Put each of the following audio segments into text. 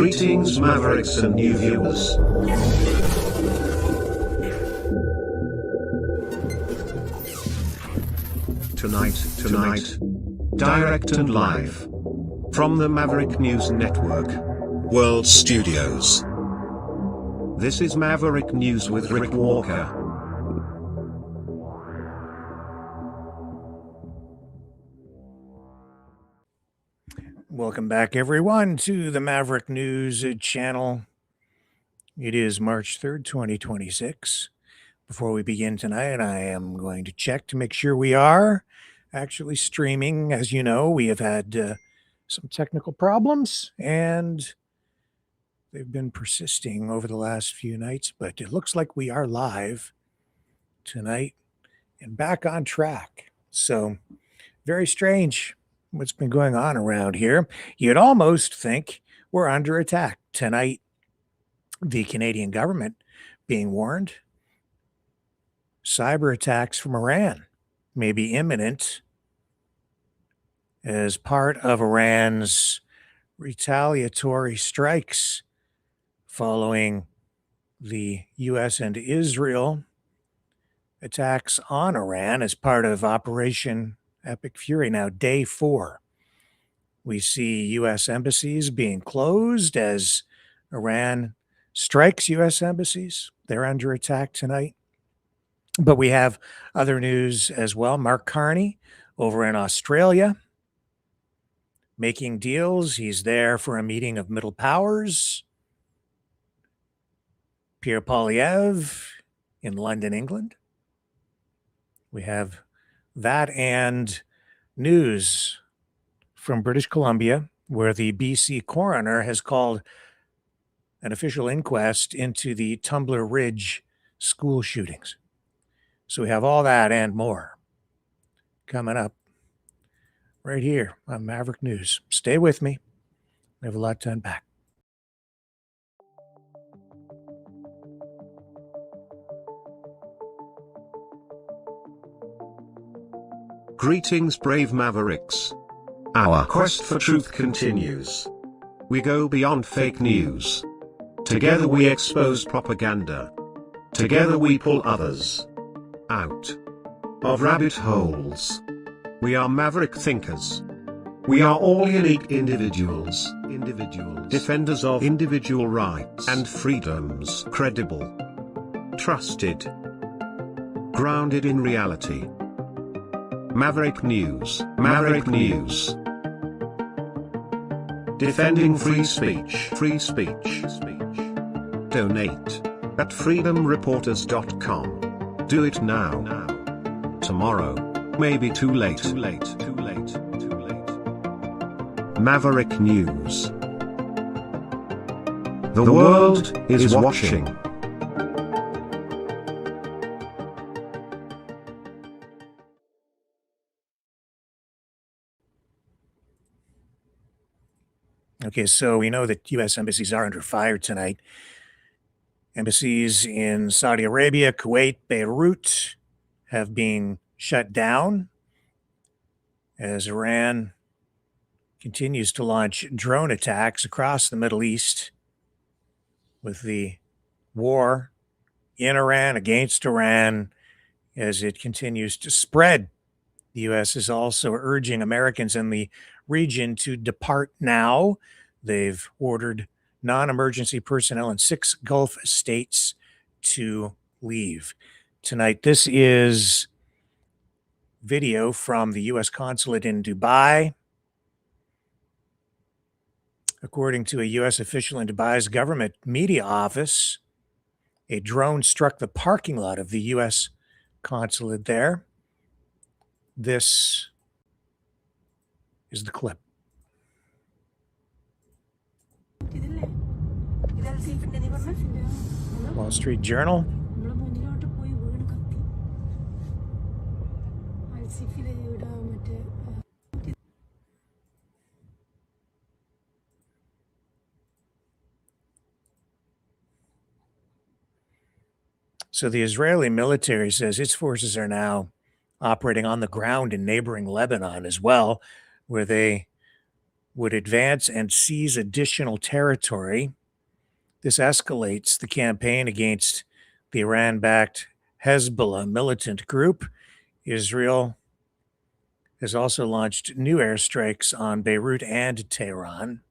Greetings, Mavericks and new viewers. Tonight, direct and live from the Maverick News Network World Studios. This is Maverick News with Rick Walker. Welcome back, everyone, to the Maverick News channel. It is March 3rd, 2026. Before we begin tonight, I am going to check to make sure we are actually streaming. As you know, we have had some technical problems, and they've been persisting over the last few nights, but it looks like we are live tonight and back on track. So, very strange what's been going on around here. You'd almost think we're under attack. Tonight, the Canadian government being warned cyber attacks from Iran may be imminent as part of Iran's retaliatory strikes following the U.S. and Israel attacks on Iran as part of Operation Epic Fury. Now, day 4, we see U.S. embassies being closed as Iran strikes U.S. embassies. They're under attack tonight. But we have other news as well. Mark Carney over in Australia making deals. He's there for a meeting of middle powers. Pierre Poilievre in London, England. We have that and news from British Columbia, where the BC coroner has called an official inquest into the Tumbler Ridge school shootings. So we have all that and more coming up right here on Maverick News. Stay with me. We have a lot to unpack. Greetings, brave Mavericks. Our quest for truth continues. We go beyond fake news. Together we expose propaganda. Together we pull others out of rabbit holes. We are Maverick thinkers. We are all unique individuals, defenders of individual rights and freedoms, credible, trusted, grounded in reality. Maverick News, defending free speech, Donate at freedomreporters.com. Do it now. Tomorrow may be too late. Maverick News. The world is watching. Okay, so we know that U.S. embassies are under fire tonight. Embassies in Saudi Arabia, Kuwait, Beirut have been shut down as Iran continues to launch drone attacks across the Middle East with the war in Iran against Iran as it continues to spread. The U.S. is also urging Americans in the region to depart now. They've ordered non-emergency personnel in 6 Gulf states to leave. Tonight, this is video from the U.S. consulate in Dubai. According to a U.S. official in Dubai's government media office, a drone struck the parking lot of the U.S. consulate there. This is the clip. Wall Street Journal. So the Israeli military says its forces are now operating on the ground in neighboring Lebanon as well, where they would advance and seize additional territory. This escalates the campaign against the Iran-backed Hezbollah militant group. Israel has also launched new airstrikes on Beirut and Tehran.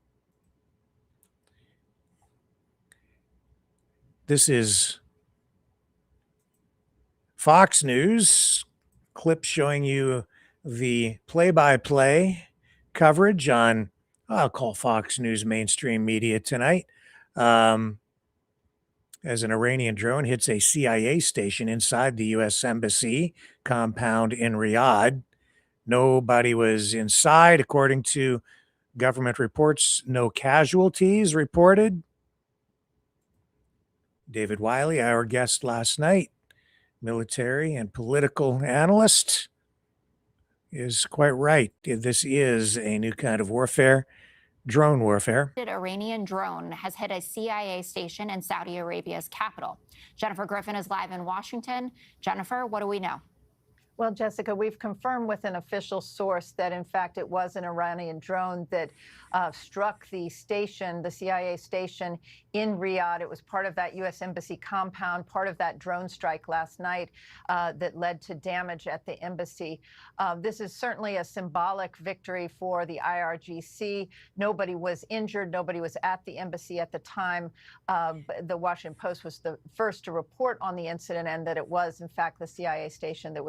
This is Fox News, clip showing you the play-by-play coverage on, I'll call Fox News mainstream media tonight, as an Iranian drone hits a CIA station inside the U.S. Embassy compound in Riyadh. Nobody was inside, according to government reports. No casualties reported. David Wiley, our guest last night, military and political analyst, is quite right. This is a new kind of warfare, drone warfare. An Iranian drone has hit a CIA station in Saudi Arabia's capital. Jennifer Griffin is live in Washington. Jennifer, what do we know? Well, Jessica, we've confirmed with an official source that, in fact, it was an Iranian drone that struck the station, the CIA station in Riyadh. It was part of that U.S. Embassy compound, part of that drone strike last night that led to damage at the embassy. This is certainly a symbolic victory for the IRGC. Nobody was injured. Nobody was at the embassy at the time. The Washington Post was the first to report on the incident, and that it was, in fact, the CIA station that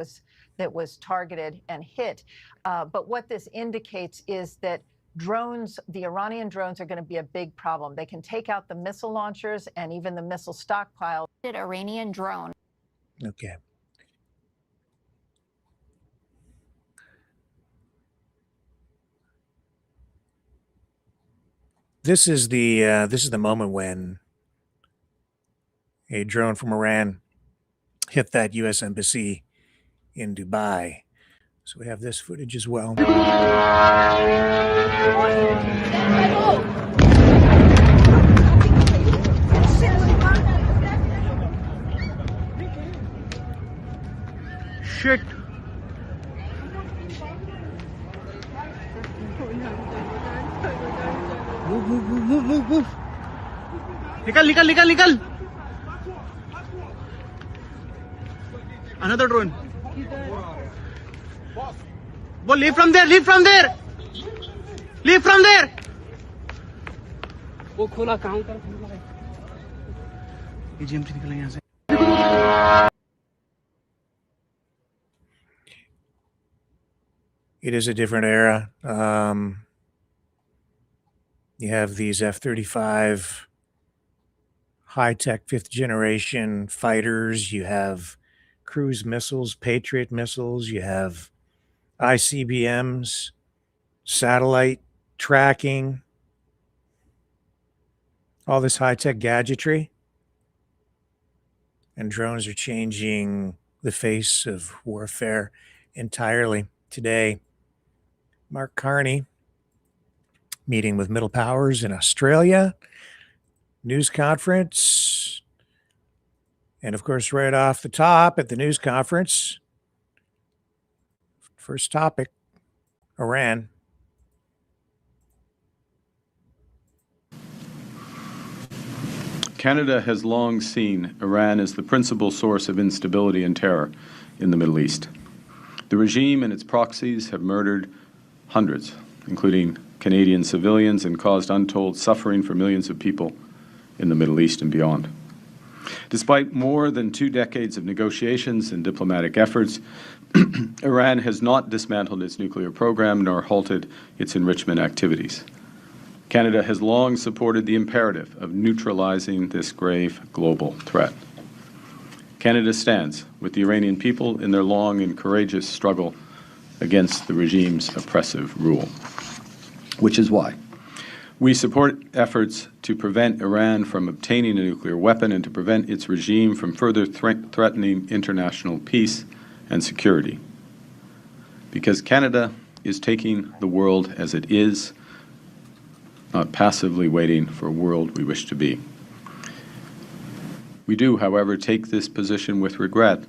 was targeted and hit. But what this indicates is that drones, the Iranian drones, are going to be a big problem. They can take out the missile launchers and even the missile stockpile. Iranian drone. Okay. This is the moment when a drone from Iran hit that U.S. embassy in Dubai. So we have this footage as well. Shit. Move. Nikal. Another drone. Well, leave from there. वो खोला कहाँ कर ये GMT निकल यहाँ से. It is a different era. You have these F-35 high-tech fifth-generation fighters. You have cruise missiles, Patriot missiles. You have ICBMs, satellite tracking, all this high-tech gadgetry. And drones are changing the face of warfare entirely. Today, Mark Carney meeting with Middle Powers in Australia, news conference. And of course, right off the top at the news conference, first topic, Iran. Canada has long seen Iran as the principal source of instability and terror in the Middle East. The regime and its proxies have murdered hundreds, including Canadian civilians, and caused untold suffering for millions of people in the Middle East and beyond. Despite more than 2 decades of negotiations and diplomatic efforts, Iran has not dismantled its nuclear program nor halted its enrichment activities. Canada has long supported the imperative of neutralizing this grave global threat. Canada stands with the Iranian people in their long and courageous struggle against the regime's oppressive rule, which is why we support efforts to prevent Iran from obtaining a nuclear weapon and to prevent its regime from further threatening international peace and security. Because Canada is taking the world as it is, not passively waiting for a world we wish to be. We do, however, take this position with regret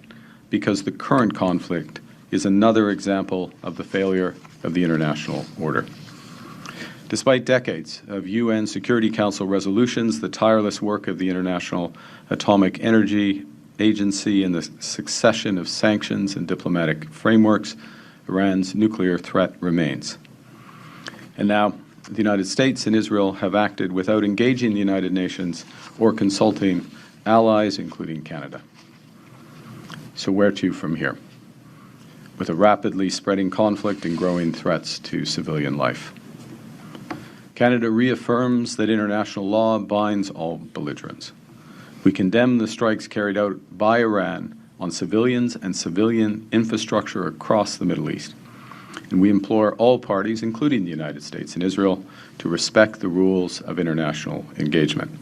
because the current conflict is another example of the failure of the international order. Despite decades of UN Security Council resolutions, the tireless work of the International Atomic Energy Agency, and the succession of sanctions and diplomatic frameworks, Iran's nuclear threat remains. And now, the United States and Israel have acted without engaging the United Nations or consulting allies, including Canada. So where to from here? With a rapidly spreading conflict and growing threats to civilian life. Canada reaffirms that international law binds all belligerents. We condemn the strikes carried out by Iran on civilians and civilian infrastructure across the Middle East. And we implore all parties, including the United States and Israel, to respect the rules of international engagement.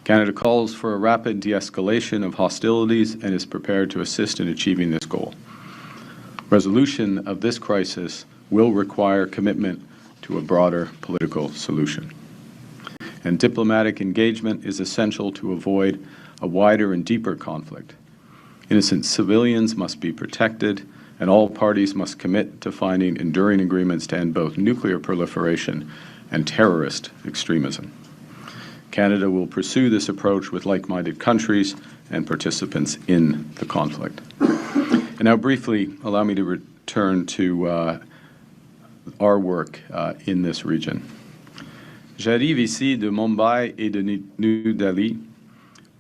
Canada calls for a rapid de-escalation of hostilities and is prepared to assist in achieving this goal. Resolution of this crisis will require commitment to a broader political solution. And diplomatic engagement is essential to avoid a wider and deeper conflict. Innocent civilians must be protected, and all parties must commit to finding enduring agreements to end both nuclear proliferation and terrorist extremism. Canada will pursue this approach with like-minded countries and participants in the conflict. And now briefly, allow me to return to our work in this region. J'arrive ici de Mumbai et de New Delhi,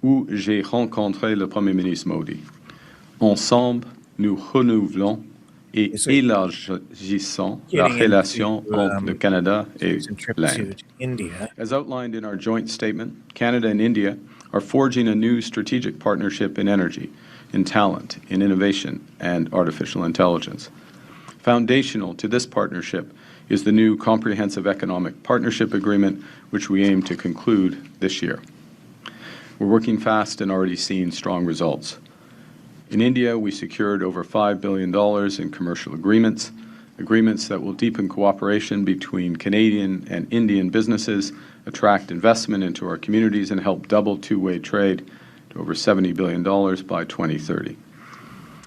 où j'ai rencontré le Premier ministre Modi. Ensemble, nous renouvelons et élargissons la relation entre le Canada et l'Inde. As outlined in our joint statement, Canada and India are forging a new strategic partnership in energy, in talent, in innovation, and artificial intelligence. Foundational to this partnership is the new Comprehensive Economic Partnership Agreement, which we aim to conclude this year. We're working fast and already seeing strong results. In India, we secured over $5 billion in commercial agreements that will deepen cooperation between Canadian and Indian businesses, attract investment into our communities, and help double two-way trade to over $70 billion by 2030.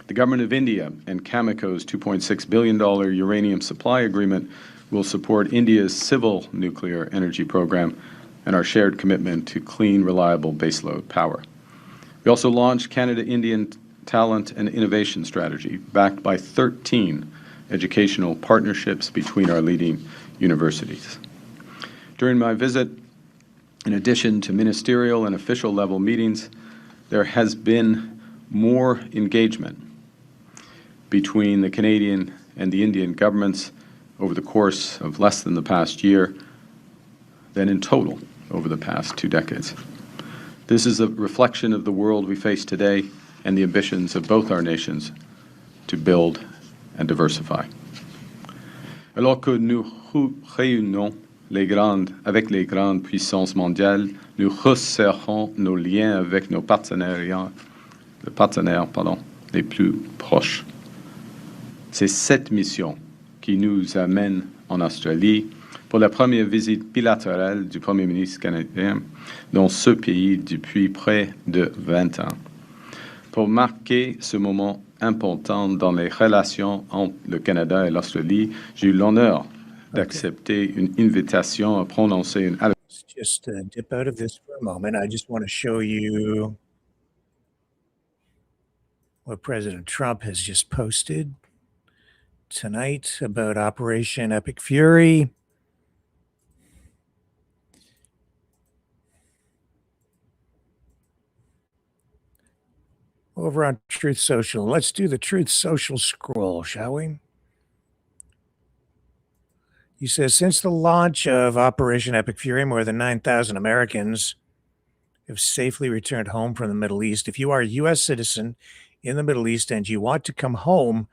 The Government of India and Cameco's $2.6 billion uranium supply agreement will support India's civil nuclear energy program and our shared commitment to clean, reliable baseload power. We also launched Canada-Indian Talent and Innovation Strategy, backed by 13 educational partnerships between our leading universities. During my visit, in addition to ministerial and official level meetings, there has been more engagement between the Canadian and the Indian governments over the course of less than the past year than in total over the past 2 decades. This is a reflection of the world we face today and the ambitions of both our nations to build and diversify. Alors que nous réunons avec les grandes puissances mondiales, nous resserrons nos liens avec nos partenaires les plus proches. C'est cette mission qui nous amène en Australie pour la première visite bilatérale du Premier ministre canadien dans ce pays depuis près de 20 ans. Pour marquer ce moment important dans les relations entre le Canada et l'Australie, j'ai eu l'honneur d'accepter une invitation à prononcer une... Let's just dip out of this for a moment. I just want to show you what President Trump has just posted tonight about Operation Epic Fury. Over on Truth Social. Let's do the Truth Social scroll, shall we? He says, since the launch of Operation Epic Fury, more than 9,000 Americans have safely returned home from the Middle East. If you are a U.S. citizen in the Middle East and you want to come home,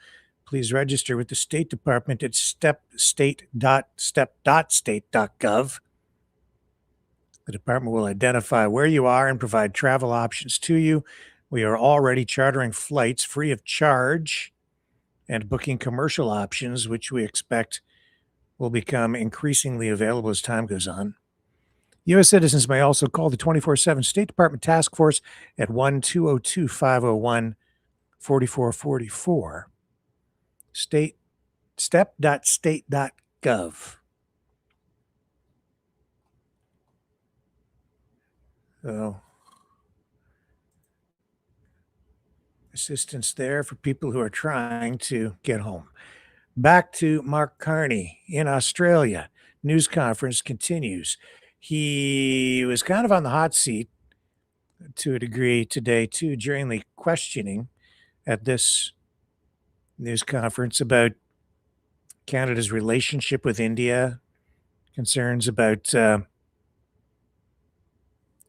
please register with the State Department at step.state.gov. The department will identify where you are and provide travel options to you. We are already chartering flights free of charge and booking commercial options, which we expect will become increasingly available as time goes on. U.S. citizens may also call the 24/7 State Department Task Force at 1-202-501-4444. Step.state.gov. So, assistance there for people who are trying to get home. Back to Mark Carney in Australia. News conference continues. He was kind of on the hot seat to a degree today, too, during the questioning at this news conference about Canada's relationship with India, concerns about,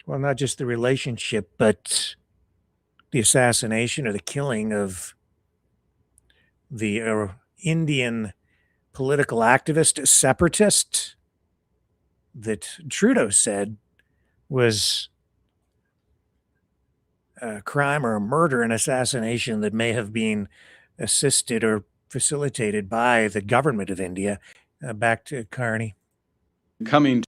well, not just the relationship, but the assassination or the killing of the Indian political activist, separatist, that Trudeau said was a crime or a murder, an assassination that may have been assisted or facilitated by the government of India. Back to Carney. Coming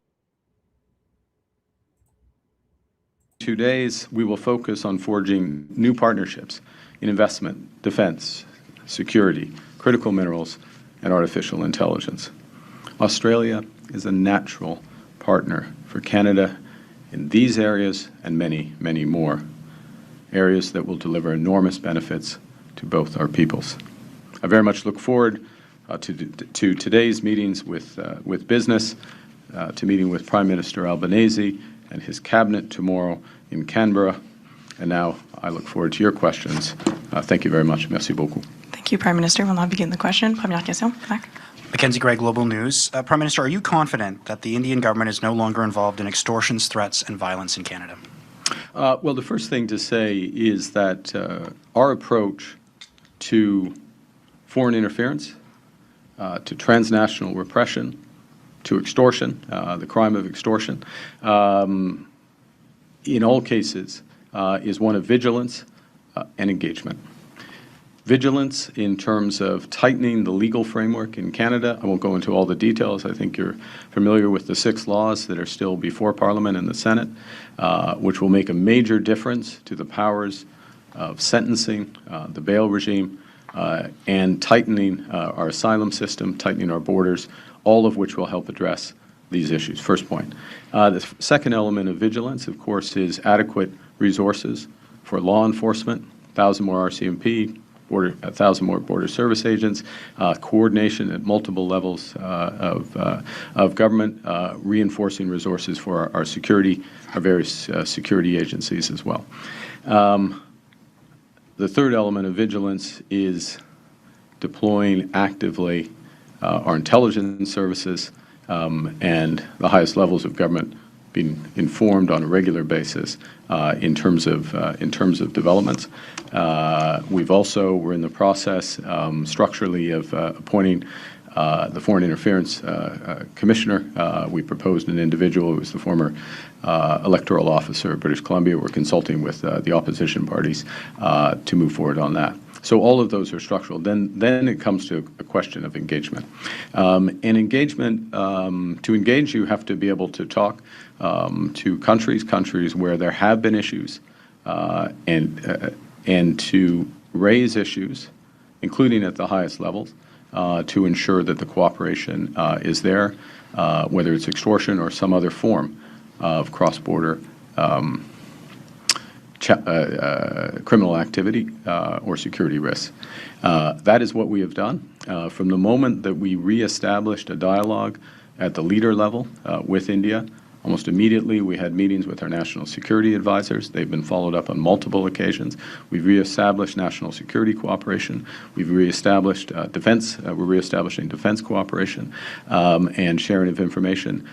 2 days, we will focus on forging new partnerships in investment, defense, security, critical minerals, and artificial intelligence. Australia is a natural partner for Canada in these areas and many, many more, areas that will deliver enormous benefits to both our peoples. I very much look forward to today's meetings with business, to meeting with Prime Minister Albanese and his cabinet tomorrow in Canberra. And now I look forward to your questions. Thank you very much. Merci beaucoup. Thank you, Prime Minister. We'll now begin the question. Première question. Back. Mackenzie Gray, Global News. Prime Minister, are you confident that the Indian government is no longer involved in extortions, threats, and violence in Canada? Well, the first thing to say is that our approach to foreign interference, to transnational repression, to extortion, the crime of extortion, in all cases is one of vigilance and engagement. Vigilance in terms of tightening the legal framework in Canada. I won't go into all the details. I think you're familiar with the 6 laws that are still before Parliament and the Senate, which will make a major difference to the powers of sentencing, the bail regime, and tightening our asylum system, tightening our borders, all of which will help address these issues. First point. The second element of vigilance, of course, is adequate resources for law enforcement, 1,000 more RCMP, 1,000 more border service agents, coordination at multiple levels of government, reinforcing resources for our security, our various security agencies as well. The third element of vigilance is deploying actively our intelligence services and the highest levels of government being informed on a regular basis in terms of developments. We're in the process structurally of appointing the Foreign Interference Commissioner. We proposed an individual who was the former electoral officer of British Columbia. We're consulting with the opposition parties to move forward on that. So all of those are structural. Then it comes to a question of engagement. And engagement, to engage, you have to be able to talk to countries where there have been issues, and to raise issues, including at the highest levels, to ensure that the cooperation is there, whether it's extortion or some other form of cross-border criminal activity or security risks. That is what we have done. From the moment that we reestablished a dialogue at the leader level with India, almost immediately we had meetings with our national security advisors. They've been followed up on multiple occasions. We've reestablished national security cooperation. We've reestablished defense. We're reestablishing defense cooperation and sharing of information.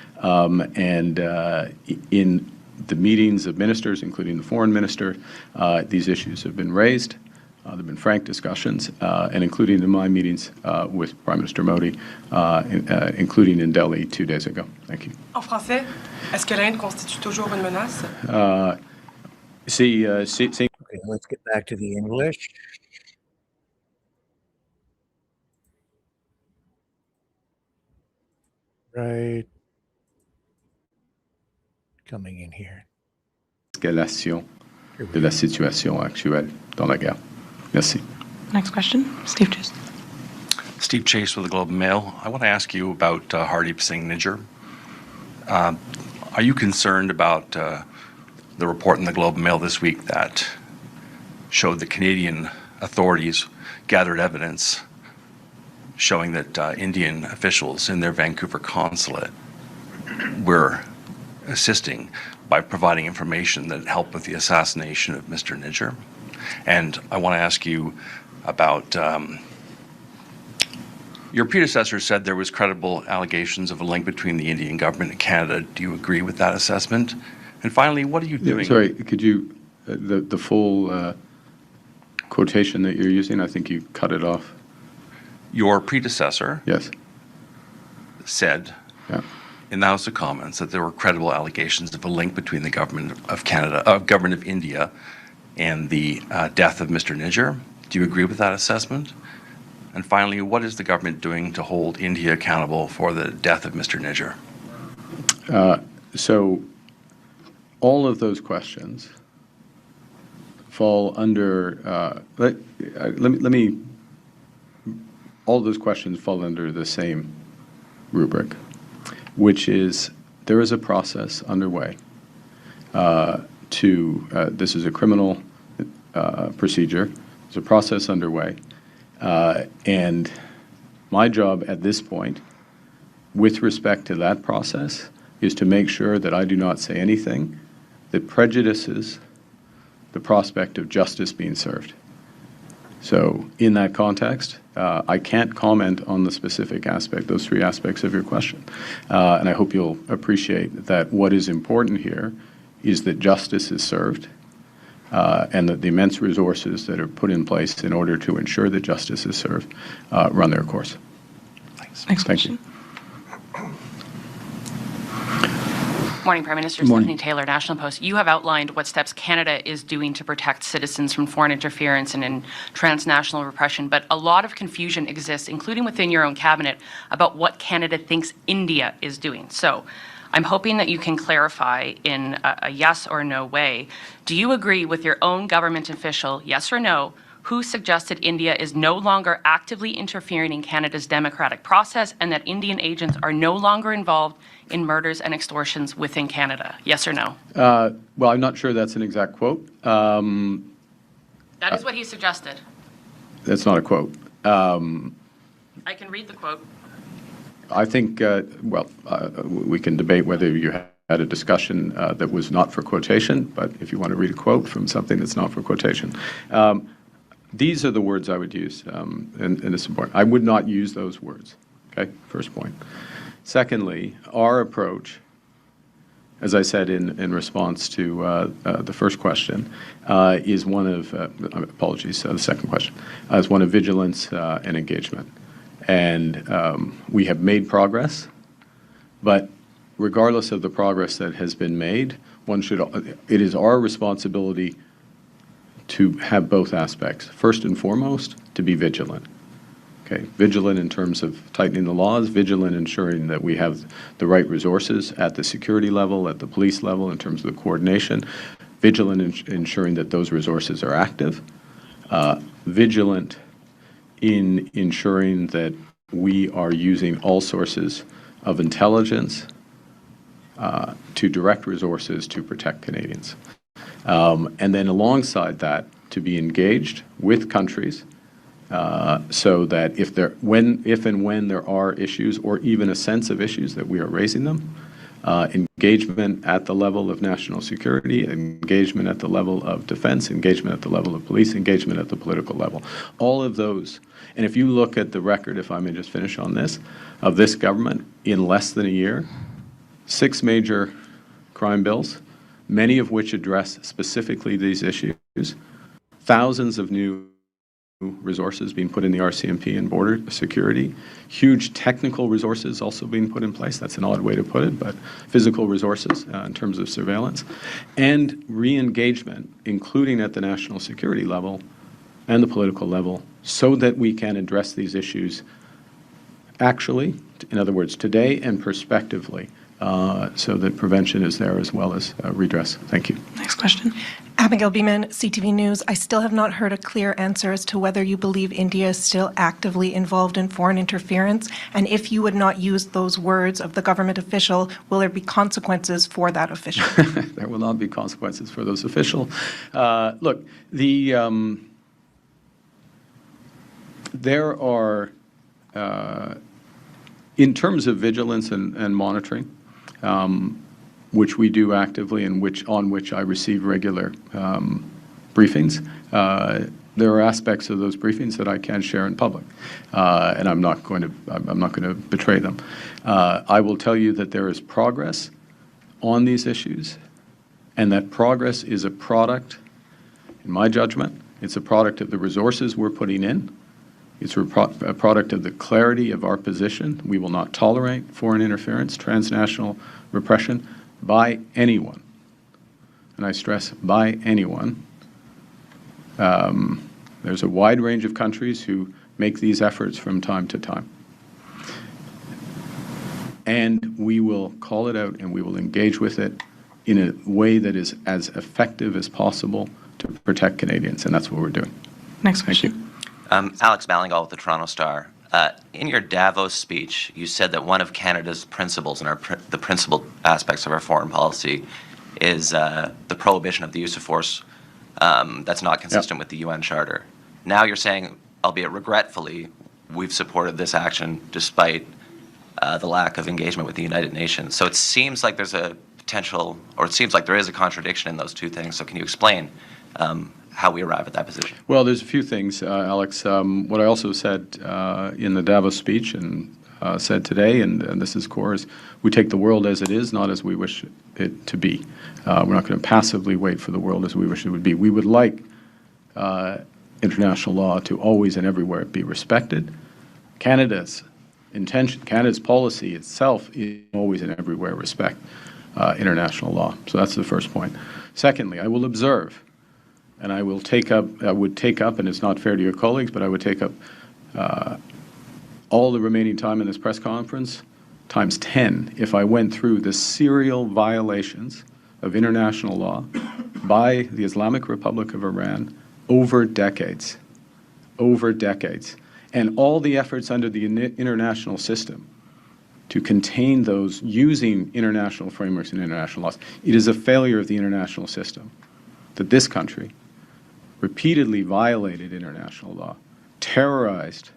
In the meetings of ministers, including the foreign minister, these issues have been raised. There have been frank discussions, and including in my meetings with Prime Minister Modi, including in Delhi 2 days ago. Thank you. En français, est-ce que l'Inde constitue toujours une menace? Okay, let's get back to the English. Right. Coming in here. Escalation de la situation actuelle dans la guerre. Merci. Next question, Steve Chase. Steve Chase with the Globe and Mail. I want to ask you about Hardeep Singh Nijjar. Are you concerned about the report in the Globe and Mail this week that showed the Canadian authorities gathered evidence showing that Indian officials in their Vancouver consulate were assisting by providing information that helped with the assassination of Mr. Niger. And I want to ask you about your predecessor said there was credible allegations of a link between the Indian government and Canada. Do you agree with that assessment? And finally, what are you doing? Sorry, could you, the full quotation that you're using, I think you cut it off. Your predecessor Yes. said in the House of Commons that there were credible allegations of a link between the government of Canada, government of India, and the death of Mr. Niger. Do you agree with that assessment? And finally, what is the government doing to hold India accountable for the death of Mr. Niger? So all of those questions fall under, all of those questions fall under the same rubric, which is there is a process underway this is a criminal procedure. There's a process underway. And my job at this point, with respect to that process, is to make sure that I do not say anything that prejudices the prospect of justice being served. So in that context, I can't comment on the specific aspect, those three aspects of your question. And I hope you'll appreciate that what is important here is that justice is served and that the immense resources that are put in place in order to ensure that justice is served run their course. Thanks. Next Thank question. you. Morning, Prime Minister. Stephanie Taylor, National Post. You have outlined what steps Canada is doing to protect citizens from foreign interference and in transnational repression, but a lot of confusion exists, including within your own cabinet, about what Canada thinks India is doing. So I'm hoping that you can clarify in a yes or no way. Do you agree with your own government official, yes or no, who suggested India is no longer actively interfering in Canada's democratic process and that Indian agents are no longer involved in murders and extortions within Canada? Yes or no? Well, I'm not sure that's an exact quote. That is what he suggested. That's not a quote. I can read the quote. I think, we can debate whether you had a discussion that was not for quotation, but if you want to read a quote from something that's not for quotation. These are the words I would use, and it's important. I would not use those words, okay, first point. Secondly, our approach, as I said in response to the first question, is one of, the second question, is one of vigilance and engagement. And we have made progress, but regardless of the progress that has been made, it is our responsibility to have both aspects. First and foremost, to be vigilant. Okay, vigilant in terms of tightening the laws, vigilant ensuring that we have the right resources at the security level, at the police level, in terms of the coordination, vigilant in ensuring that those resources are active, vigilant in ensuring that we are using all sources of intelligence to direct resources to protect Canadians. And then alongside that, to be engaged with countries so that if and when there are issues or even a sense of issues, that we are raising them. Engagement at the level of national security, engagement at the level of defense, engagement at the level of police, engagement at the political level. All of those. And if you look at the record, if I may just finish on this, of this government in less than a year, 6 major crime bills, many of which address specifically these issues, thousands of new resources being put in the RCMP and border security, huge technical resources also being put in place. That's an odd way to put it, but physical resources in terms of surveillance, and re-engagement, including at the national security level and the political level, so that we can address these issues actually, in other words, today and prospectively, so that prevention is there as well as redress. Thank you. Next question. Abigail Beeman, CTV News. I still have not heard a clear answer as to whether you believe India is still actively involved in foreign interference, and if you would not use those words of the government official, will there be consequences for that official? There will not be consequences for those officials. Look, there are, in terms of vigilance and monitoring, which we do actively and on which I receive regular briefings. There are aspects of those briefings that I can't share in public, and I'm not going to betray them. I will tell you that there is progress on these issues, and that progress is a product, in my judgment, it's a product of the resources we're putting in. It's a product of the clarity of our position. We will not tolerate foreign interference, transnational repression, by anyone, and I stress by anyone. There's a wide range of countries who make these efforts from time to time. And we will call it out and we will engage with it in a way that is as effective as possible to protect Canadians, and that's what we're doing. Next question. Thank you. Alex Malingall with the Toronto Star. In your Davos speech, you said that one of Canada's principles and the principal aspects of our foreign policy is the prohibition of the use of force that's not consistent with the UN Charter. Now you're saying, albeit regretfully, we've supported this action despite the lack of engagement with the United Nations. So it seems like there's a potential, or it seems like there is a contradiction in those two things. So can you explain how we arrive at that position? Well, there's a few things, Alex. What I also said in the Davos speech and said today, and this is core, is we take the world as it is, not as we wish it to be. We're not going to passively wait for the world as we wish it would be. We would like international law to always and everywhere be respected. Canada's intention, Canada's policy itself is always and everywhere respect international law. So that's the first point. Secondly, I will observe, and I would take up, and it's not fair to your colleagues, but I would take up all the remaining time in this press conference times 10 if I went through the serial violations of international law by the Islamic Republic of Iran over decades, and all the efforts under the international system to contain those using international frameworks and international laws. It is a failure of the international system that this country repeatedly violated international law, terrorized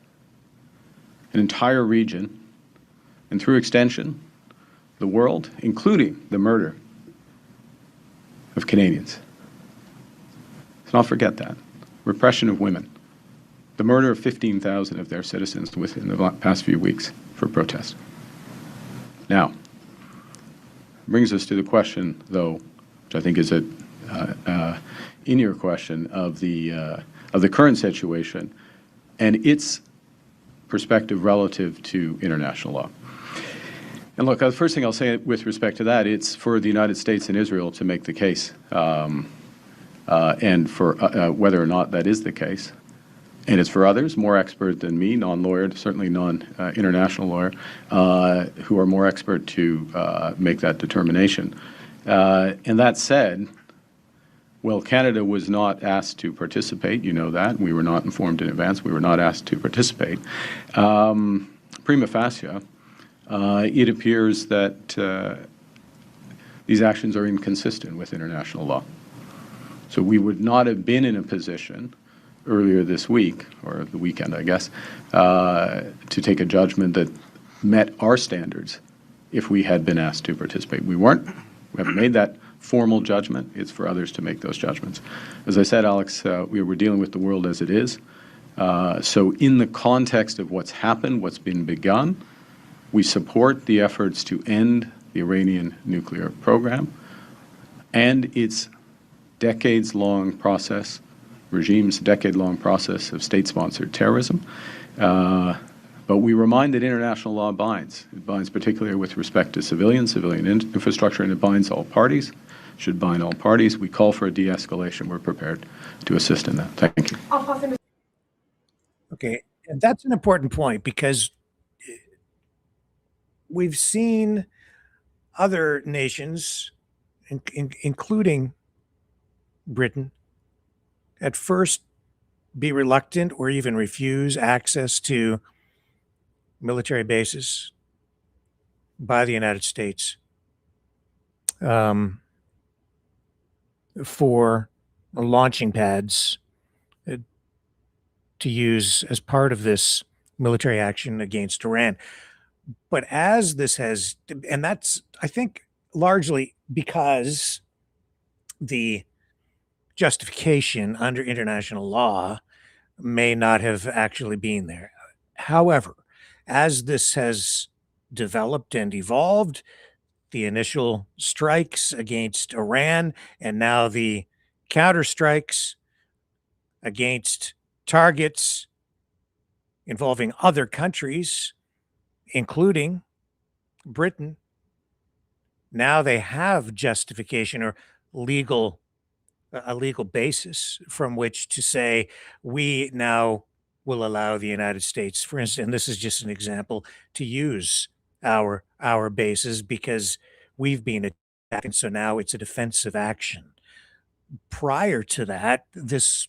an entire region, and through extension, the world, including the murder of Canadians. Let's not forget that. Repression of women. The murder of 15,000 of their citizens within the past few weeks for protest. Now, brings us to the question, though, which I think is in your question of the current situation and its perspective relative to international law. And look, the first thing I'll say with respect to that, it's for the United States and Israel to make the case, and for whether or not that is the case. And it's for others, more expert than me, non-lawyer, certainly non-international lawyer, who are more expert to make that determination. And that said, well, Canada was not asked to participate. You know that. We were not informed in advance. We were not asked to participate. Prima facie, it appears that these actions are inconsistent with international law. So we would not have been in a position earlier this week, or the weekend, I guess, to take a judgment that met our standards if we had been asked to participate. We weren't. We haven't made that formal judgment. It's for others to make those judgments. As I said, Alex, we were dealing with the world as it is. So in the context of what's happened, what's been begun, we support the efforts to end the Iranian nuclear program and its decades-long process, regime's decade-long process of state-sponsored terrorism. But we remind that international law binds. It binds particularly with respect to civilian infrastructure, and it binds all parties, should bind all parties. We call for a de-escalation. We're prepared to assist in that. Thank you. Okay, and that's an important point because we've seen other nations, including Britain at first be reluctant or even refuse access to military bases by the United States for launching pads to use as part of this military action against Iran. But as this has, and that's, I think, largely because the justification under international law may not have actually been there. However, as this has developed and evolved, the initial strikes against Iran and now the counterstrikes against targets involving other countries, including Britain, now they have justification or a legal basis from which to say we now will allow the United States, for instance, and this is just an example, to use our bases because we've been attacked, and so now it's a defensive action. Prior to that, this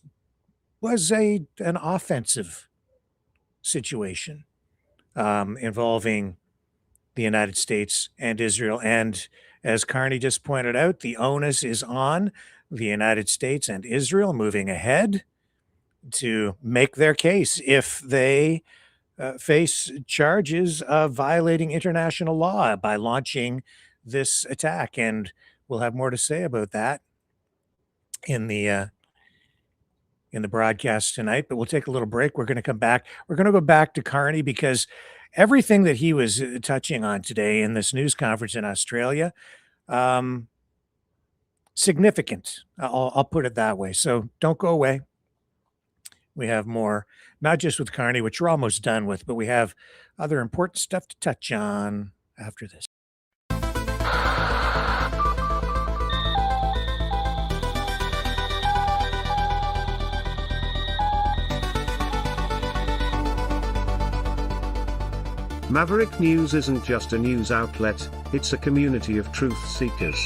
was an offensive situation involving the United States and Israel. And as Carney just pointed out, the onus is on the United States and Israel moving ahead to make their case if they face charges of violating international law by launching this attack. And we'll have more to say about that in the broadcast tonight, but we'll take a little break. We're going to come back. We're going to go back to Carney because everything that he was touching on today in this news conference in Australia, significant. I'll put it that way. So don't go away. We have more, not just with Carney, which we're almost done with, but we have other important stuff to touch on after this. Maverick News isn't just a news outlet, it's a community of truth seekers.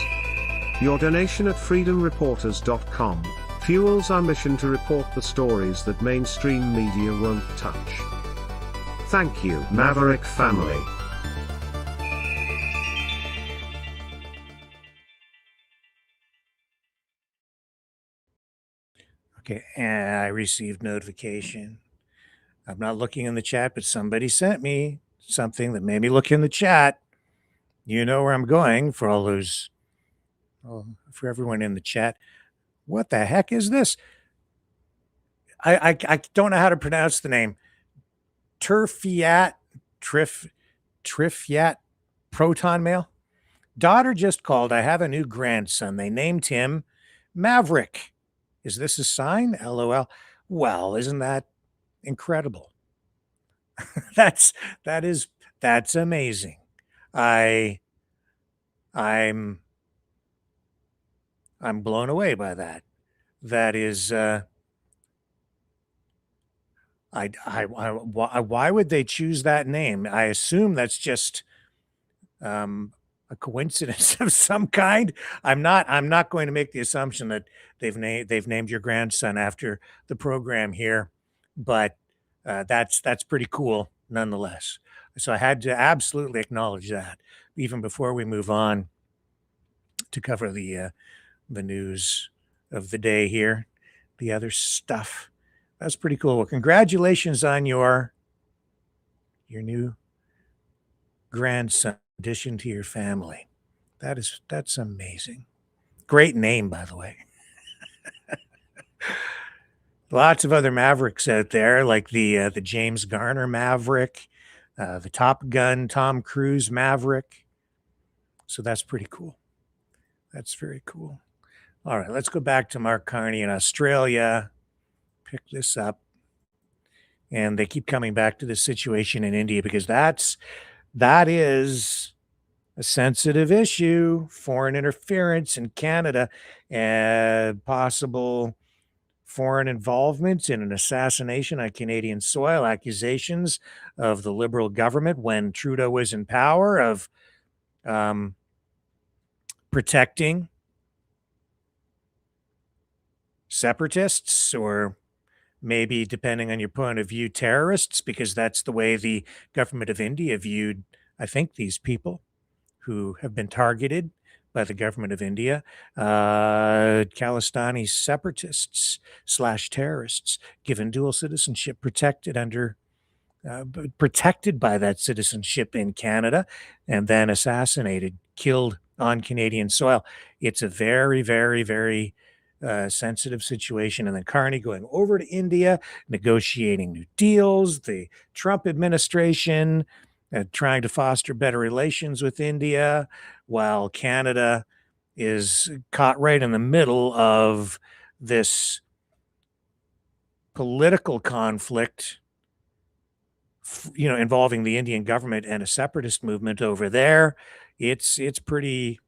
Your donation at freedomreporters.com fuels our mission to report the stories that mainstream media won't touch. Thank you, Maverick family. Okay, and I received notification. I'm not looking in the chat, but somebody sent me something that made me look in the chat. You know where I'm going for all those, for everyone in the chat. What the heck is this? I don't know how to pronounce the name. Triffiat proton mail. Daughter just called. I have a new grandson. They named him Maverick. Is this a sign? LOL. Well, isn't that incredible? That's amazing. I'm blown away by that. That is why would they choose that name? I assume that's just a coincidence of some kind. I'm not going to make the assumption that they've named your grandson after the program here, but that's pretty cool nonetheless. So I had to absolutely acknowledge that even before we move on to cover the news of the day here, the other stuff. That's pretty cool. Well, congratulations on your new grandson addition to your family. That's amazing. Great name, by the way. Lots of other Mavericks out there, like the James Garner Maverick, the Top Gun Tom Cruise Maverick. So that's pretty cool. That's very cool. All right, let's go back to Mark Carney in Australia. Pick this up. And they keep coming back to the situation in India because that is a sensitive issue, foreign interference in Canada, and possible foreign involvement in an assassination on Canadian soil, accusations of the Liberal government when Trudeau was in power of protecting separatists, or maybe, depending on your point of view, terrorists, because that's the way the government of India viewed, I think, these people who have been targeted by the government of India, Khalistani separatists / terrorists, given dual citizenship, protected by that citizenship in Canada, and then assassinated, killed on Canadian soil. It's a very, very, very sensitive situation. And then Carney going over to India, negotiating new deals, the Trump administration trying to foster better relations with India, while Canada is caught right in the middle of this political conflict, involving the Indian government and a separatist movement over there. It's pretty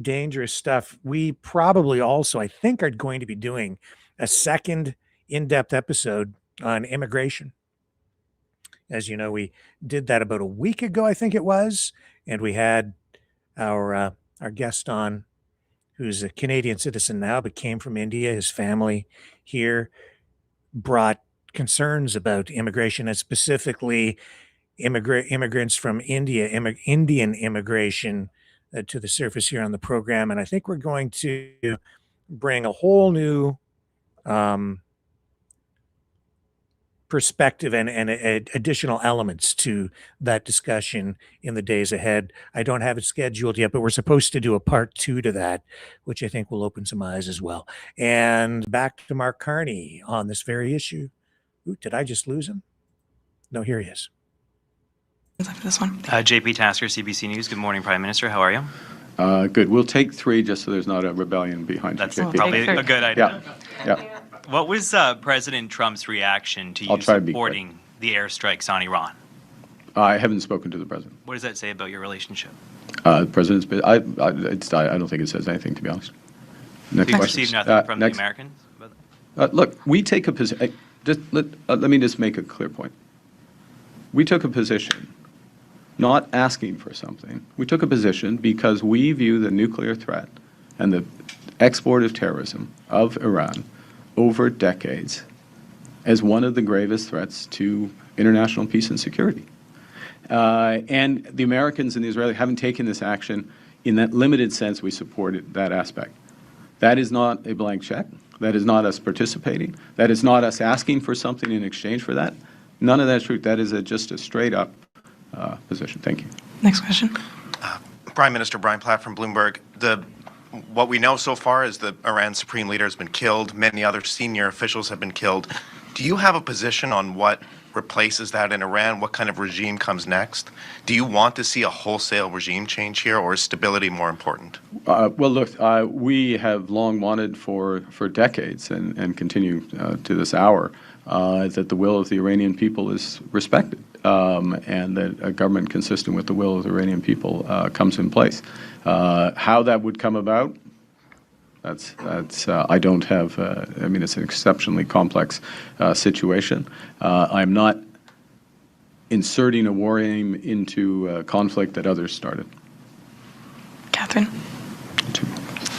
dangerous stuff. We probably also, I think, are going to be doing a second in-depth episode on immigration. As you know, we did that about a week ago, I think it was, and we had our guest on, who's a Canadian citizen now, but came from India. His family here brought concerns about immigration, and specifically immigrants from India, Indian immigration, to the surface here on the program. And I think we're going to bring a whole new perspective and additional elements to that discussion in the days ahead. I don't have it scheduled yet, but we're supposed to do a part 2 to that, which I think will open some eyes as well. And back to Mark Carney on this very issue. Ooh, did I just lose him? No, here he is. For this one. JP Tasker, CBC News. Good morning, Prime Minister. How are you? Good. We'll take 3 just so there's not a rebellion behind That's you, JP. probably a good idea. Yeah. What was President Trump's reaction to you supporting the airstrikes on Iran? I haven't spoken to the president. What does that say about your relationship? The president's. I don't think it says anything, to be honest. Next you question. Receive nothing from the Americans? Look, we take a position. Let me just make a clear point. We took a position, not asking for something. We took a position because we view the nuclear threat and the export of terrorism of Iran over decades as one of the gravest threats to international peace and security. And the Americans and the Israelis haven't taken this action in that limited sense. We supported that aspect. That is not a blank check. That is not us participating. That is not us asking for something in exchange for that. None of that's true. That is just a straight-up position. Thank you. Next question. Prime Minister Brian Platt from Bloomberg. What we know so far is that Iran's supreme leader has been killed. Many other senior officials have been killed. Do you have a position on what replaces that in Iran? What kind of regime comes next? Do you want to see a wholesale regime change here, or is stability more important? Well, look, we have long wanted for decades and continue to this hour that the will of the Iranian people is respected, and that a government consistent with the will of the Iranian people comes in place. How that would come about, that's I don't have. I mean, it's an exceptionally complex situation. I'm not inserting a war aim into a conflict that others started. Catherine.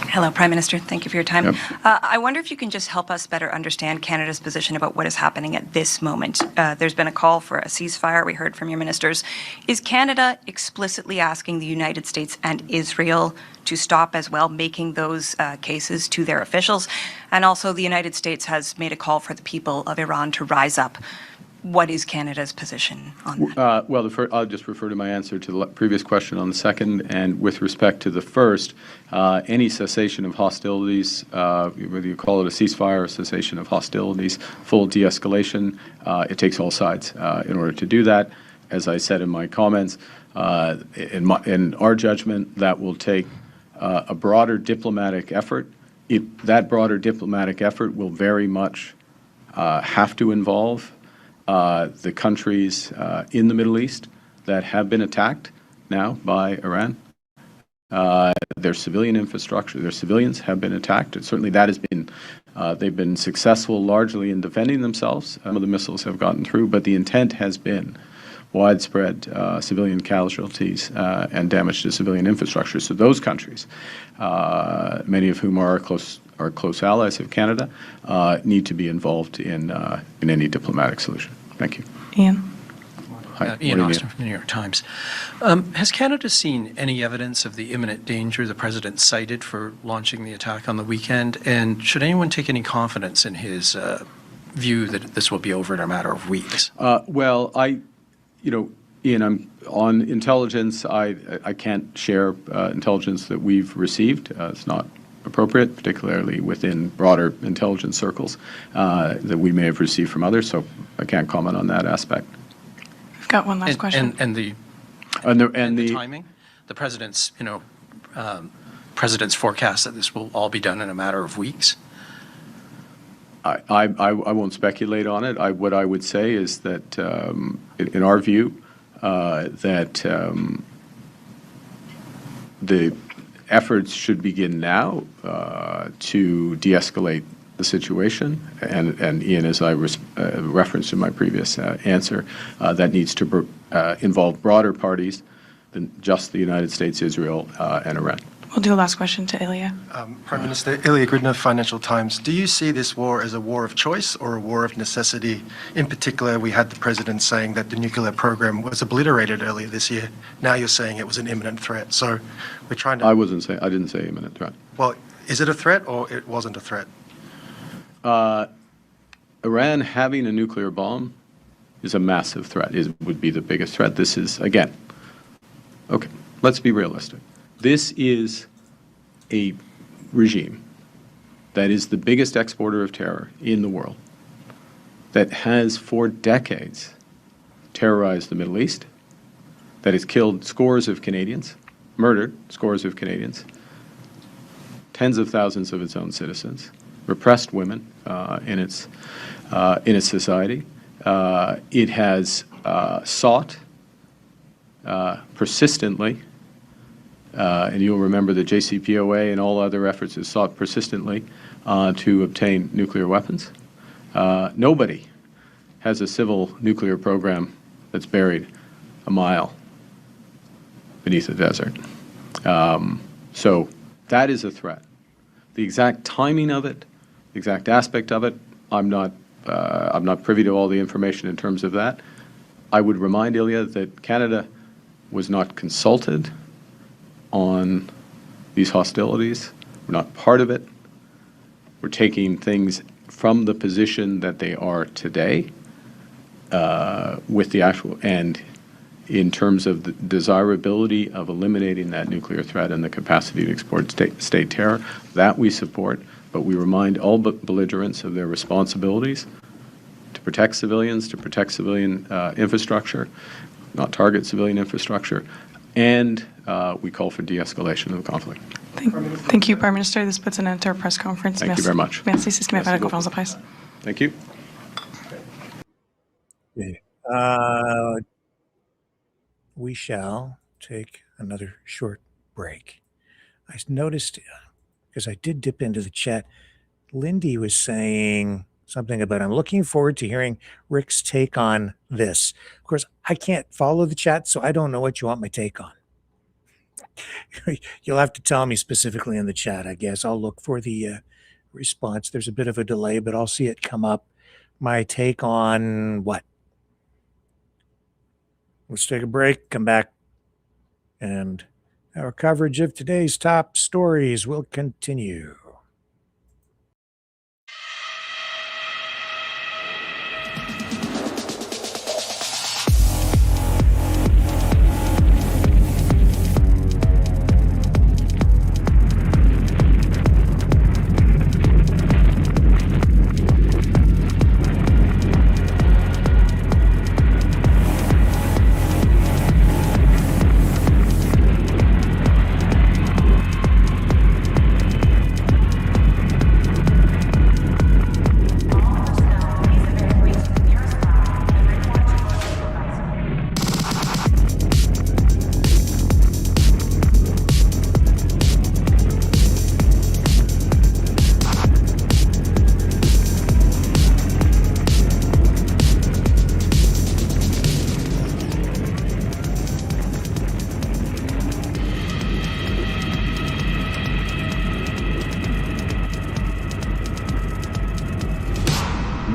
Hello, Prime Minister. Thank you for your time. Yep. I wonder if you can just help us better understand Canada's position about what is happening at this moment. There's been a call for a ceasefire. We heard from your ministers. Is Canada explicitly asking the United States and Israel to stop as well, making those cases to their officials? And also, the United States has made a call for the people of Iran to rise up. What is Canada's position on that? Well, I'll just refer to my answer to the previous question on the second. And with respect to the first, any cessation of hostilities, whether you call it a ceasefire or cessation of hostilities, full de-escalation, it takes all sides in order to do that. As I said in my comments, in our judgment, that will take a broader diplomatic effort. That broader diplomatic effort will very much have to involve the countries in the Middle East that have been attacked now by Iran. Their civilian infrastructure, their civilians have been attacked. And certainly that has been, they've been successful largely in defending themselves. Some of the missiles have gotten through, but the intent has been widespread civilian casualties and damage to civilian infrastructure. So those countries, many of whom are are close allies of Canada, need to be involved in any diplomatic solution. Thank you. Ian? Hi. Ian Austin from the New York Times. Has Canada seen any evidence of the imminent danger the president cited for launching the attack on the weekend? And should anyone take any confidence in his view that this will be over in a matter of weeks? Well, Ian, I'm on intelligence. I can't share intelligence that we've received. It's not appropriate, particularly within broader intelligence circles that we may have received from others. So I can't comment on that aspect. I've got one last question. And the timing, the president's forecast that this will all be done in a matter of weeks. I won't speculate on it. What I would say is that, in our view, that the efforts should begin now to de-escalate the situation. And Ian, as I referenced in my previous answer, that needs to involve broader parties than just the United States, Israel, and Iran. We'll do a last question to Ilya. Prime Minister Ilya Gridner, Financial Times. Do you see this war as a war of choice or a war of necessity? In particular, we had the president saying that the nuclear program was obliterated earlier this year. Now you're saying it was an imminent threat. So we're trying to... I didn't say imminent threat. Well, is it a threat or it wasn't a threat? Iran having a nuclear bomb is a massive threat. It would be the biggest threat. This is, again, okay, let's be realistic. This is a regime that is the biggest exporter of terror in the world, that has for decades terrorized the Middle East, that has killed scores of Canadians, murdered scores of Canadians, tens of thousands of its own citizens, repressed women in its society. It has sought persistently, and you'll remember the JCPOA and all other efforts has sought persistently to obtain nuclear weapons. Nobody has a civil nuclear program that's buried a mile beneath the desert. So that is a threat. The exact timing of it, the exact aspect of it, I'm not privy to all the information in terms of that. I would remind Ilya that Canada was not consulted on these hostilities. We're not part of it. We're taking things from the position that they are today with the actual, and in terms of the desirability of eliminating that nuclear threat and the capacity to export state terror, that we support, but we remind all belligerents of their responsibilities to protect civilians, to protect civilian infrastructure, not target civilian infrastructure, and we call for de-escalation of the conflict. Thank you, Prime Minister. This puts an end to our press conference. Thank you very much. Merci, c'est ce qui m'a fait la conférence de presse. Thank you. We shall take another short break. I noticed, because I did dip into the chat, Lindy was saying something about, I'm looking forward to hearing Rick's take on this. Of course, I can't follow the chat, so I don't know what you want my take on. You'll have to tell me specifically in the chat, I guess. I'll look for the response. There's a bit of a delay, but I'll see it come up. My take on what? Let's take a break, come back, and our coverage of today's top stories will continue.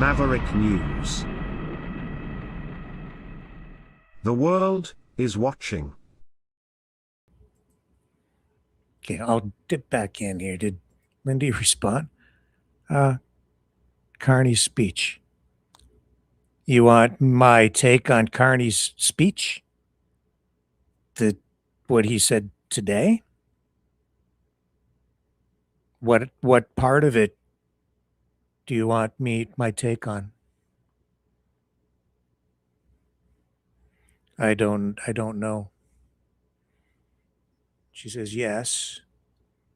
Maverick News. The world is watching. Okay, I'll dip back in here. Did Lindy respond? Carney's speech. You want my take on Carney's speech? What he said today? What part of it do you want my take on? I don't know. She says yes.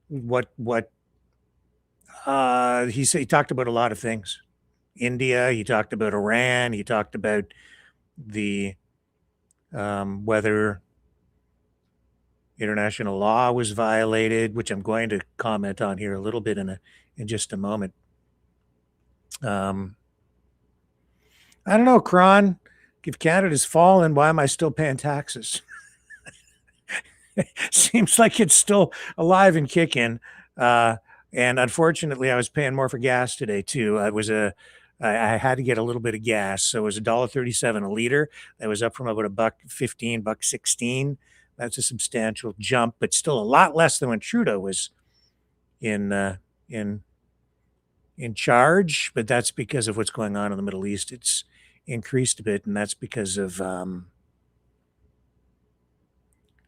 He talked about a lot of things. India, he talked about Iran, he talked about the whether international law was violated, which I'm going to comment on here a little bit in just a moment. I don't know, Kron. If Canada's fallen, why am I still paying taxes? Seems like it's still alive and kicking. And unfortunately, I was paying more for gas today too. I had to get a little bit of gas, so it was $1.37 a liter. That was up from about $1.15, $1.16. That's a substantial jump, but still a lot less than when Trudeau was in charge. But that's because of what's going on in the Middle East. It's increased a bit, and that's because of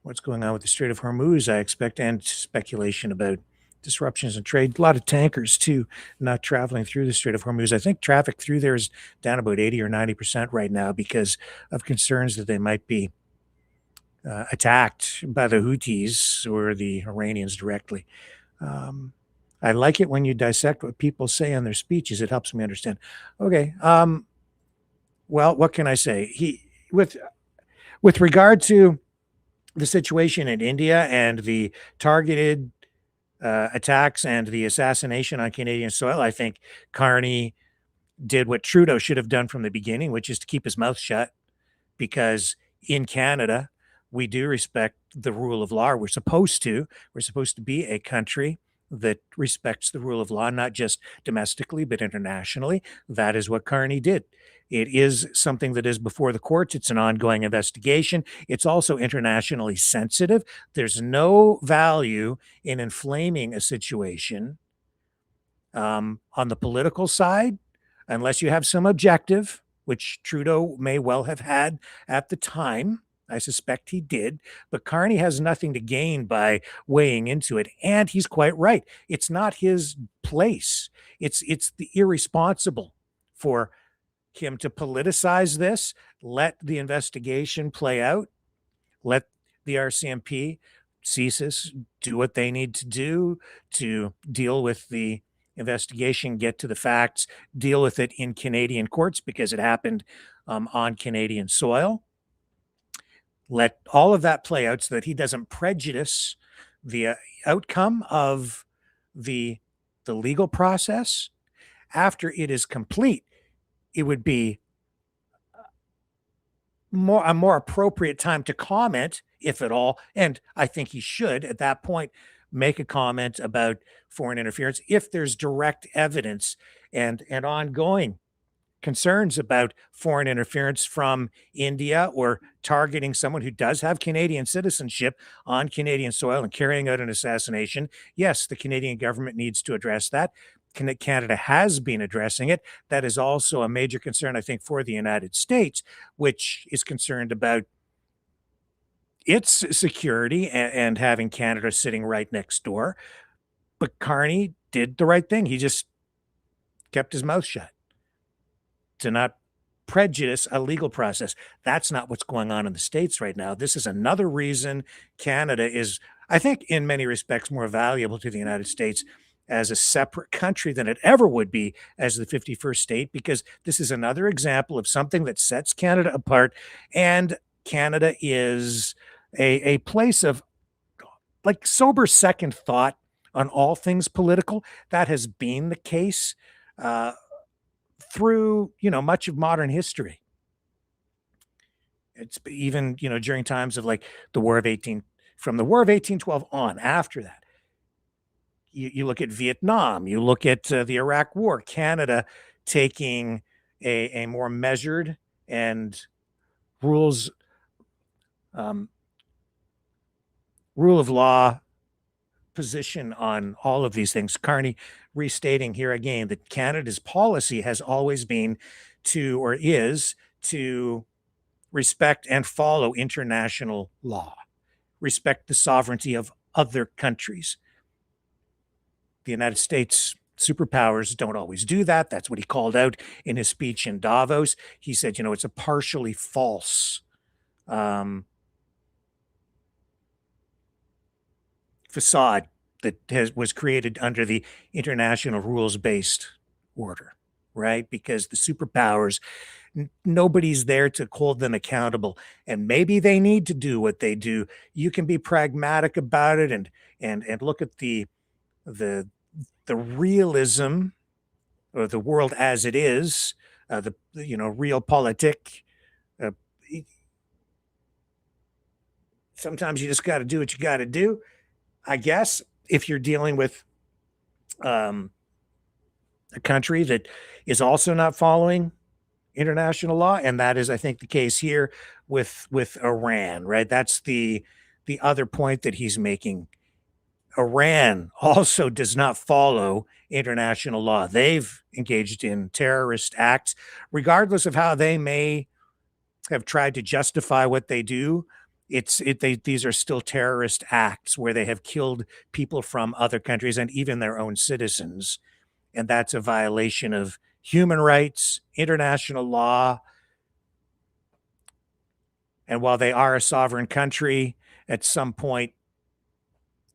what's going on with the Strait of Hormuz, I expect, and speculation about disruptions in trade. A lot of tankers, too, not traveling through the Strait of Hormuz. I think traffic through there is down about 80 or 90% right now because of concerns that they might be attacked by the Houthis or the Iranians directly. I like it when you dissect what people say in their speeches. It helps me understand. Okay. Well, what can I say? With regard to the situation in India and the targeted attacks and the assassination on Canadian soil, I think Carney did what Trudeau should have done from the beginning, which is to keep his mouth shut, because in Canada, we do respect the rule of law. We're supposed to. We're supposed to be a country that respects the rule of law, not just domestically, but internationally. That is what Carney did. It is something that is before the courts. It's an ongoing investigation. It's also internationally sensitive. There's no value in inflaming a situation on the political side, unless you have some objective, which Trudeau may well have had at the time. I suspect he did, but Carney has nothing to gain by weighing into it. And he's quite right. It's not his place. It's the irresponsible for him to politicize this, let the investigation play out, let the RCMP, CSIS do what they need to do to deal with the investigation, get to the facts, deal with it in Canadian courts because it happened on Canadian soil. Let all of that play out so that he doesn't prejudice the outcome of the legal process. After it is complete, it would be a more appropriate time to comment, if at all. And I think he should, at that point, make a comment about foreign interference if there's direct evidence and ongoing concerns about foreign interference from India or targeting someone who does have Canadian citizenship on Canadian soil and carrying out an assassination. Yes, the Canadian government needs to address that. Canada has been addressing it. That is also a major concern, I think, for the United States, which is concerned about its security and having Canada sitting right next door. But Carney did the right thing. He just kept his mouth shut to not prejudice a legal process. That's not what's going on in the States right now. This is another reason Canada is, I think, in many respects, more valuable to the United States as a separate country than it ever would be as the 51st state, because this is another example of something that sets Canada apart. And Canada is a place of like sober second thought on all things political. That has been the case through, much of modern history. It's even, during times of like from the War of 1812 on, after that. You look at Vietnam, you look at the Iraq War, Canada taking a more measured and rules rule of law position on all of these things. Carney restating here again that Canada's policy has always been to, or is, to respect and follow international law, respect the sovereignty of other countries. The United States superpowers don't always do that. That's what he called out in his speech in Davos. He said, it's a partially false facade that was created under the international rules-based order, right? Because the superpowers, nobody's there to hold them accountable, and maybe they need to do what they do. You can be pragmatic about it and look at the realism or the world as it is, the realpolitik. Sometimes you just got to do what you got to do, I guess, if you're dealing with a country that is also not following international law, and that is, I think, the case here with Iran, right? That's the other point that he's making. Iran also does not follow international law. They've engaged in terrorist acts, regardless of how they may have tried to justify what they do. These are still terrorist acts where they have killed people from other countries and even their own citizens. And that's a violation of human rights, international law. And while they are a sovereign country, at some point,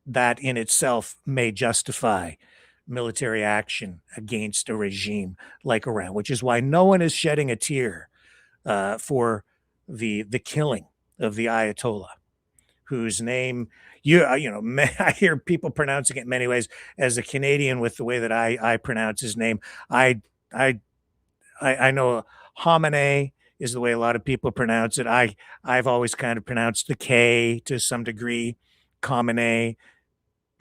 that in itself may justify military action against a regime like Iran, which is why no one is shedding a tear for the killing of the Ayatollah, whose name I hear people pronouncing it many ways. As a Canadian, with the way that I pronounce his name, I know Khamenei is the way a lot of people pronounce it. I've always kind of pronounced the K to some degree. Khamenei.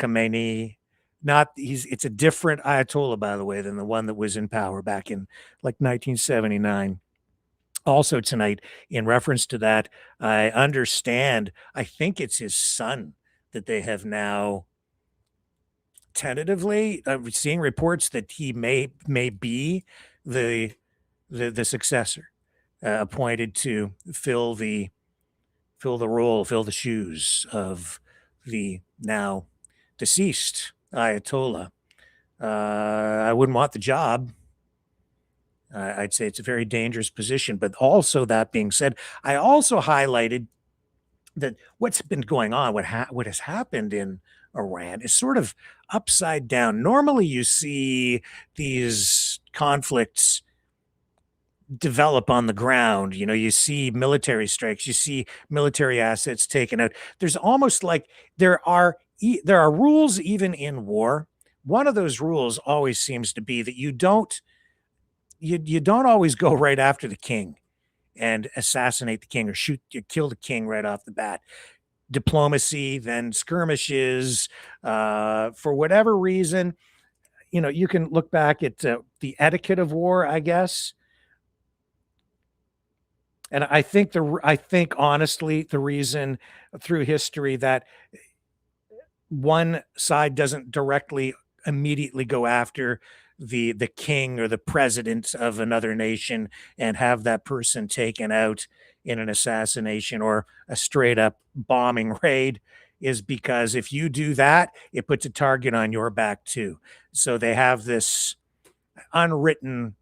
It's a different Ayatollah, by the way, than the one that was in power back in like 1979. Also tonight, in reference to that, I think it's his son that they have now tentatively seeing reports that he may be the successor, appointed to fill the shoes of the now deceased Ayatollah. I wouldn't want the job. I'd say it's a very dangerous position. But also, that being said, I also highlighted that what's been going on, what has happened in Iran is sort of upside down. Normally, you see these conflicts develop on the ground. You see military strikes, you see military assets taken out. There's almost like there are rules even in war. One of those rules always seems to be that you don't always go right after the king and assassinate the king or kill the king right off the bat. Diplomacy, then skirmishes, for whatever reason. You can look back at the etiquette of war, I guess. And I think honestly, the reason through history that one side doesn't directly immediately go after the king or the president of another nation and have that person taken out in an assassination or a straight up bombing raid is because if you do that, it puts a target on your back too. So they have this unwritten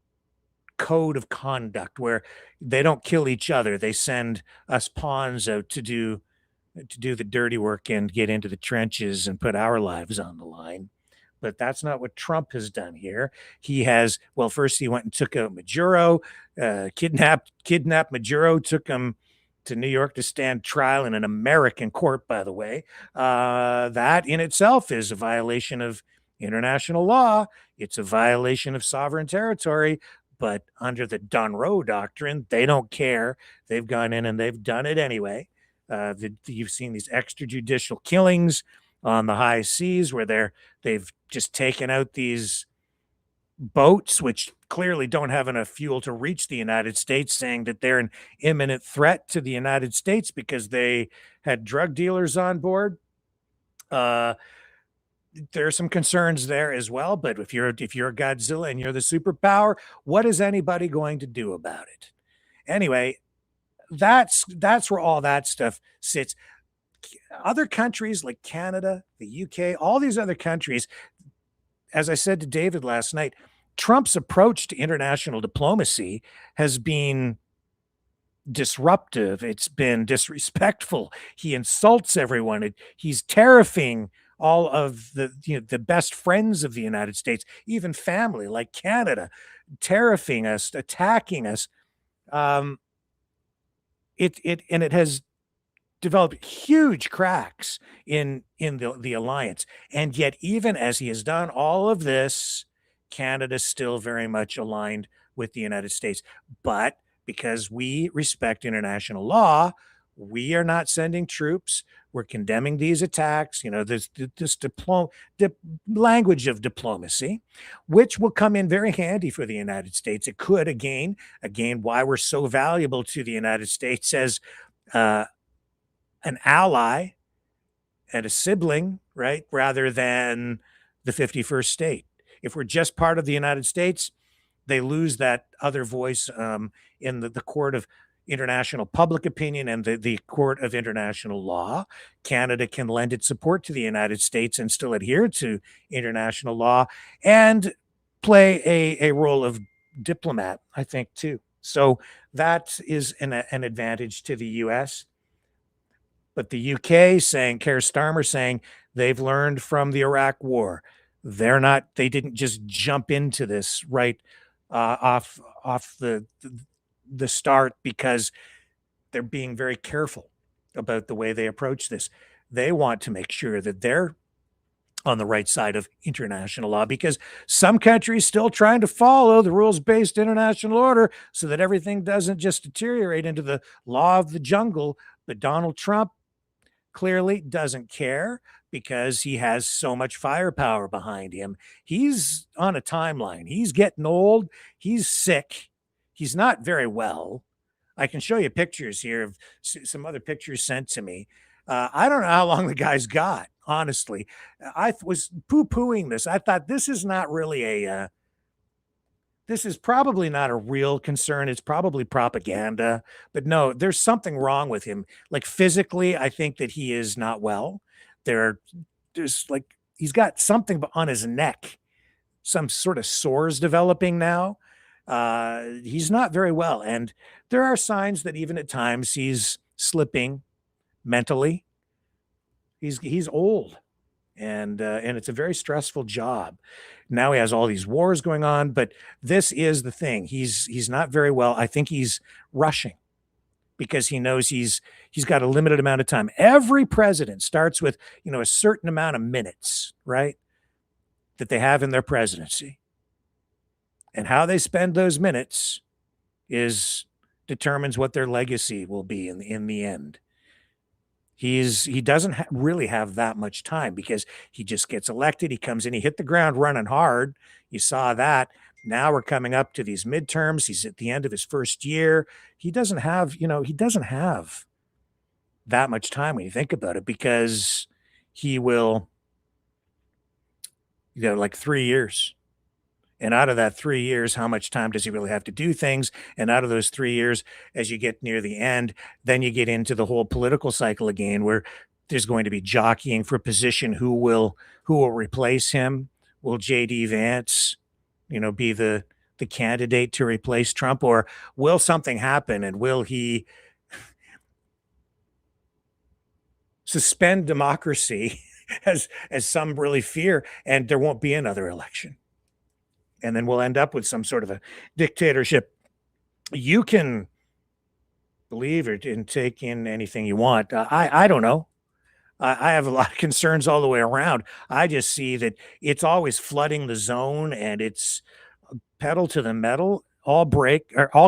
code of conduct where they don't kill each other. They send us pawns out to do the dirty work and get into the trenches and put our lives on the line. But that's not what Trump has done here. He has, first he went and took out Maduro, kidnapped Maduro, took him to New York to stand trial in an American court, by the way. That in itself is a violation of international law. It's a violation of sovereign territory. But under the Dunroe Doctrine, they don't care. They've gone in and they've done it anyway. You've seen these extrajudicial killings on the high seas where they've just taken out these boats, which clearly don't have enough fuel to reach the United States, saying that they're an imminent threat to the United States because they had drug dealers on board. There are some concerns there as well, but if you're Godzilla and you're the superpower, what is anybody going to do about it? Anyway, that's where all that stuff sits. Other countries like Canada, the UK, all these other countries, as I said to David last night, Trump's approach to international diplomacy has been disruptive. It's been disrespectful. He insults everyone. He's terrifying all of the best friends of the United States, even family like Canada, terrifying us, attacking us. It has developed huge cracks in the alliance. And yet, even as he has done all of this, Canada's still very much aligned with the United States. But because we respect international law, we are not sending troops. We're condemning these attacks, this language of diplomacy, which will come in very handy for the United States. It could, again, why we're so valuable to the United States as an ally and a sibling, right? Rather than the 51st state. If we're just part of the United States, they lose that other voice in the court of international public opinion and the court of international law. Canada can lend its support to the United States and still adhere to international law and play a role of diplomat, I think, too. So that is an advantage to the U.S. But the UK saying, Keir Starmer saying, they've learned from the Iraq War. They didn't just jump into this right off the start because they're being very careful about the way they approach this. They want to make sure that they're on the right side of international law because some countries still trying to follow the rules-based international order so that everything doesn't just deteriorate into the law of the jungle. But Donald Trump clearly doesn't care because he has so much firepower behind him. He's on a timeline. He's getting old. He's sick. He's not very well. I can show you pictures here of some other pictures sent to me. I don't know how long the guy's got, honestly. I was poo-pooing this. I thought this is not really this is probably not a real concern. It's probably propaganda. But no, there's something wrong with him. Like physically, I think that he is not well. There's like he's got something on his neck, some sort of sores developing now. He's not very well. And there are signs that even at times he's slipping mentally. He's old. And it's a very stressful job. Now he has all these wars going on, but this is the thing. He's not very well. I think he's rushing because he knows he's got a limited amount of time. Every president starts with, a certain amount of minutes, right? That they have in their presidency. And how they spend those minutes determines what their legacy will be in the end. He doesn't really have that much time because he just gets elected. He comes in, he hit the ground running hard. You saw that. Now we're coming up to these midterms. He's at the end of his first year. He doesn't have that much time when you think about it because he will, like 3 years. And out of that 3 years, how much time does he really have to do things? And out of those 3 years, as you get near the end, then you get into the whole political cycle again, where there's going to be jockeying for position. Who will replace him? Will J.D. Vance, be the candidate to replace Trump, or will something happen? And will he suspend democracy, as some really fear, and there won't be another election? And then we'll end up with some sort of a dictatorship. You can believe it and take in anything you want. I don't know. I have a lot of concerns all the way around. I just see that it's always flooding the zone and it's pedal to the metal, all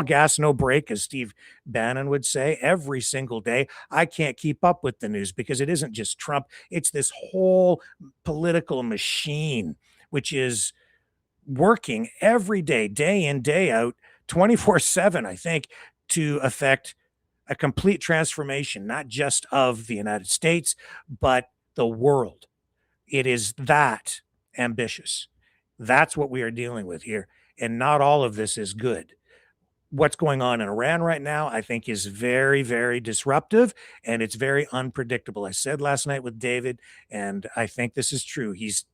gas, no brake, as Steve Bannon would say, every single day. I can't keep up with the news because it isn't just Trump. It's this whole political machine, which is working every day in, day out, 24/7, I think, to affect a complete transformation, not just of the United States, but the world. It is that ambitious. That's what we are dealing with here. And not all of this is good. What's going on in Iran right now, I think, is very, very disruptive, and it's very unpredictable. I said last night with David, and I think this is true. He's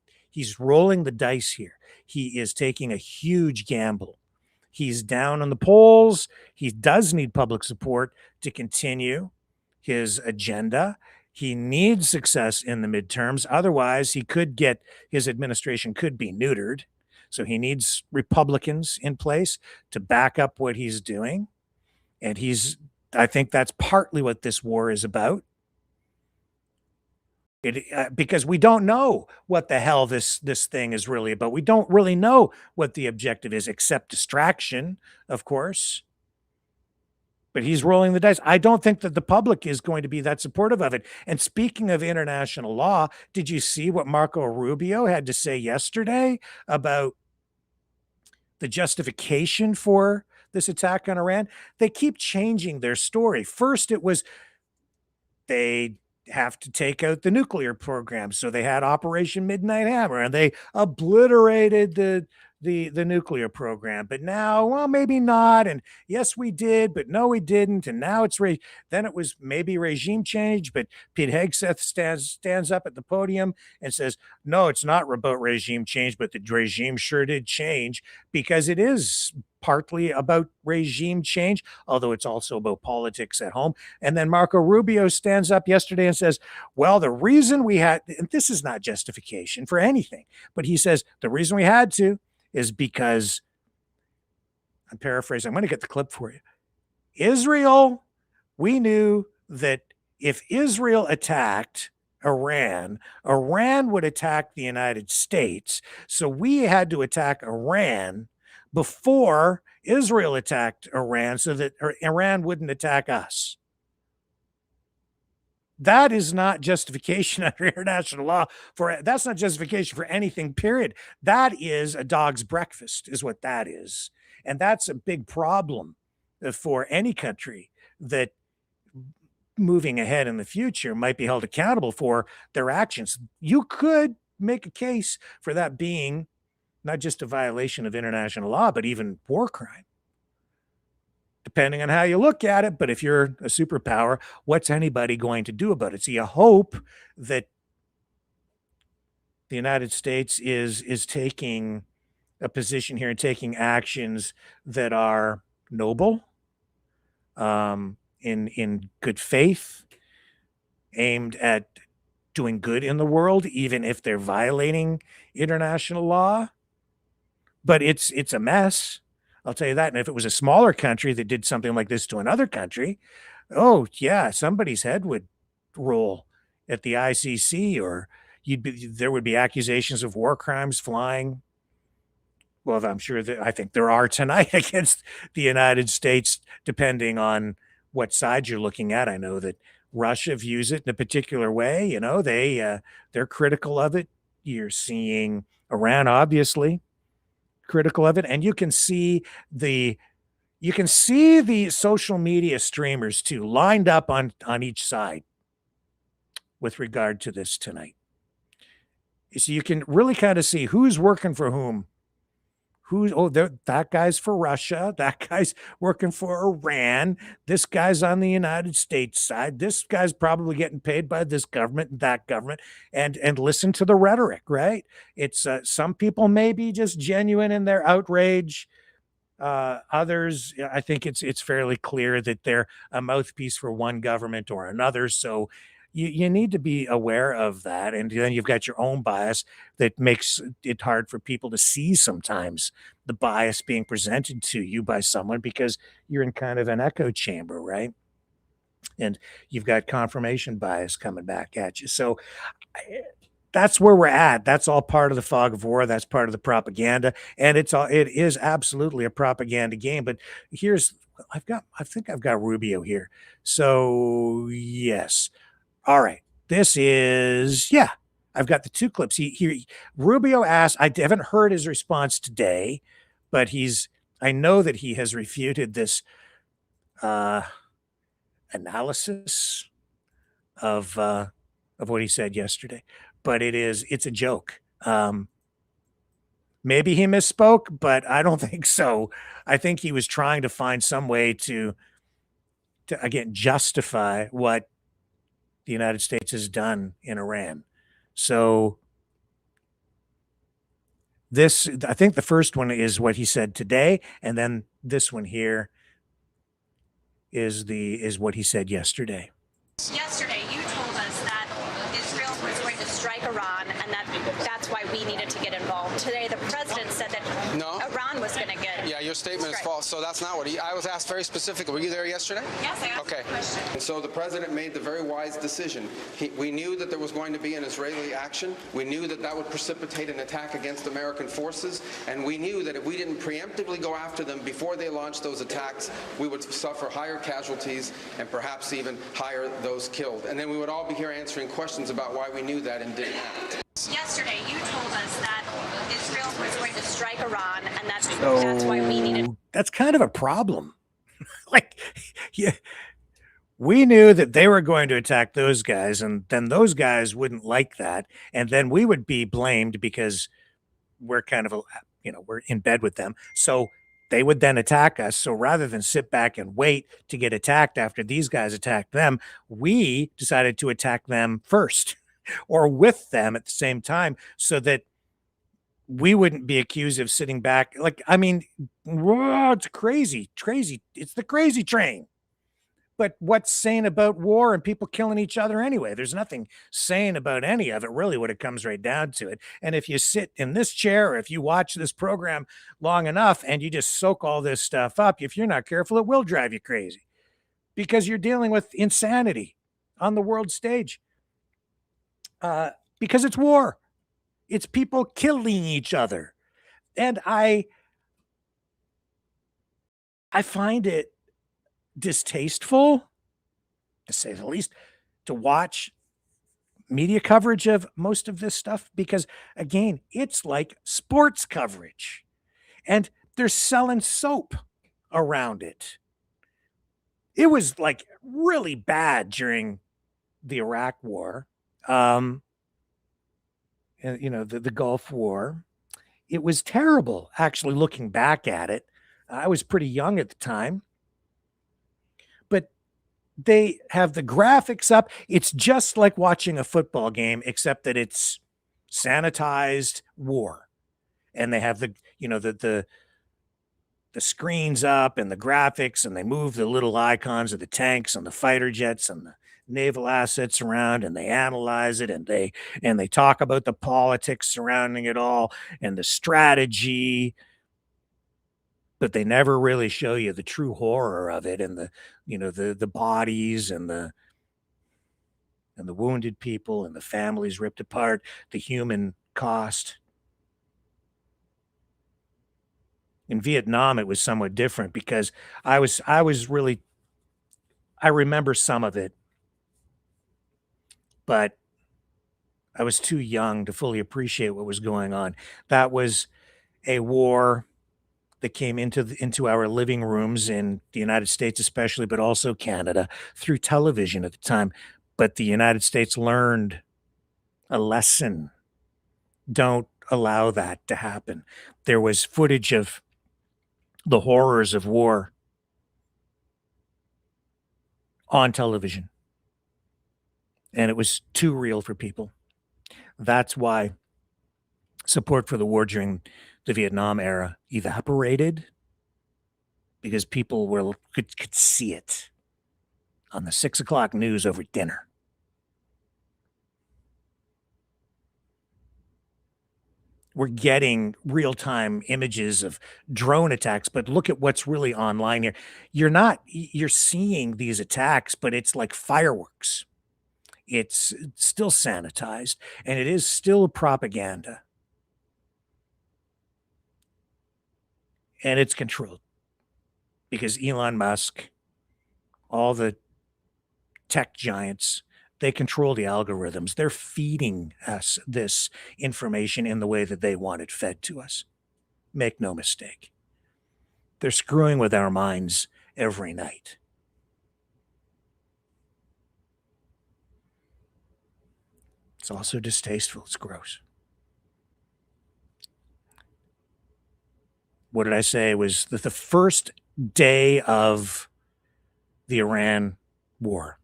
rolling the dice here. He is taking a huge gamble. He's down on the polls. He does need public support to continue his agenda. He needs success in the midterms. Otherwise, his administration could be neutered. So he needs Republicans in place to back up what he's doing. And I think that's partly what this war is about. Because we don't know what the hell this thing is really about. We don't really know what the objective is, except distraction, of course. But he's rolling the dice. I don't think that the public is going to be that supportive of it. And speaking of international law, did you see what Marco Rubio had to say yesterday about the justification for this attack on Iran? They keep changing their story. First, it was they have to take out the nuclear program. So they had Operation Midnight Hammer, and they obliterated the nuclear program. But now, well, maybe not. And yes, we did, but no, we didn't. And now then it was maybe regime change. But Pete Hegseth stands up at the podium and says, no, it's not about regime change, but the regime sure did change, because it is partly about regime change, although it's also about politics at home. And then Marco Rubio stands up yesterday and says, well, the reason we had, and this is not justification for anything, but he says the reason we had to is because, I'm paraphrasing, I'm going to get the clip for you. Israel, we knew that if Israel attacked Iran, Iran would attack the United States. So we had to attack Iran before Israel attacked Iran so that Iran wouldn't attack us. That is not justification under international law that's not justification for anything, period. That is a dog's breakfast, is what that is. And that's a big problem for any country that moving ahead in the future might be held accountable for their actions. You could make a case for that being not just a violation of international law, but even war crime, depending on how you look at it. But if you're a superpower, what's anybody going to do about it? So you hope that the United States is taking a position here and taking actions that are noble, in good faith, aimed at doing good in the world, even if they're violating international law. But it's a mess. I'll tell you that. And if it was a smaller country that did something like this to another country, oh yeah, somebody's head would roll at the ICC, or there would be accusations of war crimes flying. Well, I'm sure that I think there are tonight against the United States, depending on what side you're looking at. I know that Russia views it in a particular way. You know, they're critical of it. You're seeing Iran, obviously, critical of it, and you can see the social media streamers too lined up on each side with regard to this tonight. So you can really kind of see who's working for whom. That guy's for Russia, that guy's working for Iran, this guy's on the United States side, this guy's probably getting paid by this government and that government, and listen to the rhetoric, right? It's some people may be just genuine in their outrage. Others, I think it's fairly clear that they're a mouthpiece for one government or another. So you need to be aware of that. And then you've got your own bias that makes it hard for people to see sometimes the bias being presented to you by someone, because you're in kind of an echo chamber, right? And you've got confirmation bias coming back at you. So that's where we're at. That's all part of the fog of war. That's part of the propaganda. And it is absolutely a propaganda game. But I think I've got Rubio here. So yes. All right. This is, I've got the two clips. Rubio asked, I haven't heard his response today, but I know that he has refuted this analysis of what he said yesterday, but it's a joke. Maybe he misspoke, but I don't think so. I think he was trying to find some way to again justify what the United States has done in Iran. So I think the first one is what he said today, and then this one here is what he said yesterday. Yesterday, you told us that Israel was going to strike Iran, and that's why we needed to get involved. Today, the president said that Iran was going to get. Yeah, your statement is false. So that's not what I was asked very specifically. Were you there yesterday? Yes, I asked the question. And so the president made the very wise decision. We knew that there was going to be an Israeli action. We knew that that would precipitate an attack against American forces, and we knew that if we didn't preemptively go after them before they launched those attacks, we would suffer higher casualties and perhaps even higher those killed. And then we would all be here answering questions about why we knew that and didn't act. Yesterday, you told us that Israel was going to strike Iran, and that's why we needed. That's kind of a problem. We knew that they were going to attack those guys, and then those guys wouldn't like that, and then we would be blamed because we're kind of we're in bed with them. So they would then attack us. So rather than sit back and wait to get attacked after these guys attacked them, we decided to attack them first or with them at the same time so that we wouldn't be accused of sitting back. It's crazy. It's the crazy train. But what's sane about war and people killing each other anyway? There's nothing sane about any of it, really, when it comes right down to it. And if you sit in this chair, or if you watch this program long enough and you just soak all this stuff up, if you're not careful, it will drive you crazy because you're dealing with insanity on the world stage. Because it's war. It's people killing each other. And I find it distasteful, to say the least, to watch media coverage of most of this stuff because, again, it's like sports coverage. And they're selling soap around it. It was like really bad during the Iraq War, the Gulf War. It was terrible, actually, looking back at it. I was pretty young at the time. But they have the graphics up. It's just like watching a football game, except that it's sanitized war. And they have the screens up and the graphics, and they move the little icons of the tanks and the fighter jets and the naval assets around, and they analyze it, and they talk about the politics surrounding it all and the strategy. But they never really show you the true horror of it, and the bodies and the wounded people and the families ripped apart, the human cost. In Vietnam, it was somewhat different because I remember some of it, but I was too young to fully appreciate what was going on. That was a war that came into our living rooms in the United States especially, but also Canada, through television at the time. But the United States learned a lesson. Don't allow that to happen. There was footage of the horrors of war on television, and it was too real for people. That's why support for the war during the Vietnam era evaporated, because people could see it on the 6 o'clock news over dinner. We're getting real-time images of drone attacks, but look at what's really online here. You're seeing these attacks, but it's like fireworks. It's still sanitized, and it is still propaganda. And it's controlled because Elon Musk, all the tech giants, They control the algorithms. They're feeding us this information in the way that they want it fed to us. Make no mistake. They're screwing with our minds every night. It's also distasteful. It's gross. What did I say? It was the first day of the Iran war.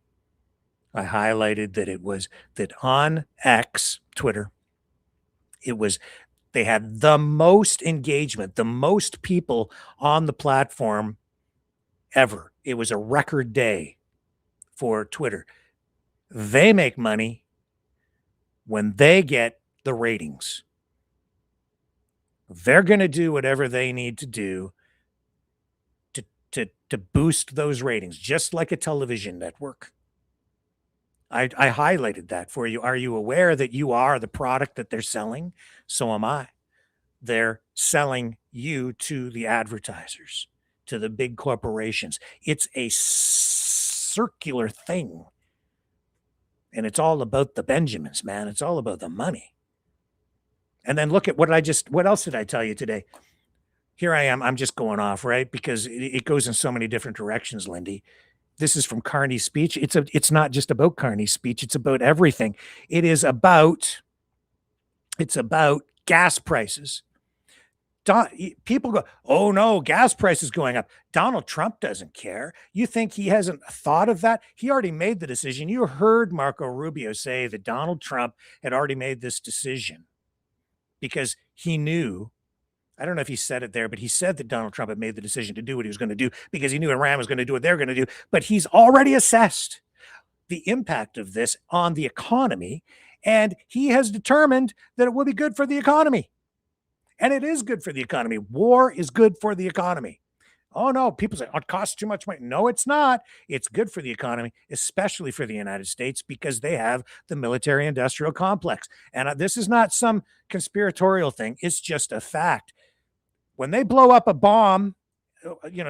I highlighted that it was that on X, Twitter, they had the most engagement, the most people on the platform ever. It was a record day for Twitter. They make money when they get the ratings. They're going to do whatever they need to do to boost those ratings, just like a television network. I highlighted that for you. Are you aware that you are the product that they're selling? So am I. They're selling you to the advertisers, to the big corporations. It's a circular thing. And it's all about the Benjamins, man. It's all about the money. And then look at what else did I tell you today? Here I am. I'm just going off, right? Because it goes in so many different directions, Lindy. This is from Carney's speech. It's not just about Carney's speech. It's about everything. It's about gas prices. People go, oh no, gas prices going up. Donald Trump doesn't care. You think he hasn't thought of that? He already made the decision. You heard Marco Rubio say that Donald Trump had already made this decision because he knew. I don't know if he said it there, but he said that Donald Trump had made the decision to do what he was going to do because he knew Iran was going to do what they're going to do. But he's already assessed the impact of this on the economy, and he has determined that it will be good for the economy. And it is good for the economy. War is good for the economy. Oh, no, people say, oh, it costs too much money. No, it's not. It's good for the economy, especially for the United States, because they have the military-industrial complex. And this is not some conspiratorial thing. It's just a fact. When they blow up a bomb,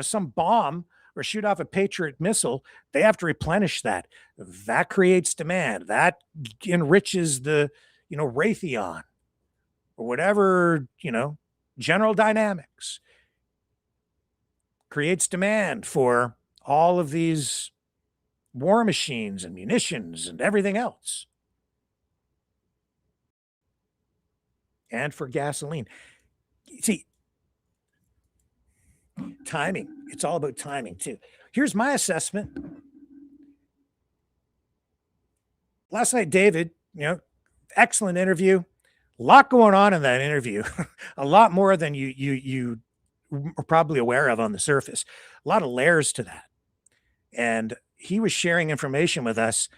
some bomb, or shoot off a Patriot missile, they have to replenish that. That creates demand. That enriches the, Raytheon or whatever, General Dynamics creates demand for all of these war machines and munitions and everything else. And for gasoline. See, timing. It's all about timing, too. Here's my assessment. Last night, David, excellent interview. A lot going on in that interview. A lot more than you are probably aware of on the surface. A lot of layers to that. And he was sharing information with us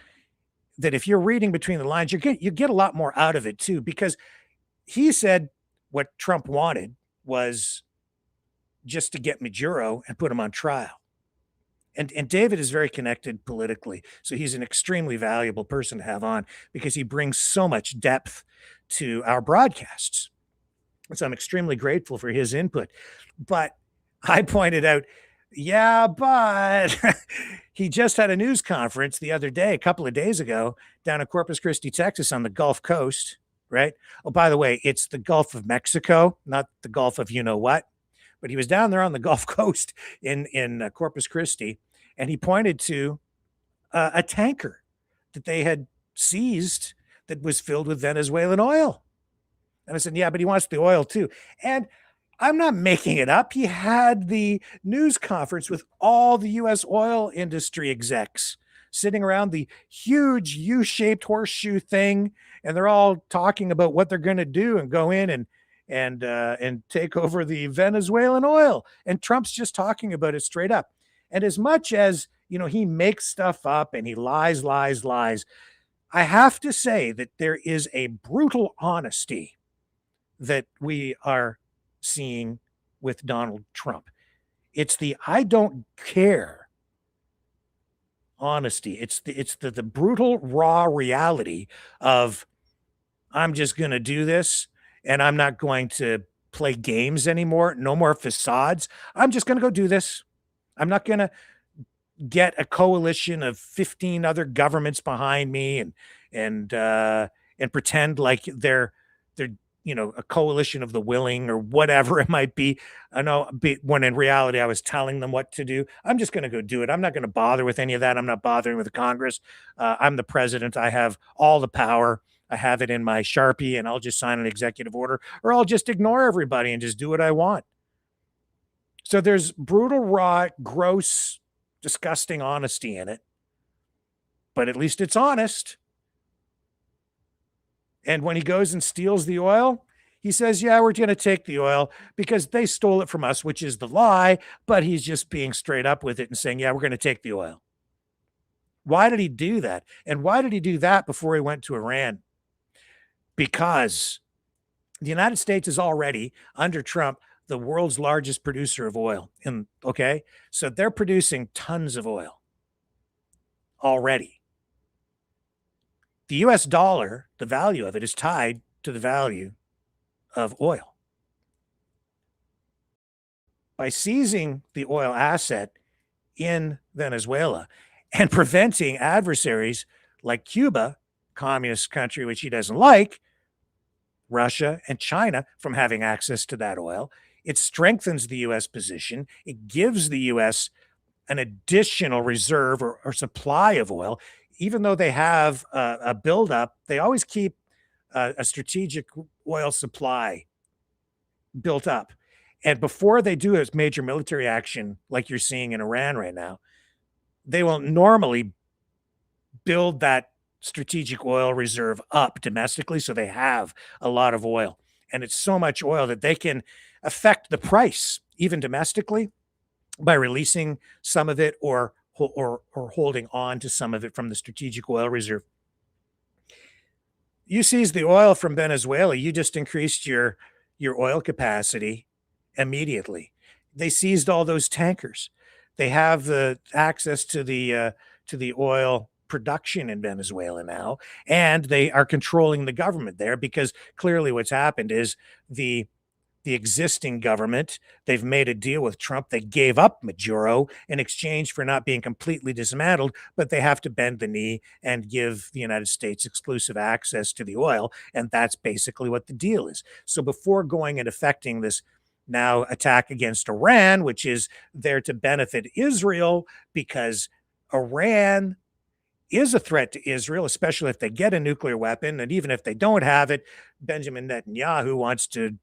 that if you're reading between the lines, you get a lot more out of it, too, because he said what Trump wanted was just to get Maduro and put him on trial. And David is very connected politically, so he's an extremely valuable person to have on because he brings so much depth to our broadcasts. So I'm extremely grateful for his input. But I pointed out, yeah, but he just had a news conference the other day, a couple of days ago, down in Corpus Christi, Texas, on the Gulf Coast, right? Oh, by the way, it's the Gulf of Mexico, not the Gulf of you-know-what. But he was down there on the Gulf Coast in Corpus Christi, and he pointed to a tanker that they had seized that was filled with Venezuelan oil. And I said, yeah, but he wants the oil too. And I'm not making it up. He had the news conference with all the U.S. oil industry execs sitting around the huge U-shaped horseshoe thing, and they're all talking about what they're going to do and go in and take over the Venezuelan oil. And Trump's just talking about it straight up. And as much as, he makes stuff up and he lies, I have to say that there is a brutal honesty that we are seeing with Donald Trump. It's the I don't care honesty. It's the brutal, raw reality of I'm just going to do this. And I'm not going to play games anymore. No more facades. I'm just going to go do this. I'm not going to get a coalition of 15 other governments behind me and pretend like they're a coalition of the willing or whatever it might be. I know, when in reality I was telling them what to do. I'm just going to go do it. I'm not going to bother with any of that. I'm not bothering with the Congress. I'm the president. I have all the power. I have it in my Sharpie, and I'll just sign an executive order, or I'll just ignore everybody and just do what I want. So there's brutal, raw, gross, disgusting honesty in it, but at least it's honest. And when he goes and steals the oil, he says, yeah, we're going to take the oil because they stole it from us, which is the lie, but he's just being straight up with it and saying, yeah, we're going to take the oil. Why did he do that? And why did he do that before he went to Iran? Because the United States is already, under Trump, the world's largest producer of oil. Okay? So they're producing tons of oil already. The US dollar, the value of it is tied to the value of oil. By seizing the oil asset in Venezuela and preventing adversaries like Cuba, communist country which he doesn't like, Russia and China from having access to that oil, it strengthens the U.S. position. It gives the U.S. an additional reserve or supply of oil. Even though they have a buildup, they always keep a strategic oil supply built up. And before they do a major military action like you're seeing in Iran right now, they will normally build that strategic oil reserve up domestically so they have a lot of oil. And it's so much oil that they can affect the price, even domestically, by releasing some of it or holding on to some of it from the strategic oil reserve. You seize the oil from Venezuela, you just increased your oil capacity immediately. They seized all those tankers. They have the access to the oil production in Venezuela now, and they are controlling the government there because clearly what's happened is the existing government, they've made a deal with Trump. They gave up Maduro in exchange for not being completely dismantled, but they have to bend the knee and give the United States exclusive access to the oil. And that's basically what the deal is. So before going and effecting this now attack against Iran, which is there to benefit Israel because Iran is a threat to Israel, especially if they get a nuclear weapon. And even if they don't have it, Benjamin Netanyahu wants to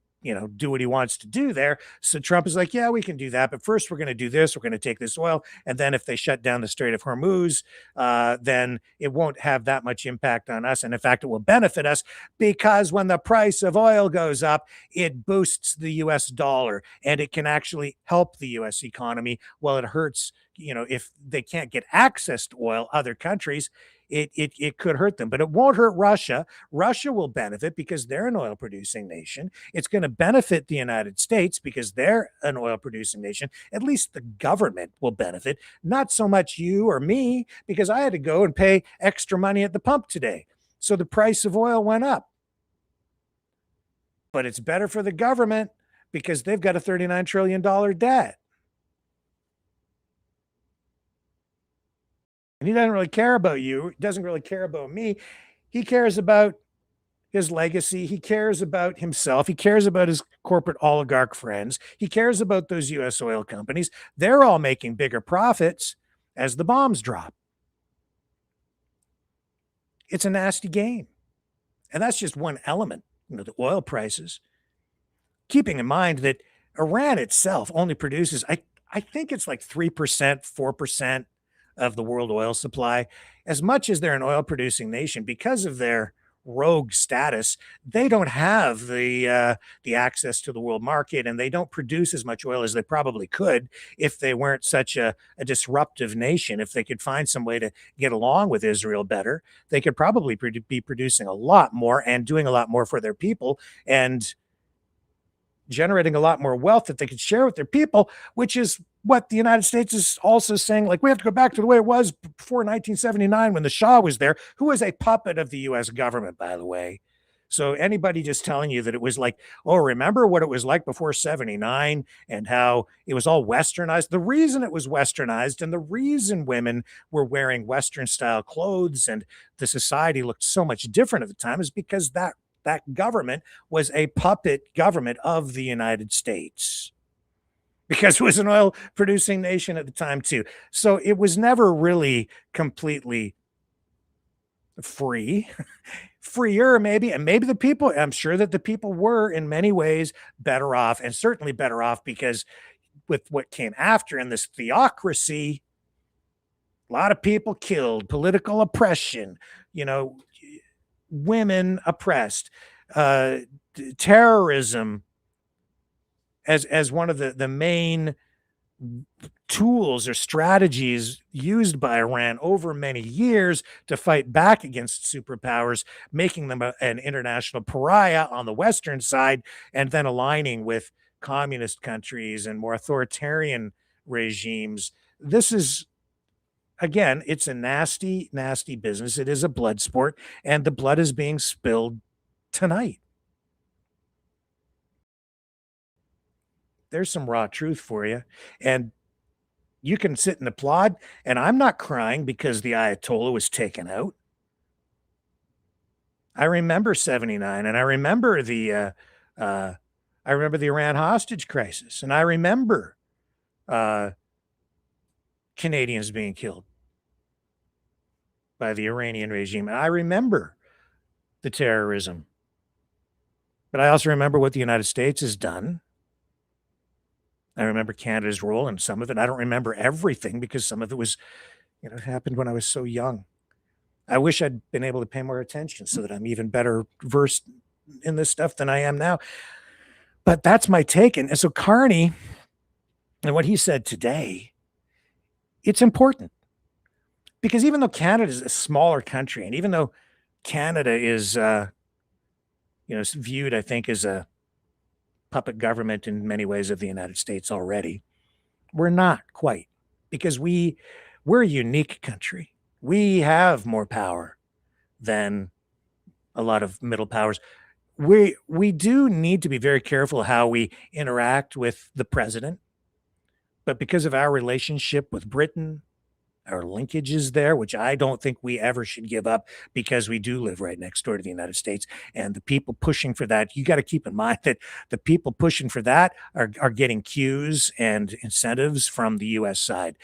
do what he wants to do there. So Trump is like, yeah, we can do that. But first we're going to do this. We're going to take this oil. And then if they shut down the Strait of Hormuz, then it won't have that much impact on us. And in fact, it will benefit us because when the price of oil goes up, it boosts the US dollar and it can actually help the US economy while it hurts. If they can't get access to oil, other countries, it could hurt them, but it won't hurt Russia. Russia will benefit because they're an oil producing nation. It's going to benefit the United States because they're an oil producing nation. At least the government will benefit, not so much you or me, because I had to go and pay extra money at the pump today. So the price of oil went up. But it's better for the government because they've got a $39 trillion debt. And he doesn't really care about you. He doesn't really care about me. He cares about his legacy. He cares about himself. He cares about his corporate oligarch friends. He cares about those U.S. oil companies. They're all making bigger profits as the bombs drop. It's a nasty game. And that's just one element, the oil prices. Keeping in mind that Iran itself only produces, I think it's like 3%, 4% of the world oil supply. As much as they're an oil producing nation, because of their rogue status, they don't have the access to the world market, and they don't produce as much oil as they probably could if they weren't such a disruptive nation. If they could find some way to get along with Israel better, they could probably be producing a lot more and doing a lot more for their people and generating a lot more wealth that they could share with their people, which is what the United States is also saying. Like, we have to go back to the way it was before 1979 when the Shah was there, who was a puppet of the U.S. government, by the way. So anybody just telling you that it was like, oh, remember what it was like before 79 and how it was all westernized. The reason it was westernized and the reason women were wearing Western style clothes and the society looked so much different at the time is because that government was a puppet government of the United States. Because it was an oil producing nation at the time too. So it was never really completely free. Freer maybe, and maybe the people, I'm sure that the people were in many ways better off, and certainly better off because with what came after in this theocracy, a lot of people killed, political oppression, women oppressed, terrorism as one of the main tools or strategies used by Iran over many years to fight back against superpowers, making them an international pariah on the Western side, and then aligning with communist countries and more authoritarian regimes. This is, again, it's a nasty, nasty business. It is a blood sport, and the blood is being spilled tonight. There's some raw truth for you. And you can sit and applaud, and I'm not crying because the Ayatollah was taken out. I remember 79, and I remember the Iran hostage crisis, and I remember Canadians being killed by the Iranian regime, and I remember the terrorism. But I also remember what the United States has done. I remember Canada's role in some of it. I don't remember everything because some of it was, it happened when I was so young. I wish I'd been able to pay more attention so that I'm even better versed in this stuff than I am now. But that's my take. And so Carney and what he said today, it's important. Because even though Canada is a smaller country, and even though Canada is, viewed, I think, as a puppet government in many ways of the United States already, we're not quite, because we're a unique country. We have more power than a lot of middle powers. We do need to be very careful how we interact with the president, but because of our relationship with Britain, our linkages there, which I don't think we ever should give up because we do live right next door to the United States, and the people pushing for that, you got to keep in mind that the people pushing for that are getting cues and incentives from the U.S. side.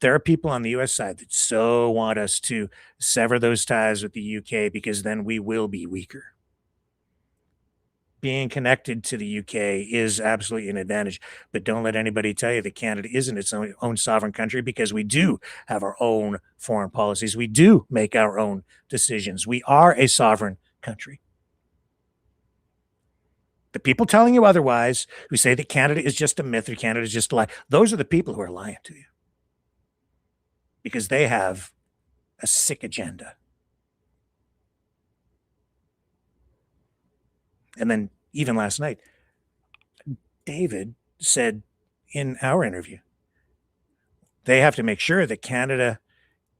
There are people on the U.S. side that so want us to sever those ties with the U.K. because then we will be weaker. Being connected to the UK is absolutely an advantage, but don't let anybody tell you that Canada isn't its own sovereign country, because we do have our own foreign policies. We do make our own decisions. We are a sovereign country. The people telling you otherwise, who say that Canada is just a myth or Canada is just a lie, those are the people who are lying to you, because they have a sick agenda. And then even last night, David said in our interview, they have to make sure that Canada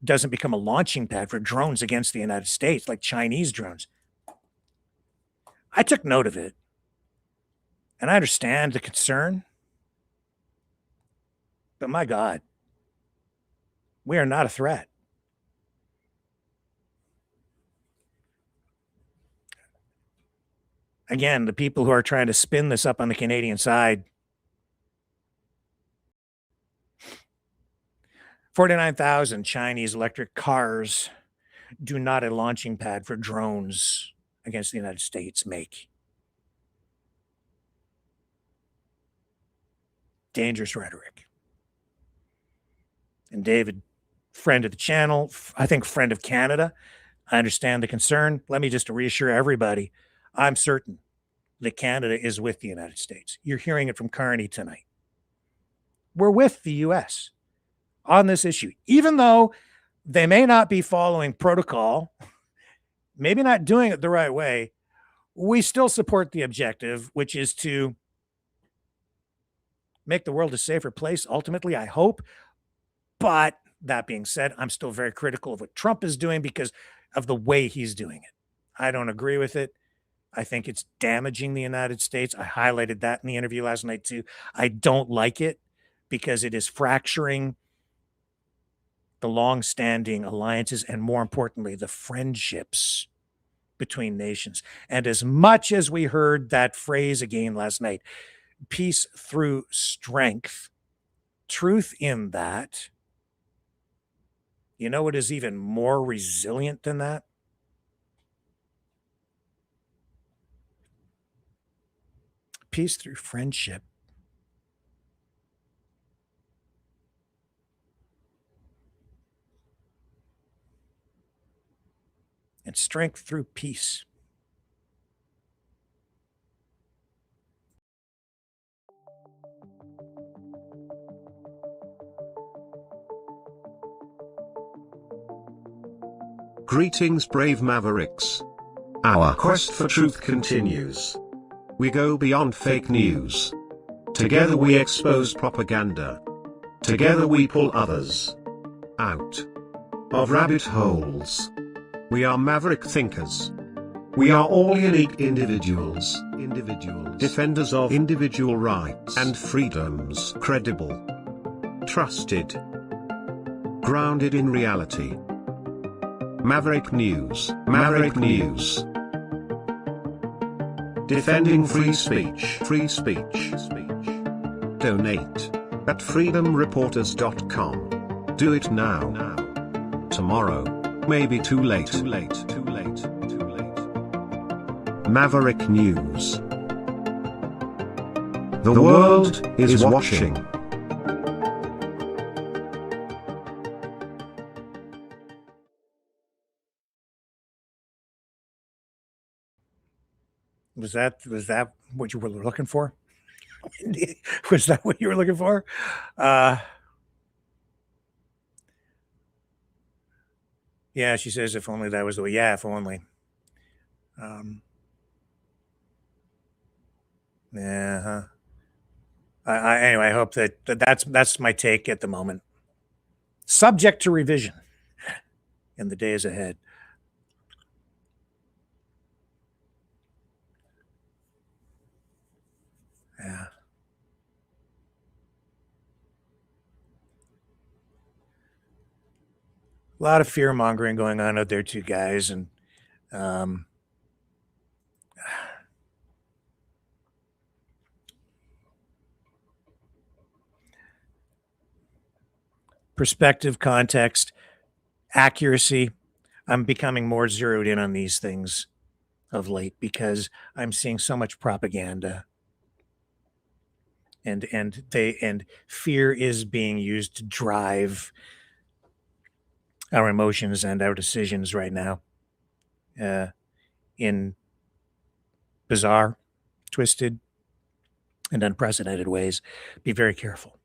doesn't become a launching pad for drones against the United States, like Chinese drones. I took note of it, and I understand the concern, but my God, we are not a threat. Again, the people who are trying to spin this up on the Canadian side, 49,000 Chinese electric cars do not a launching pad for drones against the United States make. Dangerous rhetoric. And David, friend of the channel, I think friend of Canada, I understand the concern. Let me just reassure everybody, I'm certain that Canada is with the United States. You're hearing it from Carney tonight. We're with the U.S. on this issue, even though they may not be following protocol, maybe not doing it the right way. We still support the objective, which is to make the world a safer place. Ultimately, I hope. But that being said, I'm still very critical of what Trump is doing because of the way he's doing it. I don't agree with it. I think it's damaging the United States. I highlighted that in the interview last night too. I don't like it because it is fracturing the long-standing alliances and, more importantly, the friendships between nations. And as much as we heard that phrase again last night, peace through strength, truth in that, you know what is even more resilient than that? Peace through friendship. And strength through peace. Greetings, brave Mavericks. Our quest for truth continues. We go beyond fake news. Together we expose propaganda. Together we pull others out of rabbit holes. We are maverick thinkers. We are all unique individuals. Defenders of individual rights and freedoms. Credible. Trusted. Grounded in reality. Maverick News. Maverick News. Defending free speech. Free speech. Donate at freedomreporters.com. Do it now. Tomorrow may be too late. Maverick News. The world is watching. Was that what you were looking for? Was that what you were looking for? Yeah, she says, if only that was the way. Yeah, if only. Yeah. Anyway, I hope that's my take at the moment. Subject to revision in the days ahead. Yeah. A lot of fear mongering going on out there too, guys, and perspective, context, accuracy. I'm becoming more zeroed in on these things of late because I'm seeing so much propaganda, and fear is being used to drive our emotions and our decisions right now, in bizarre, twisted, and unprecedented ways. Be very careful.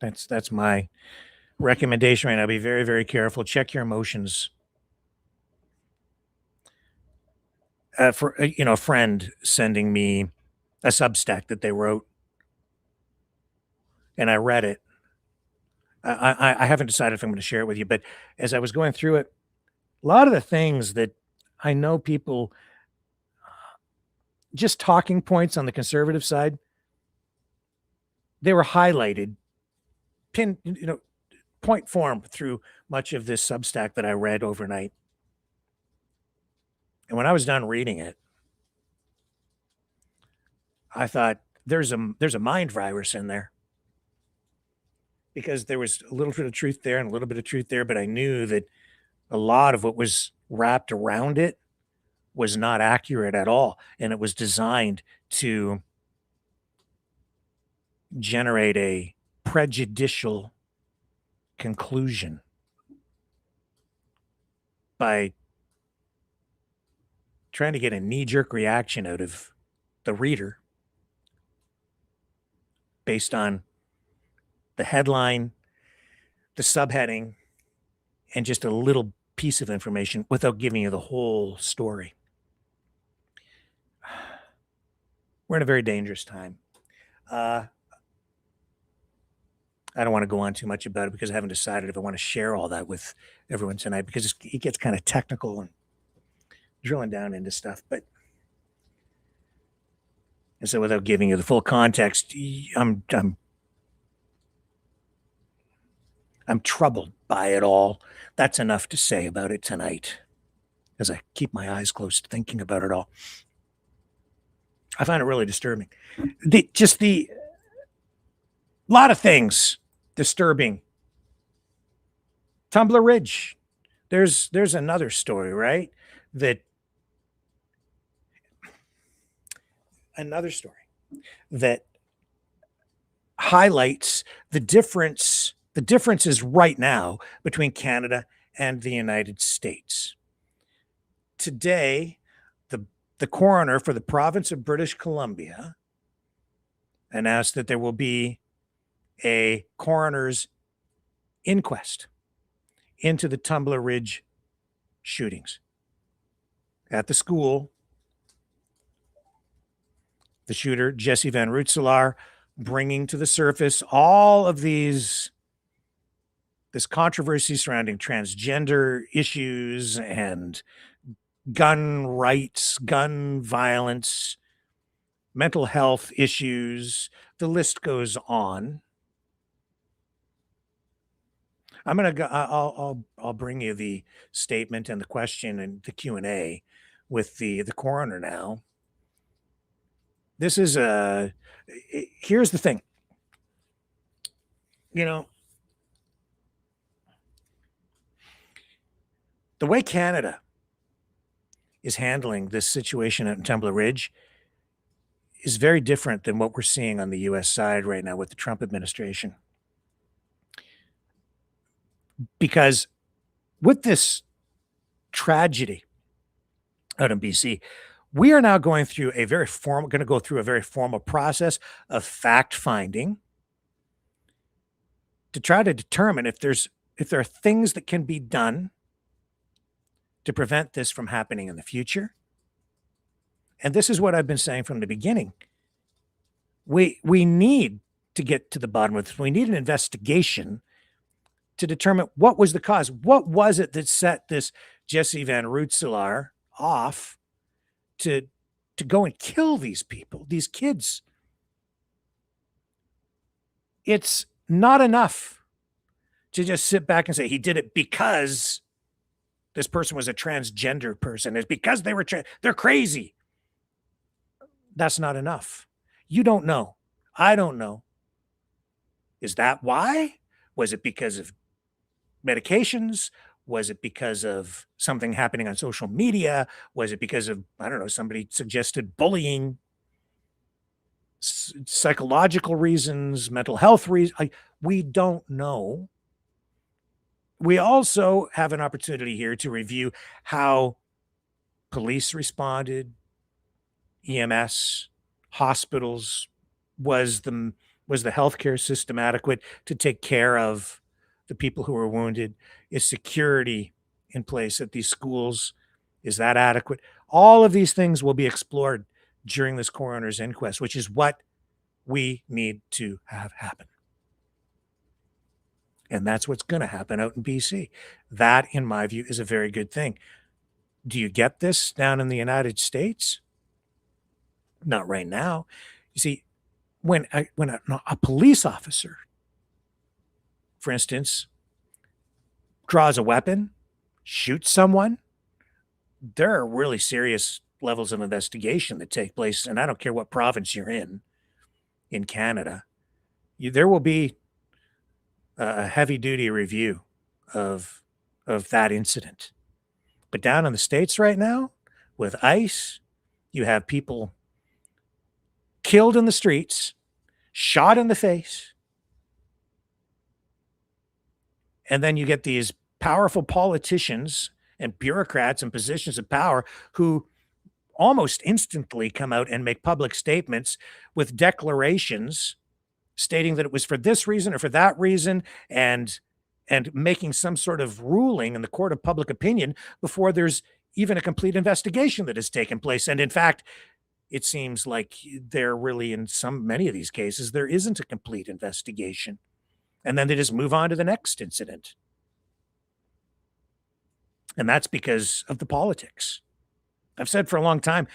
That's my recommendation right now. Be very, very careful. Check your emotions. For a friend sending me a Substack that they wrote, and I read it. I haven't decided if I'm going to share it with you, but as I was going through it, a lot of the things that I know people, just talking points on the conservative side, they were highlighted, pinned, point form through much of this Substack that I read overnight. And when I was done reading it, I thought there's a mind virus in there, because there was a little bit of truth there and a little bit of truth there, but I knew that a lot of what was wrapped around it was not accurate at all, and it was designed to generate a prejudicial conclusion by trying to get a knee-jerk reaction out of the reader based on the headline, the subheading, and just a little piece of information without giving you the whole story. We're in a very dangerous time. I don't want to go on too much about it because I haven't decided if I want to share all that with everyone tonight, because it gets kind of technical and drilling down into stuff. But And so without giving you the full context, I'm troubled by it all. That's enough to say about it tonight, as I keep my eyes closed thinking about it all. I find it really disturbing. A lot of things disturbing. Tumbler Ridge. There's another story, right? Another story that highlights the differences right now between Canada and the United States. Today, the coroner for the province of British Columbia announced that there will be a coroner's inquest into the Tumbler Ridge shootings. At the school, the shooter, Jesse Van Rootselaar, bringing to the surface all of this controversy surrounding transgender issues and gun rights, gun violence, mental health issues. The list goes on. I'll bring you the statement and the question and the Q&A with the coroner now. This is here's the thing. You know, the way Canada is handling this situation at Tumbler Ridge is very different than what we're seeing on the US side right now with the Trump administration. Because with this tragedy out in BC, we are now going to go through a very formal process of fact finding to try to determine if there are things that can be done to prevent this from happening in the future. And this is what I've been saying from the beginning. We need to get to the bottom of this. We need an investigation to determine what was the cause. What was it that set this Jesse Van Rootselaar off to go and kill these people, these kids? It's not enough to just sit back and say he did it because this person was a transgender person. It's because they're crazy. That's not enough. You don't know. I don't know. Is that why? Was it because of medications? Was it because of something happening on social media? Was it because of, I don't know, somebody suggested bullying, psychological reasons, mental health reasons? We don't know. We also have an opportunity here to review how police responded, EMS, hospitals. Was the healthcare system adequate to take care of the people who were wounded? Is security in place at these schools? Is that adequate? All of these things will be explored during this coroner's inquest, which is what we need to have happen. And that's what's going to happen out in BC. That, in my view, is a very good thing. Do you get this down in the United States? Not right now. You see, when a police officer, for instance, draws a weapon, shoots someone, there are really serious levels of investigation that take place. And I don't care what province you're in Canada, there will be a heavy-duty review of that incident. But down in the States right now, with ICE, you have people killed in the streets, shot in the face, and then you get these powerful politicians and bureaucrats in positions of power who almost instantly come out and make public statements with declarations stating that it was for this reason or for that reason, and making some sort of ruling in the court of public opinion before there's even a complete investigation that has taken place. And in fact, it seems like there really, in many of these cases, there isn't a complete investigation. And then they just move on to the next incident. And that's because of the politics. I've said for a long time,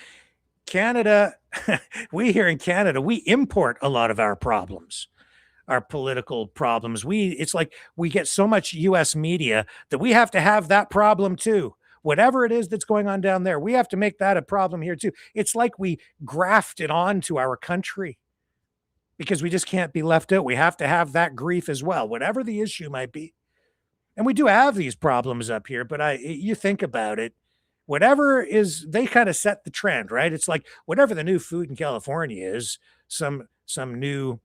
Canada we here in Canada, we import a lot of our problems, our political problems. It's like we get so much US media that we have to have that problem too. Whatever it is that's going on down there, we have to make that a problem here too. It's like we graft it onto our country because we just can't be left out. We have to have that grief as well, whatever the issue might be. And we do have these problems up here, but you think about it, whatever is, they kind of set the trend, right? It's like whatever the new food in California is, some new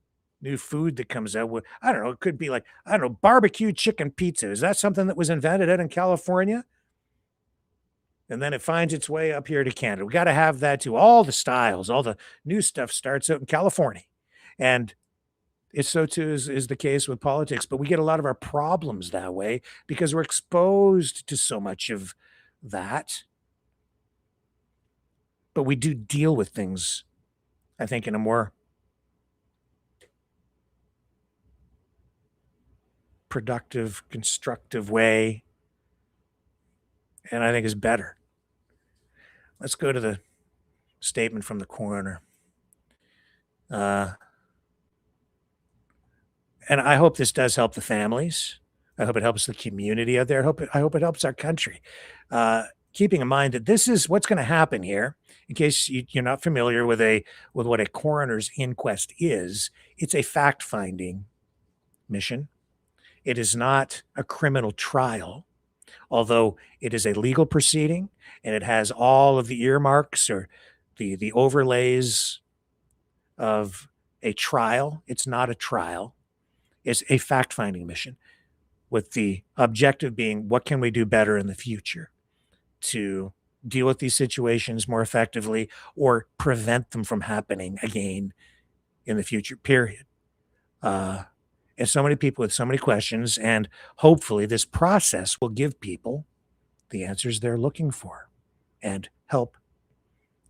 food that comes out with, I don't know, it could be like, I don't know, barbecue chicken pizza. Is that something that was invented out in California? And then it finds its way up here to Canada. We got to have that too. All the styles, all the new stuff starts out in California. And it's so too is the case with politics. But we get a lot of our problems that way because we're exposed to so much of that. But we do deal with things, I think, in a more productive, constructive way. And I think is better. Let's go to the statement from the coroner. And I hope this does help the families. I hope it helps the community out there. I hope it helps our country. Keeping in mind that this is what's going to happen here. In case you're not familiar with what a coroner's inquest is, it's a fact-finding mission. It is not a criminal trial, although it is a legal proceeding and it has all of the earmarks or the overlays of a trial. It's not a trial. It's a fact-finding mission with the objective being, what can we do better in the future to deal with these situations more effectively or prevent them from happening again in the future, period. And so many people with so many questions, and hopefully this process will give people the answers they're looking for and help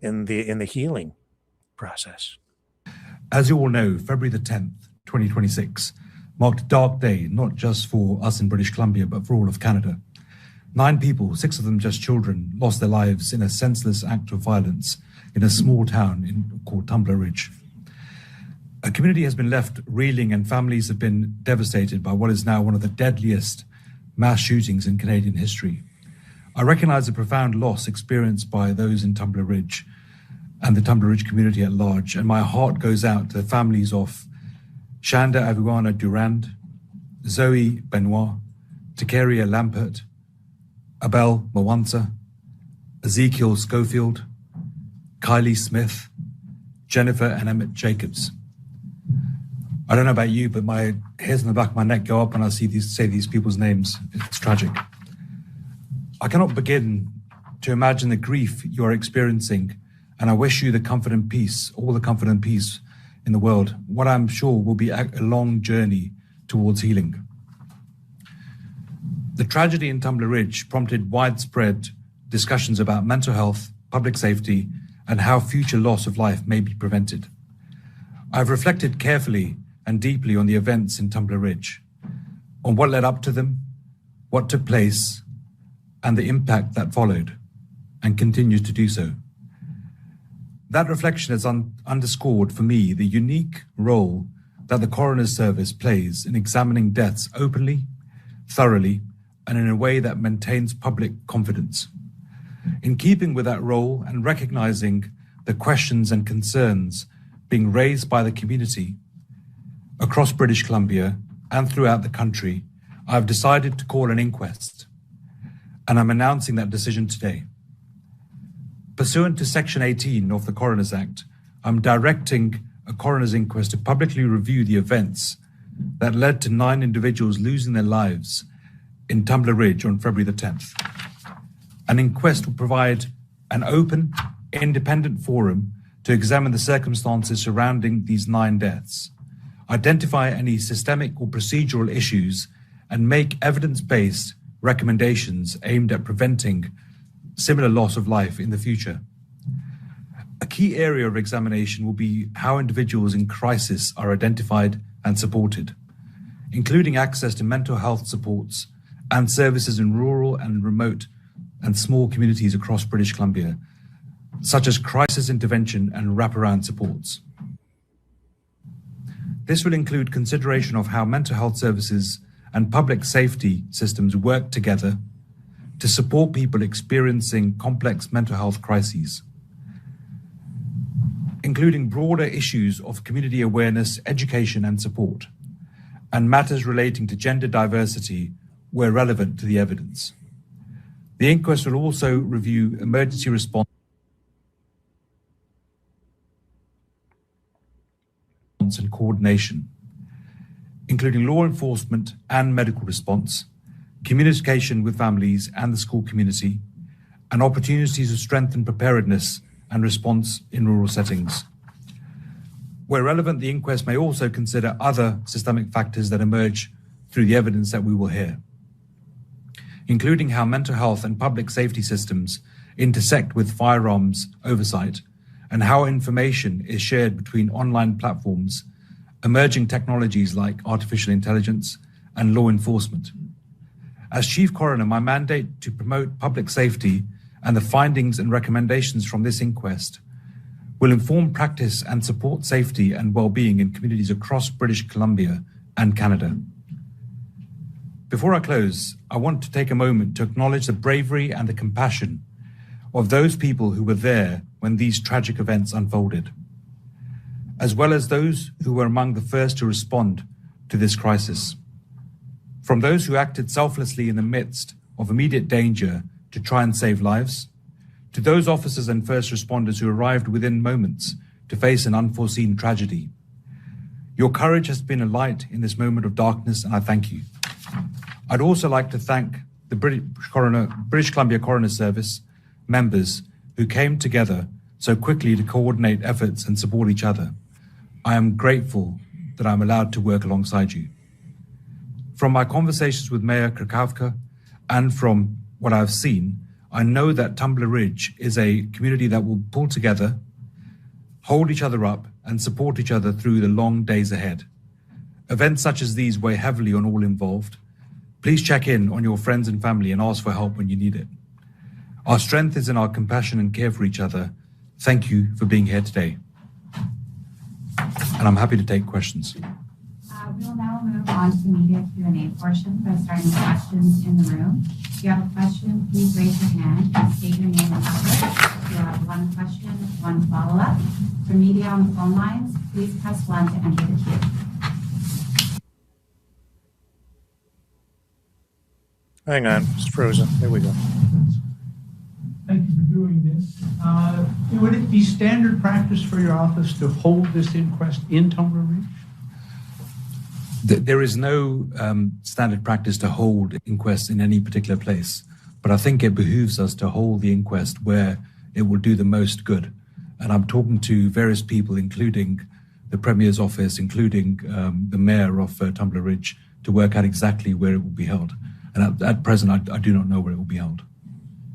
in the healing process. As you all know, February the 10th, 2026, marked a dark day, not just for us in British Columbia, but for all of Canada. 9 people, 6 of them just children, lost their lives in a senseless act of violence in a small town called Tumbler Ridge. A community has been left reeling and families have been devastated by what is now one of the deadliest mass shootings in Canadian history. I recognize the profound loss experienced by those in Tumbler Ridge and the Tumbler Ridge community at large, and my heart goes out to the families of Shanda Avuana Durand, Zoe Benoit, Takeria Lampert, Abel Mwanza, Ezekiel Schofield, Kylie Smith, Jennifer and Emmett Jacobs. I don't know about you, but my hairs on the back of my neck go up when I say these people's names. It's tragic. I cannot begin to imagine the grief you are experiencing, and I wish you the comfort and peace, all the comfort and peace in the world, what I'm sure will be a long journey towards healing. The tragedy in Tumbler Ridge prompted widespread discussions about mental health, public safety, and how future loss of life may be prevented. I've reflected carefully and deeply on the events in Tumbler Ridge, on what led up to them, what took place, and the impact that followed, and continues to do so. That reflection has underscored for me the unique role that the coroner's service plays in examining deaths openly, thoroughly, and in a way that maintains public confidence. In keeping with that role and recognizing the questions and concerns being raised by the community across British Columbia and throughout the country, I've decided to call an inquest, and I'm announcing that decision today. Pursuant to Section 18 of the Coroner's Act, I'm directing a coroner's inquest to publicly review the events that led to 9 individuals losing their lives in Tumbler Ridge on February the 10th. An inquest will provide an open, independent forum to examine the circumstances surrounding these 9 deaths, identify any systemic or procedural issues, and make evidence-based recommendations aimed at preventing similar loss of life in the future. A key area of examination will be how individuals in crisis are identified and supported, including access to mental health supports and services in rural and remote and small communities across British Columbia. such as crisis intervention and wraparound supports. This will include consideration of how mental health services and public safety systems work together to support people experiencing complex mental health crises, including broader issues of community awareness, education and support, and matters relating to gender diversity where relevant to the evidence. The inquest will also review emergency response and coordination, including law enforcement and medical response, communication with families and the school community, and opportunities to strengthen preparedness and response in rural settings. Where relevant, the inquest may also consider other systemic factors that emerge through the evidence that we will hear, including how mental health and public safety systems intersect with firearms oversight, and how information is shared between online platforms, emerging technologies like artificial intelligence, and law enforcement. As Chief Coroner, my mandate to promote public safety and the findings and recommendations from this inquest will inform practice and support safety and well-being in communities across British Columbia and Canada. Before I close, I want to take a moment to acknowledge the bravery and the compassion of those people who were there when these tragic events unfolded, as well as those who were among the first to respond to this crisis. From those who acted selflessly in the midst of immediate danger to try and save lives, to those officers and first responders who arrived within moments to face an unforeseen tragedy. Your courage has been a light in this moment of darkness, and I thank you. I'd also like to thank the British Columbia Coroner Service members who came together so quickly to coordinate efforts and support each other. I am grateful that I'm allowed to work alongside you. From my conversations with Mayor Krakowka and from what I've seen, I know that Tumbler Ridge is a community that will pull together, hold each other up, and support each other through the long days ahead. Events such as these weigh heavily on all involved. Please check in on your friends and family and ask for help when you need it. Our strength is in our compassion and care for each other. Thank you for being here today. And I'm happy to take questions. We will now move on to the media Q&A portion by starting with questions in the room. If you have a question, please raise your hand and state your name and number. If you have one question, one follow-up. For media on the phone lines, please press 1 to enter the queue. Hang on, it's frozen. There we go. Thank you for doing this. Would it be standard practice for your office to hold this inquest in Tumbler Ridge? There is no standard practice to hold inquests in any particular place, but I think it behooves us to hold the inquest where it will do the most good. And I'm talking to various people, including the Premier's office, including the Mayor of Tumbler Ridge, to work out exactly where it will be held. And at present, I do not know where it will be held.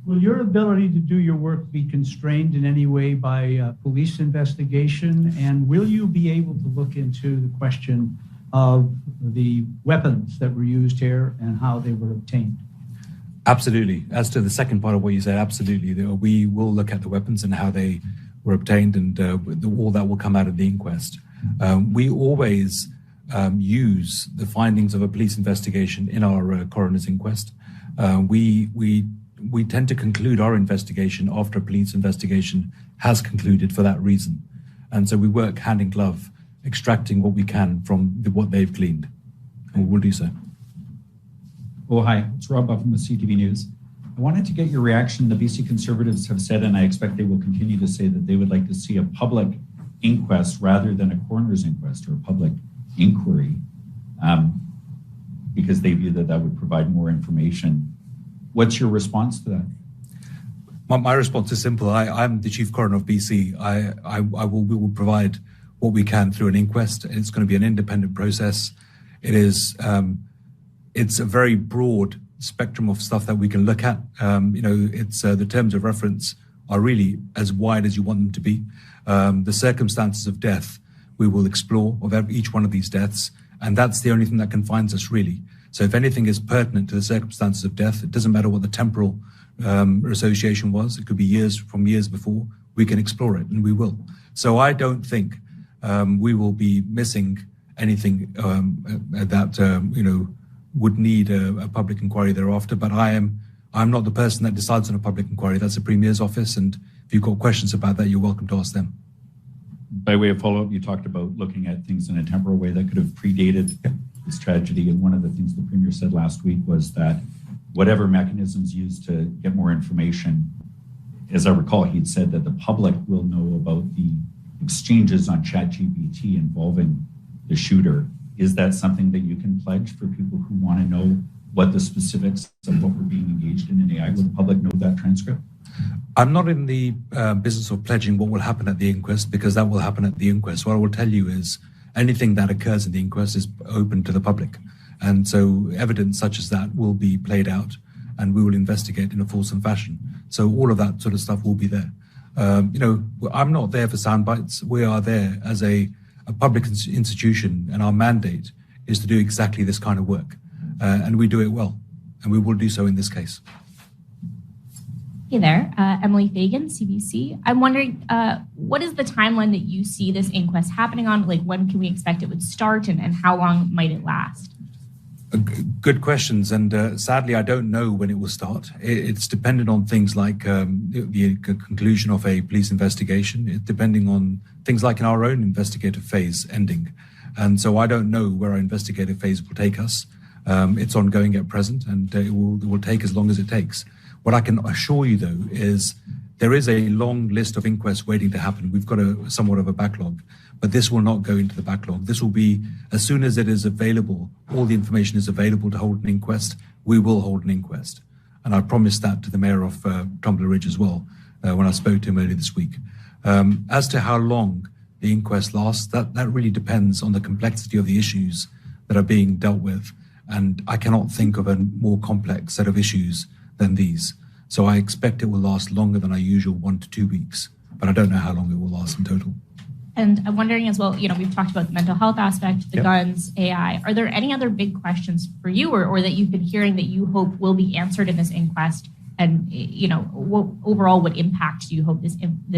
Will your ability to do your work be constrained in any way by police investigation? And will you be able to look into the question of the weapons that were used here and how they were obtained? Absolutely. As to the second part of what you said, absolutely. We will look at the weapons and how they were obtained, and all that will come out of the inquest. We always use the findings of a police investigation in our coroner's inquest. We tend to conclude our investigation after a police investigation has concluded for that reason. And so we work hand in glove, extracting what we can from what they've gleaned. And we will do so. Oh, hi. It's Rob Buff from the CTV News. I wanted to get your reaction. The BC Conservatives have said, and I expect they will continue to say, that they would like to see a public inquest rather than a coroner's inquest or a public inquiry, because they view that that would provide more information. What's your response to that? My response is simple. I'm the Chief Coroner of BC. We will provide what we can through an inquest. It's going to be an independent process. It's a very broad spectrum of stuff that we can look at. It's the terms of reference are really as wide as you want them to be. The circumstances of death we will explore of each one of these deaths, and that's the only thing that confines us, really. So if anything is pertinent to the circumstances of death, it doesn't matter what the temporal association was. It could be years before. we can explore it, and we will. So I don't think we will be missing anything that would need a public inquiry thereafter. But I'm not the person that decides on a public inquiry. That's the Premier's office, and if you've got questions about that, you're welcome to ask them. By way of follow-up, you talked about looking at things in a temporal way that could have predated this tragedy. And one of the things the Premier said last week was that whatever mechanisms used to get more information, as I recall, he'd said that the public will know about the exchanges on ChatGPT involving the shooter. Is that something that you can pledge for people who want to know what the specifics of what we're being engaged in AI? Will the public know that transcript? I'm not in the business of pledging what will happen at the inquest, because that will happen at the inquest. What I will tell you is anything that occurs in the inquest is open to the public. And so evidence such as that will be played out, and we will investigate in a fulsome fashion. So all of that sort of stuff will be there. I'm not there for sound bites. We are there as a public institution, and our mandate is to do exactly this kind of work. And we do it well, and we will do so in this case. Hey there, Emily Fagan, CBC. I'm wondering, what is the timeline that you see this inquest happening on? Like, when can we expect it would start, and how long might it last? Good questions, and sadly, I don't know when it will start. It's dependent on things like the conclusion of a police investigation. It's depending on things like in our own investigative phase ending. And so I don't know where our investigative phase will take us. It's ongoing at present, and it will take as long as it takes. What I can assure you, though, is there is a long list of inquests waiting to happen. We've got somewhat of a backlog, but this will not go into the backlog. This will be, as soon as it is available, all the information is available to hold an inquest, we will hold an inquest. And I promised that to the mayor of Tumbler Ridge as well when I spoke to him earlier this week. As to how long the inquest lasts, that really depends on the complexity of the issues that are being dealt with. And I cannot think of a more complex set of issues than these. So I expect it will last longer than our usual 1 to 2 weeks, but I don't know how long it will last in total. And I'm wondering as well, we've talked about the mental health aspect, the guns, AI. Are there any other big questions for you or that you've been hearing that you hope will be answered in this inquest? And, what overall, what impact do you hope this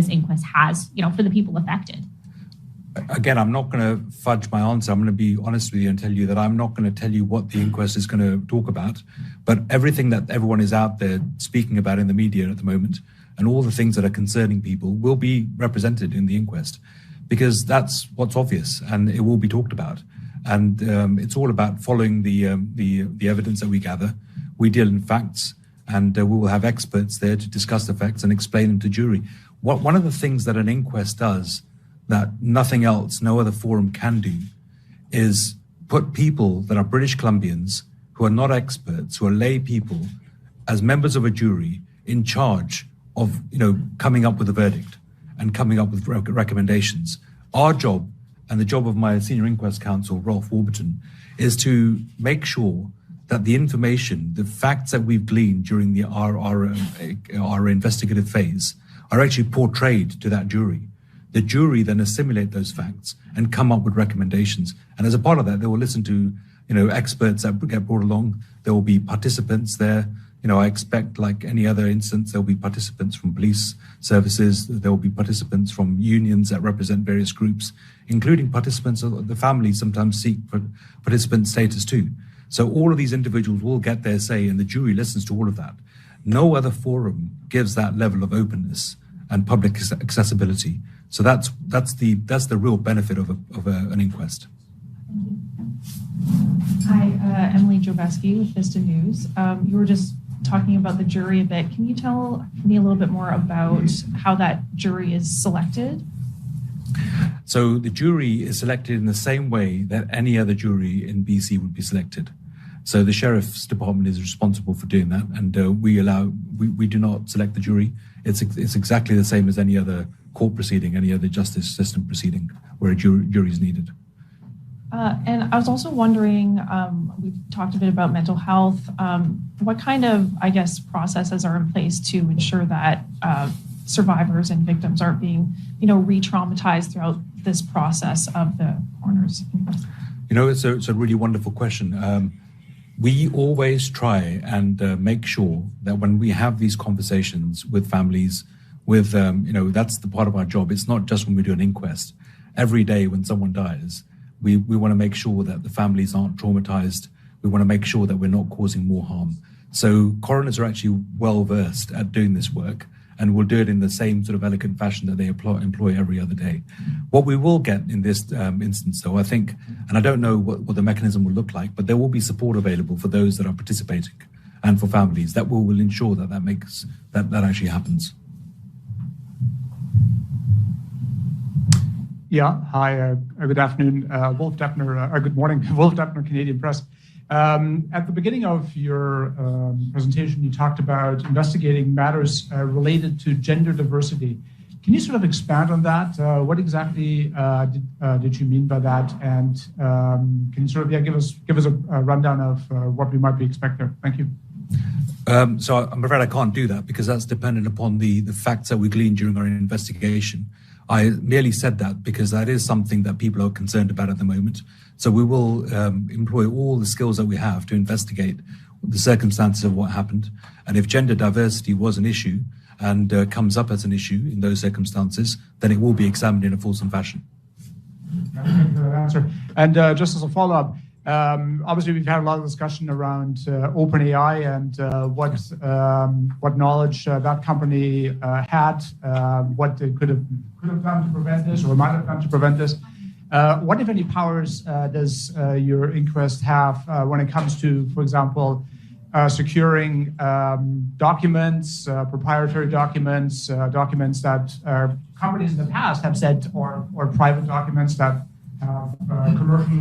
inquest has, for the people affected? Again, I'm not going to fudge my answer. I'm going to be honest with you and tell you that I'm not going to tell you what the inquest is going to talk about. But everything that everyone is out there speaking about in the media at the moment, and all the things that are concerning people, will be represented in the inquest, because that's what's obvious, and it will be talked about. And it's all about following the evidence that we gather. We deal in facts, and we will have experts there to discuss the facts and explain them to jury. One of the things that an inquest does that nothing else, no other forum can do, is put people that are British Columbians, who are not experts, who are lay people, as members of a jury in charge of, coming up with a verdict and coming up with recommendations. Our job, and the job of my senior inquest counsel, Rolf Warburton, is to make sure that the information, the facts that we've gleaned during our investigative phase are actually portrayed to that jury. The jury then assimilate those facts and come up with recommendations. And as a part of that, they will listen to, experts that get brought along. There will be participants there. I expect, like any other instance, there will be participants from police services. There will be participants from unions that represent various groups, including participants of the family sometimes seek participant status too. So all of these individuals will get their say, and the jury listens to all of that. No other forum gives that level of openness and public accessibility. So that's the real benefit of an inquest. Hi, Emily Jobeski with Vista News. You were just talking about the jury a bit. Can you tell me a little bit more about how that jury is selected? So the jury is selected in the same way that any other jury in BC would be selected. So the Sheriff's Department is responsible for doing that, and we do not select the jury. It's exactly the same as any other court proceeding, any other justice system proceeding where a jury is needed. And I was also wondering, we've talked a bit about mental health. What kind of, processes are in place to ensure that survivors and victims aren't being, re-traumatized throughout this process of the coroner's inquest? It's a really wonderful question. We always try and make sure that when we have these conversations with families, with, that's the part of our job. It's not just when we do an inquest. Every day when someone dies, we want to make sure that the families aren't traumatized. We want to make sure that we're not causing more harm. So coroners are actually well versed at doing this work, and will do it in the same sort of elegant fashion that they employ every other day. What we will get in this instance, though, I think, and I don't know what the mechanism will look like, but there will be support available for those that are participating and for families that will ensure that actually happens. Yeah, hi, good afternoon, Wolf Deppner, or good morning, Wolf Deppner, Canadian Press. At the beginning of your presentation, you talked about investigating matters related to gender diversity. Can you sort of expand on that? What exactly did you mean by that? And can you sort of give us a rundown of what we might be expecting? Thank you. So I'm afraid I can't do that because that's dependent upon the facts that we gleaned during our investigation. I merely said that because that is something that people are concerned about at the moment. So we will employ all the skills that we have to investigate the circumstances of what happened. And if gender diversity was an issue and comes up as an issue in those circumstances, then it will be examined in a fulsome fashion. Thank you for that answer. And just as a follow-up, obviously we've had a lot of discussion around OpenAI and what knowledge that company had, what it could have done to prevent this or might have done to prevent this. What, if any, powers does your inquest have when it comes to, for example, securing documents, proprietary documents, documents that companies in the past have said, or private documents that have commercial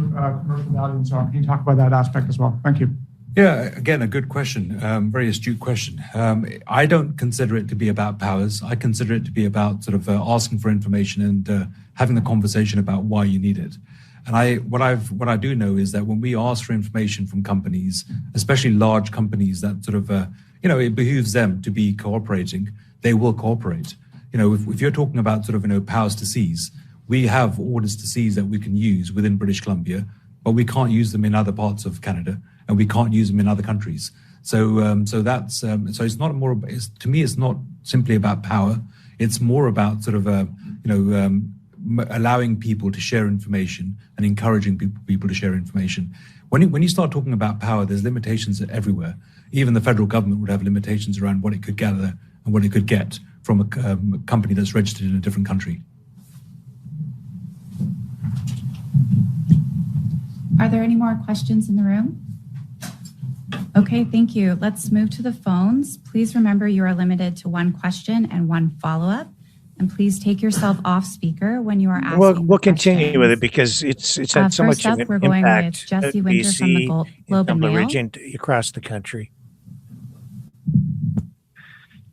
value and so on? Can you talk about that aspect as well? Thank you. Yeah, again, a good question, very astute question. I don't consider it to be about powers. I consider it to be about sort of asking for information and having the conversation about why you need it. And what I do know is that when we ask for information from companies, especially large companies that sort of, it behooves them to be cooperating, they will cooperate. If you're talking about sort of, powers to seize, we have orders to seize that we can use within British Columbia, but we can't use them in other parts of Canada, and we can't use them in other countries. So it's not to me, it's not simply about power. It's more about sort of, allowing people to share information and encouraging people to share information. When you start talking about power, there's limitations everywhere. Even the federal government would have limitations around what it could gather and what it could get from a company that's registered in a different country. Are there any more questions in the room? Okay, thank you. Let's move to the phones. Please remember you are limited to one question and one follow-up. And please take yourself off speaker when you are asking. We'll continue with it because it's had so much of an we're going with impact. Jesse Winter from the Globe and Tumbler Mail. region across the country.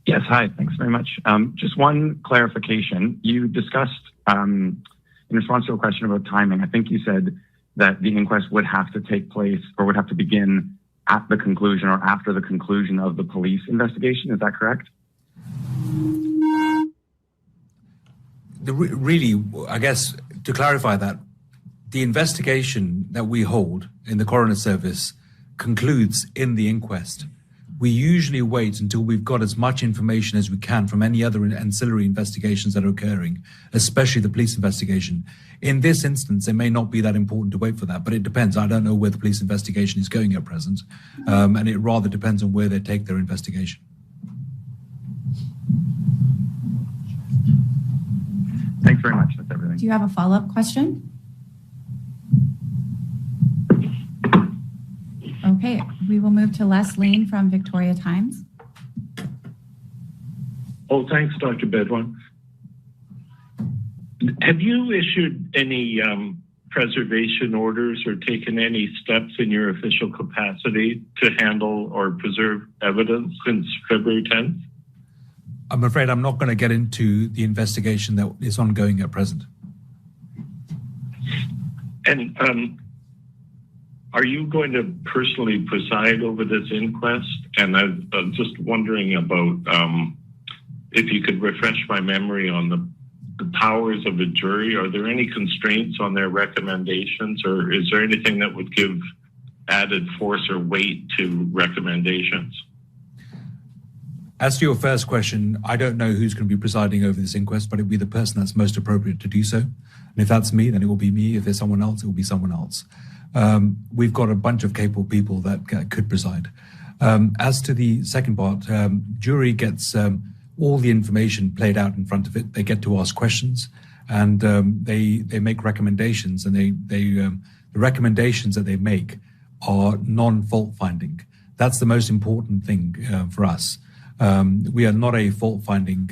Yes, hi, thanks very much. Just one clarification. You discussed, in response to a question about timing, I think you said that the inquest would have to take place or would have to begin at the conclusion or after the conclusion of the police investigation. Is that correct? Really, I guess, to clarify that, the investigation that we hold in the coroner service concludes in the inquest. We usually wait until we've got as much information as we can from any other ancillary investigations that are occurring, especially the police investigation. In this instance, it may not be that important to wait for that, but it depends. I don't know where the police investigation is going at present, and it rather depends on where they take their investigation. Thanks very much. That's everything. Do you have a follow-up question? Okay, we will move to Les Lean from Victoria Times. Oh, thanks, Dr. Bedouin. Have you issued any preservation orders or taken any steps in your official capacity to handle or preserve evidence since February 10th? I'm afraid I'm not going to get into the investigation that is ongoing at present. And are you going to personally preside over this inquest? And I'm just wondering about if you could refresh my memory on the powers of a jury. Are there any constraints on their recommendations, or is there anything that would give added force or weight to recommendations? As to your first question, I don't know who's going to be presiding over this inquest, but it'll be the person that's most appropriate to do so. And if that's me, then it will be me. If there's someone else, it will be someone else. We've got a bunch of capable people that could preside. As to the second part, jury gets all the information played out in front of it. They get to ask questions, and they make recommendations, and the recommendations that they make are non-fault finding. That's the most important thing for us. We are not a fault-finding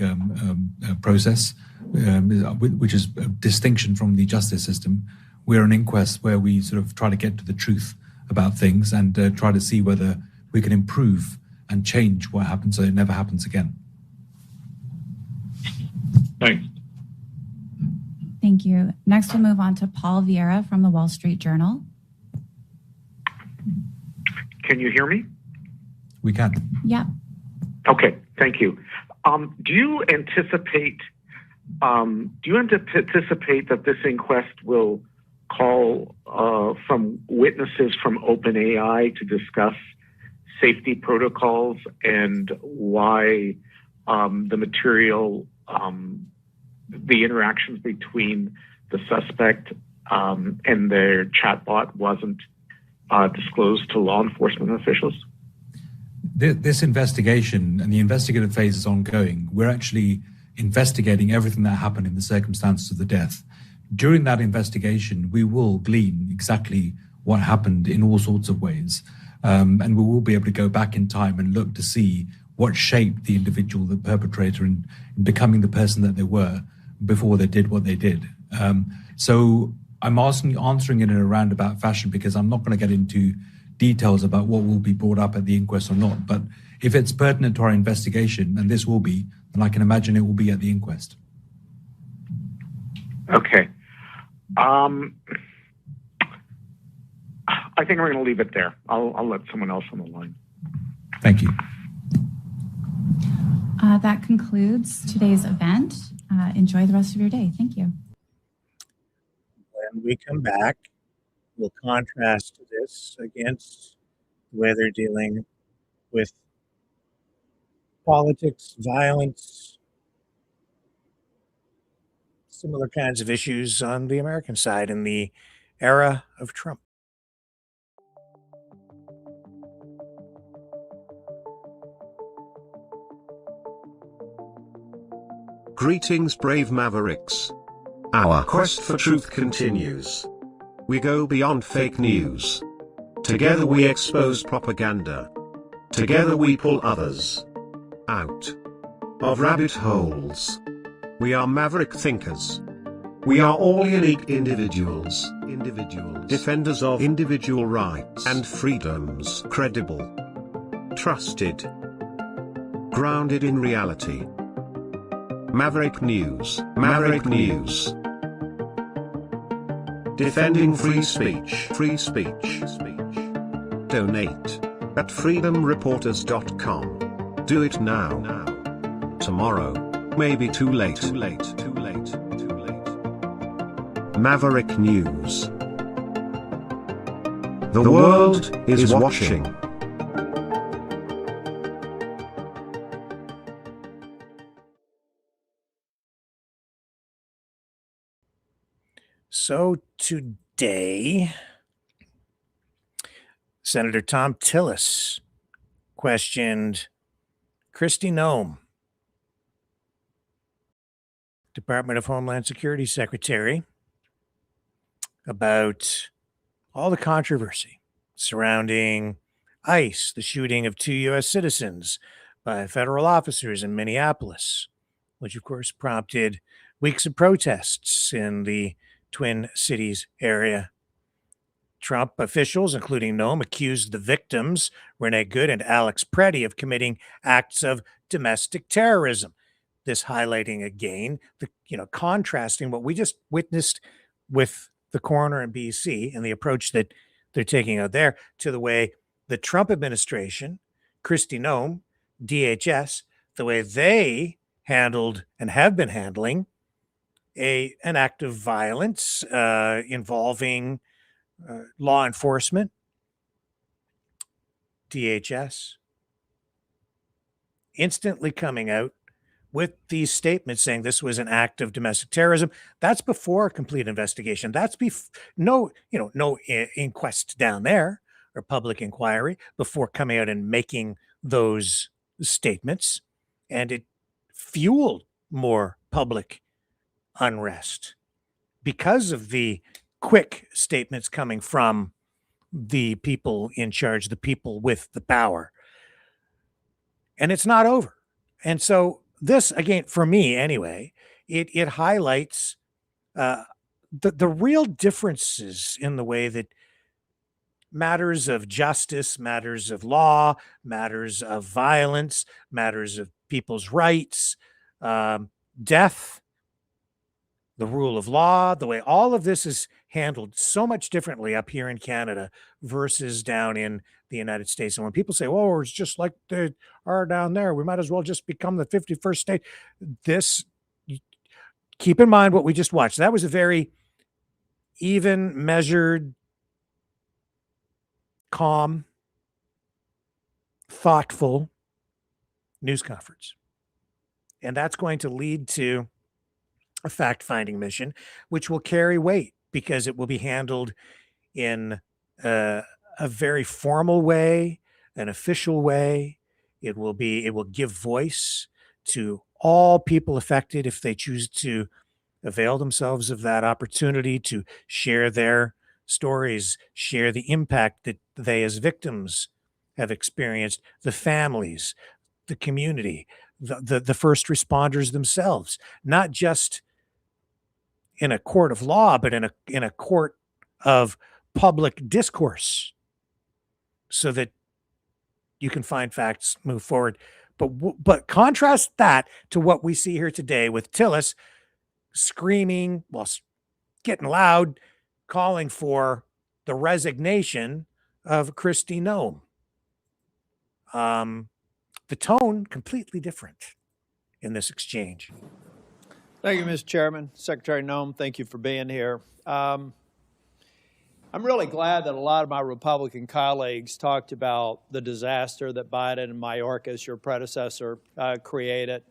process, which is a distinction from the justice system. We're an inquest where we sort of try to get to the truth about things and try to see whether we can improve and change what happened so it never happens again. Thanks. Thank you. Next, we'll move on to Paul Vieira from the Wall Street Journal. Can you hear me? We can. Yeah. Okay, thank you. Do you anticipate that this inquest will call from witnesses from OpenAI to discuss safety protocols and why the material, the interactions between the suspect and their chatbot wasn't disclosed to law enforcement officials? This investigation and the investigative phase is ongoing. We're actually investigating everything that happened in the circumstances of the death. During that investigation, we will glean exactly what happened in all sorts of ways. And we will be able to go back in time and look to see what shaped the individual, the perpetrator, in becoming the person that they were before they did what they did. So I'm answering it in a roundabout fashion because I'm not going to get into details about what will be brought up at the inquest or not. But if it's pertinent to our investigation, and this will be, then I can imagine it will be at the inquest. Okay. I think we're going to leave it there. I'll let someone else on the line. Thank you. That concludes today's event. Enjoy the rest of your day. Thank you. When we come back, we'll contrast this against the way they're dealing with politics, violence, similar kinds of issues on the American side in the era of Trump. Greetings, brave Mavericks. Our quest for truth continues. We go beyond fake news. Together we expose propaganda. Together we pull others out of rabbit holes. We are maverick thinkers. We are all unique individuals. Defenders of individual rights and freedoms. Credible. Trusted. Grounded in reality. Maverick News. Maverick News. Defending free speech. Free speech. Donate at freedomreporters.com. Do it now. Tomorrow may be too late. Maverick News. The world is watching. So today, Senator Tom Tillis questioned Kristi Noem, Department of Homeland Security Secretary, about all the controversy surrounding ICE, the shooting of 2 U.S. citizens by federal officers in Minneapolis, which of course prompted weeks of protests in the Twin Cities area. Trump officials, including Noem, accused the victims, Renee Good and Alex Preddy, of committing acts of domestic terrorism. This highlighting again, contrasting what we just witnessed with the coroner in BC and the approach that they're taking out there to the way the Trump administration, Kristi Noem, DHS, the way they handled and have been handling an act of violence involving law enforcement, DHS, instantly coming out with these statements saying this was an act of domestic terrorism. That's before a complete investigation. That's no inquest down there or public inquiry before coming out and making those statements. And it fueled more public unrest because of the quick statements coming from the people in charge, the people with the power. And it's not over. And so this, again, for me anyway, it highlights the real differences in the way that matters of justice, matters of law, matters of violence, matters of people's rights, death, the rule of law, the way all of this is handled so much differently up here in Canada versus down in the United States. And when people say, "Oh, it's just like they are down there, we might as well just become the 51st state," keep in mind what we just watched. That was a very even, measured, calm, thoughtful news conference. And that's going to lead to a fact-finding mission, which will carry weight because it will be handled in a very formal way, an official way. It will give voice to all people affected if they choose to avail themselves of that opportunity to share their stories, share the impact that they as victims have experienced, the families, the community, the first responders themselves, not just in a court of law, but in a court of public discourse, so that you can find facts, move forward. But contrast that to what we see here today with Tillis screaming, well, getting loud, calling for the resignation of Kristi Noem. The tone completely different in this exchange. Thank you, Mr. Chairman. Secretary Noem, thank you for being here. I'm really glad that a lot of my Republican colleagues talked about the disaster that Biden and Mayorkas, your predecessor, created.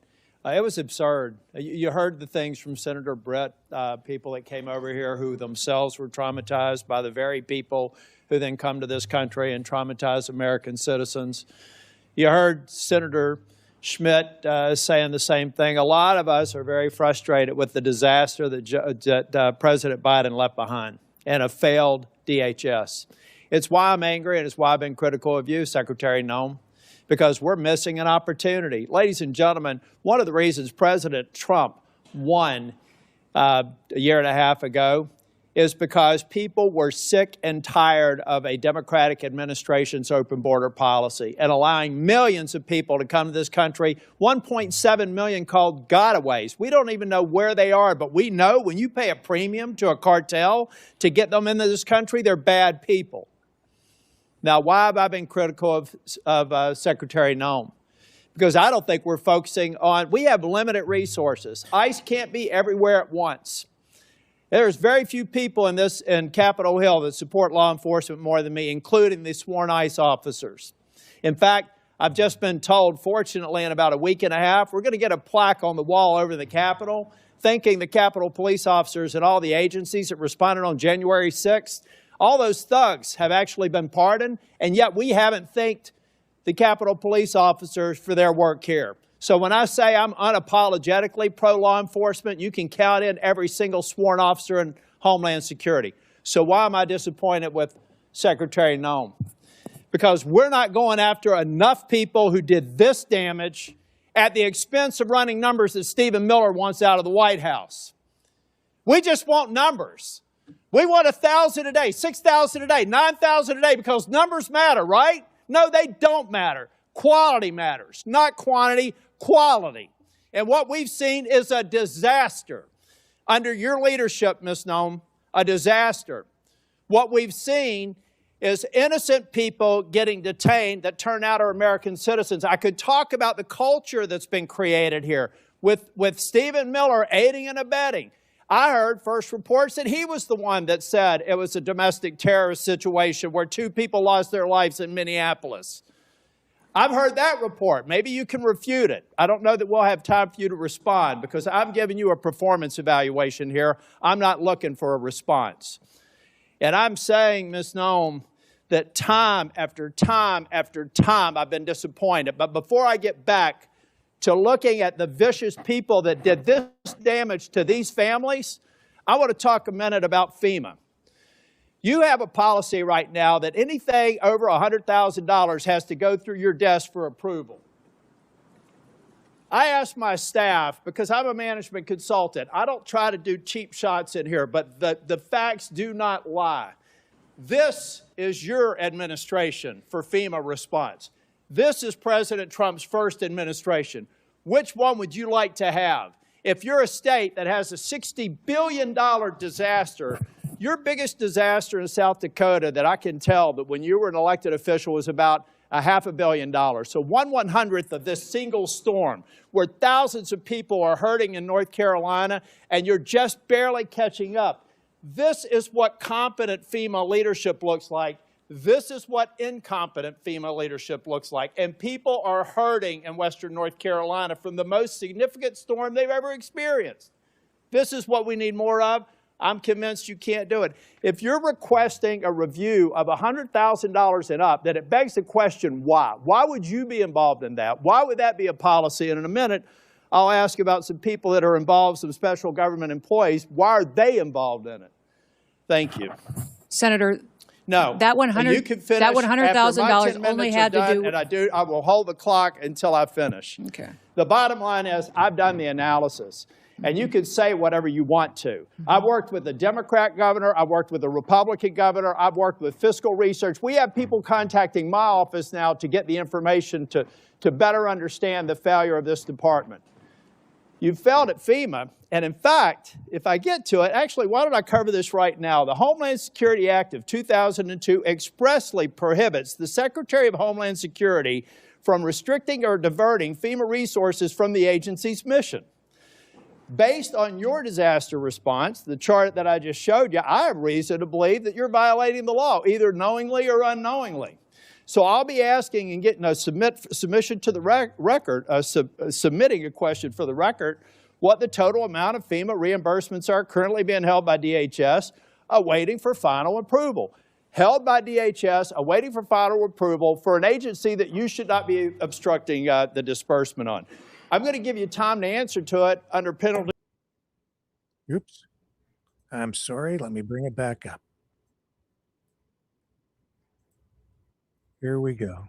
It was absurd. You heard the things from Senator Brett, people that came over here who themselves were traumatized by the very people who then come to this country and traumatize American citizens. You heard Senator Schmidt saying the same thing. A lot of us are very frustrated with the disaster that President Biden left behind and a failed DHS. It's why I'm angry, and it's why I've been critical of you, Secretary Noem, because we're missing an opportunity. Ladies and gentlemen, one of the reasons President Trump won a year and a half ago is because people were sick and tired of a Democratic administration's open border policy and allowing millions of people to come to this country, 1.7 million called gotaways. We don't even know where they are, but we know when you pay a premium to a cartel to get them into this country, they're bad people. Now, why have I been critical of Secretary Noem? Because I don't think we're focusing on, we have limited resources. ICE can't be everywhere at once. There's very few people in Capitol Hill that support law enforcement more than me, including the sworn ICE officers. In fact, I've just been told, fortunately, in about a week and a half, we're going to get a plaque on the wall over the Capitol, thanking the Capitol police officers and all the agencies that responded on January 6th. All those thugs have actually been pardoned, and yet we haven't thanked the Capitol police officers for their work here. So when I say I'm unapologetically pro-law enforcement, you can count in every single sworn officer in Homeland Security. So why am I disappointed with Secretary Noem? Because we're not going after enough people who did this damage at the expense of running numbers that Stephen Miller wants out of the White House. We just want numbers. We want 1,000 a day, 6,000 a day, 9,000 a day, because numbers matter, right? No, they don't matter. Quality matters, not quantity, quality. And what we've seen is a disaster. Under your leadership, Ms. Noem, a disaster. What we've seen is innocent people getting detained that turn out are American citizens. I could talk about the culture that's been created here with Stephen Miller aiding and abetting. I heard first reports that he was the one that said it was a domestic terrorist situation where 2 people lost their lives in Minneapolis. I've heard that report. Maybe you can refute it. I don't know that we'll have time for you to respond because I'm giving you a performance evaluation here. I'm not looking for a response. And I'm saying, Ms. Noem, that time after time after time I've been disappointed. But before I get back to looking at the vicious people that did this damage to these families, I want to talk a minute about FEMA. You have a policy right now that anything over $100,000 has to go through your desk for approval. I asked my staff, because I'm a management consultant, I don't try to do cheap shots in here, but the facts do not lie. This is your administration for FEMA response. This is President Trump's first administration. Which one would you like to have? If you're a state that has a $60 billion disaster, your biggest disaster in South Dakota that I can tell that when you were an elected official was about $500 million. So 1/100th of this single storm where thousands of people are hurting in North Carolina and you're just barely catching up. This is what competent FEMA leadership looks like. This is what incompetent FEMA leadership looks like. And people are hurting in Western North Carolina from the most significant storm they've ever experienced. This is what we need more of. I'm convinced you can't do it. If you're requesting a review of $100,000 and up, then it begs the question, why? Why would you be involved in that? Why would that be a policy? And in a minute, I'll ask about some people that are involved, some special government employees. Why are they involved in it? Thank you. Senator, no, that $100,000 only had to do. And I will hold the clock until I finish. Okay. The bottom line is I've done the analysis. And you can say whatever you want to. I've worked with a Democrat governor. I've worked with a Republican governor. I've worked with fiscal research. We have people contacting my office now to get the information to better understand the failure of this department. You failed at FEMA. And in fact, if I get to it, actually, why don't I cover this right now? The Homeland Security Act of 2002 expressly prohibits the Secretary of Homeland Security from restricting or diverting FEMA resources from the agency's mission. Based on your disaster response, the chart that I just showed you, I have reason to believe that you're violating the law, either knowingly or unknowingly. So I'll be asking and getting a submission to the record, submitting a question for the record, what the total amount of FEMA reimbursements are currently being held by DHS, awaiting for final approval. Held by DHS, awaiting for final approval for an agency that you should not be obstructing the disbursement on. I'm going to give you time to answer to it under penalty. Oops. I'm sorry. Let me bring it back up. Here we go.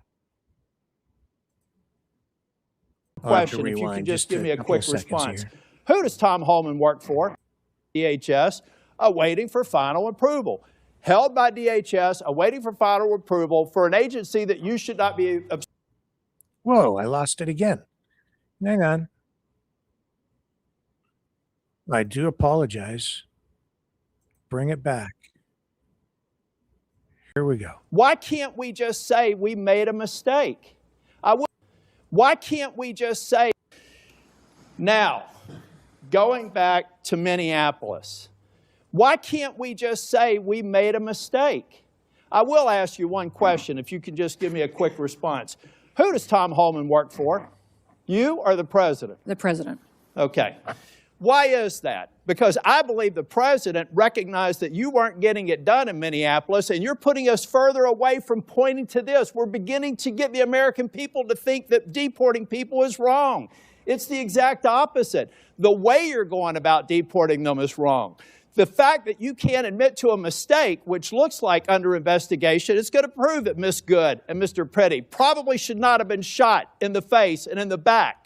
Question, if you can just give me a quick response. Who does Tom Holman work for? DHS, awaiting for final approval. Held by DHS, awaiting for final approval for an agency that you should not be. Whoa, I lost it again. Hang on. I do apologize. Bring it back. Here we go. Why can't we just say we made a mistake? Why can't we just say? Now, going back to Minneapolis, why can't we just say we made a mistake? I will ask you one question, if you can just give me a quick response. Who does Tom Holman work for? You or the president? The president. Okay. Why is that? Because I believe the president recognized that you weren't getting it done in Minneapolis, and you're putting us further away from pointing to this. We're beginning to get the American people to think that deporting people is wrong. It's the exact opposite. The way you're going about deporting them is wrong. The fact that you can't admit to a mistake, which looks like under investigation, is going to prove that Ms. Good and Mr. Petty probably should not have been shot in the face and in the back.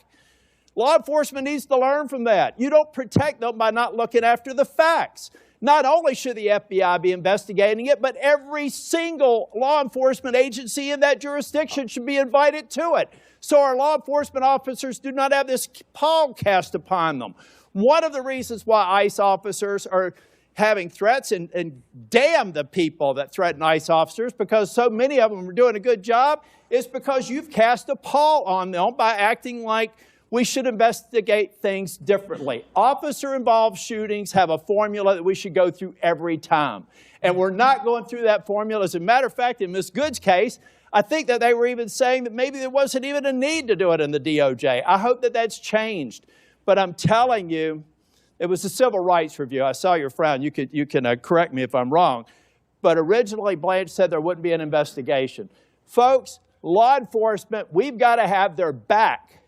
Law enforcement needs to learn from that. You don't protect them by not looking after the facts. Not only should the FBI be investigating it, but every single law enforcement agency in that jurisdiction should be invited to it, so our law enforcement officers do not have this pall cast upon them. One of the reasons why ICE officers are having threats, and damn the people that threaten ICE officers, because so many of them are doing a good job, is because you've cast a pall on them by acting like we should investigate things differently. Officer-involved shootings have a formula that we should go through every time. And we're not going through that formula. As a matter of fact, in Ms. Good's case, I think that they were even saying that maybe there wasn't even a need to do it in the DOJ. I hope that that's changed. But I'm telling you, it was a civil rights review. I saw your frown. You can correct me if I'm wrong. But originally, Blanche said there wouldn't be an investigation. Folks, law enforcement, we've got to have their back.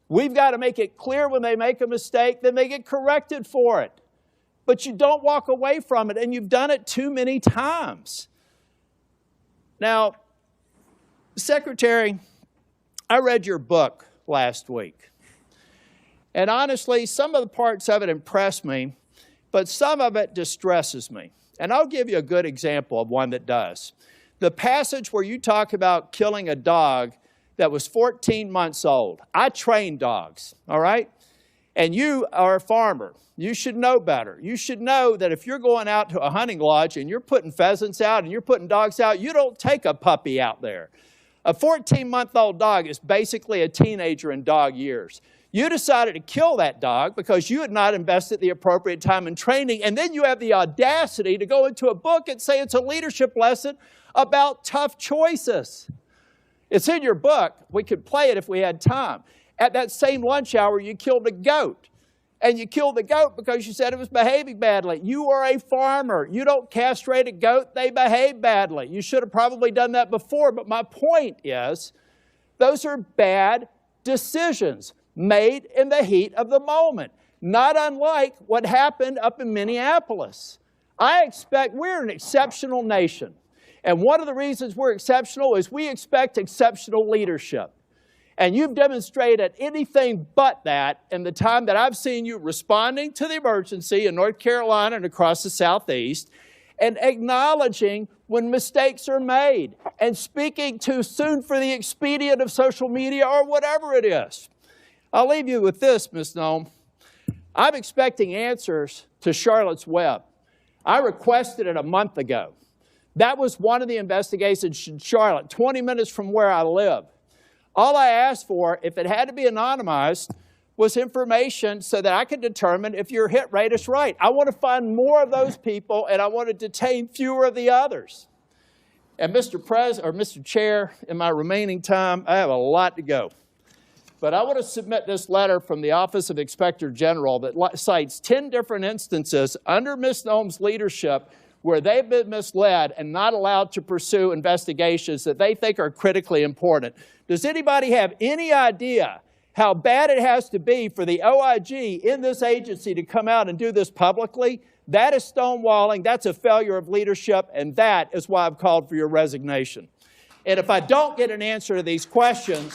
We've got to make it clear when they make a mistake, then they get corrected for it. But you don't walk away from it, and you've done it too many times. Now, Secretary, I read your book last week. And honestly, some of the parts of it impressed me, but some of it distresses me. And I'll give you a good example of one that does. The passage where you talk about killing a dog that was 14 months old. I train dogs, all right? And you are a farmer. You should know better. You should know that if you're going out to a hunting lodge and you're putting pheasants out and you're putting dogs out, you don't take a puppy out there. A 14-month-old dog is basically a teenager in dog years. You decided to kill that dog because you had not invested the appropriate time in training, and then you have the audacity to go into a book and say it's a leadership lesson about tough choices. It's in your book. We could play it if we had time. At that same lunch hour, you killed a goat. And you killed the goat because you said it was behaving badly. You are a farmer. You don't castrate a goat. They behave badly. You should have probably done that before. But my point is, those are bad decisions made in the heat of the moment, not unlike what happened up in Minneapolis. I expect we're an exceptional nation. And one of the reasons we're exceptional is we expect exceptional leadership. And you've demonstrated anything but that in the time that I've seen you responding to the emergency in North Carolina and across the Southeast, and acknowledging when mistakes are made, and speaking too soon for the expedient of social media or whatever it is. I'll leave you with this, Ms. Noem. I'm expecting answers to Charlotte's Web. I requested it a month ago. That was one of the investigations in Charlotte, 20 minutes from where I live. All I asked for, if it had to be anonymized, was information so that I could determine if your hit rate is right. I want to find more of those people, and I want to detain fewer of the others. And Mr. Chair, in my remaining time, I have a lot to go. But I want to submit this letter from the Office of Inspector General that cites 10 different instances under Ms. Noem's leadership where they've been misled and not allowed to pursue investigations that they think are critically important. Does anybody have any idea how bad it has to be for the OIG in this agency to come out and do this publicly? That is stonewalling, that's a failure of leadership, and that is why I've called for your resignation. And if I don't get an answer to these questions,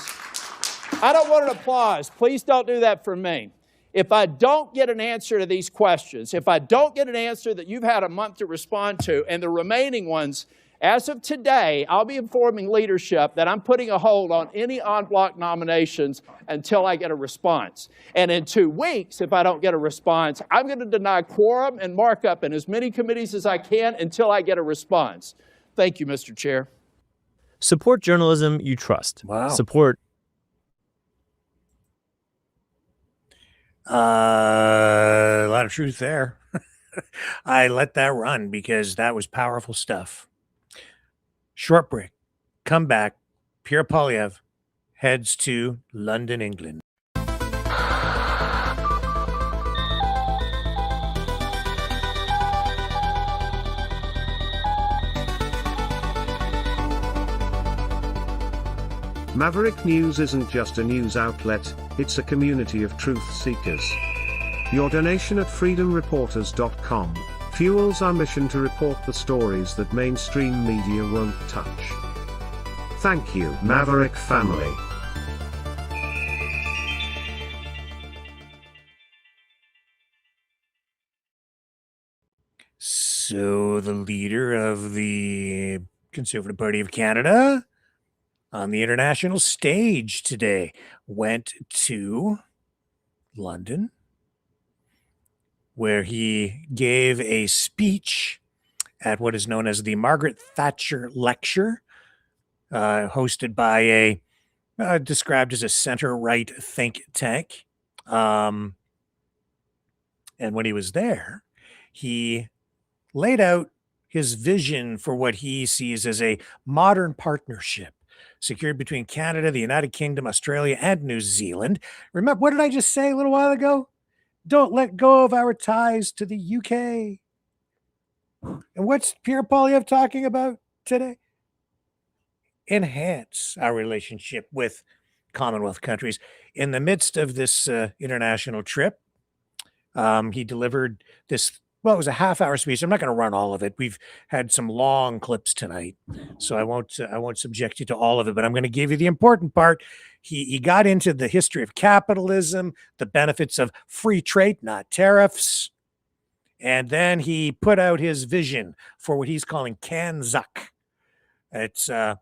I don't want an applause. Please don't do that for me. If I don't get an answer to these questions, if I don't get an answer that you've had a month to respond to, and the remaining ones, as of today, I'll be informing leadership that I'm putting a hold on any en-bloc nominations until I get a response. And in 2 weeks, if I don't get a response, I'm going to deny quorum and markup in as many committees as I can until I get a response. Thank you, Mr. Chair. Support journalism you trust. Wow. Support. A lot of truth there. I let that run because that was powerful stuff. Short break. Come back. Pierre Polyev heads to London, England. Maverick News isn't just a news outlet, it's a community of truth seekers. Your donation at freedomreporters.com fuels our mission to report the stories that mainstream media won't touch. Thank you, Maverick family. So the leader of the Conservative Party of Canada on the international stage today went to London, where he gave a speech at what is known as the Margaret Thatcher Lecture, hosted by a described as a center-right think tank. And when he was there, he laid out his vision for what he sees as a modern partnership secured between Canada, the United Kingdom, Australia, and New Zealand. Remember, what did I just say a little while ago? Don't let go of our ties to the UK. And what's Pierre Poilievre talking about today? Enhance our relationship with Commonwealth countries. In the midst of this international trip, he delivered this, well, it was a half-hour speech. I'm not going to run all of it. We've had some long clips tonight, so I won't subject you to all of it, but I'm going to give you the important part. He got into the history of capitalism, the benefits of free trade, not tariffs, and then he put out his vision for what he's calling CanZuck. It's a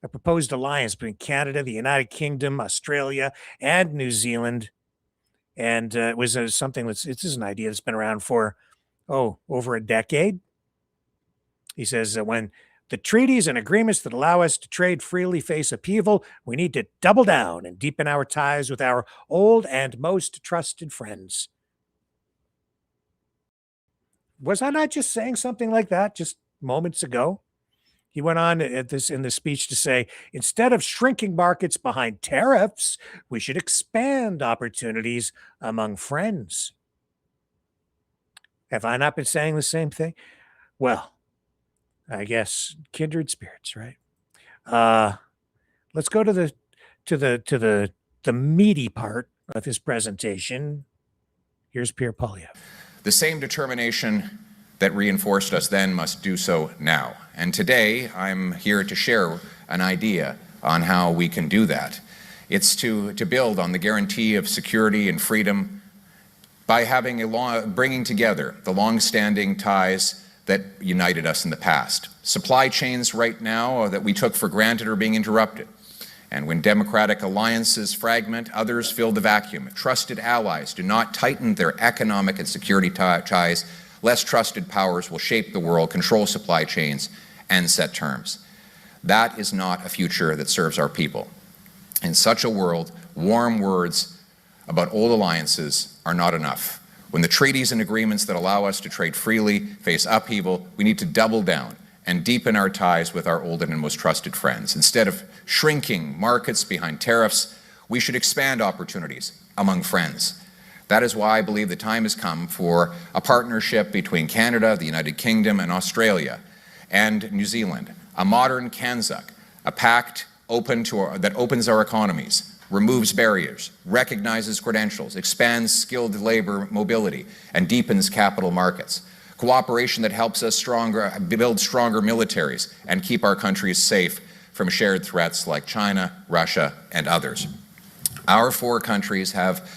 proposed alliance between Canada, the United Kingdom, Australia, and New Zealand. And it was something this is an idea that's been around for, over a decade. He says that when the treaties and agreements that allow us to trade freely face upheaval, we need to double down and deepen our ties with our old and most trusted friends. Was I not just saying something like that just moments ago? He went on in the speech to say, instead of shrinking markets behind tariffs, we should expand opportunities among friends. Have I not been saying the same thing? Well, I guess kindred spirits, right? Let's go to the meaty part of his presentation. Here's Pierre Poilievre. The same determination that reinforced us then must do so now. And today, I'm here to share an idea on how we can do that. It's to build on the guarantee of security and freedom by having bringing together the long-standing ties that united us in the past. Supply chains right now that we took for granted are being interrupted. And when democratic alliances fragment, others fill the vacuum. If trusted allies do not tighten their economic and security ties, less trusted powers will shape the world, control supply chains, and set terms. That is not a future that serves our people. In such a world, warm words about old alliances are not enough. When the treaties and agreements that allow us to trade freely face upheaval, we need to double down and deepen our ties with our old and most trusted friends. Instead of shrinking markets behind tariffs, we should expand opportunities among friends. That is why I believe the time has come for a partnership between Canada, the United Kingdom, and Australia, and New Zealand, a modern CanZuck, a pact that opens our economies, removes barriers, recognizes credentials, expands skilled labor mobility, and deepens capital markets. Cooperation that helps us build stronger militaries and keep our countries safe from shared threats like China, Russia, and others. Our four countries have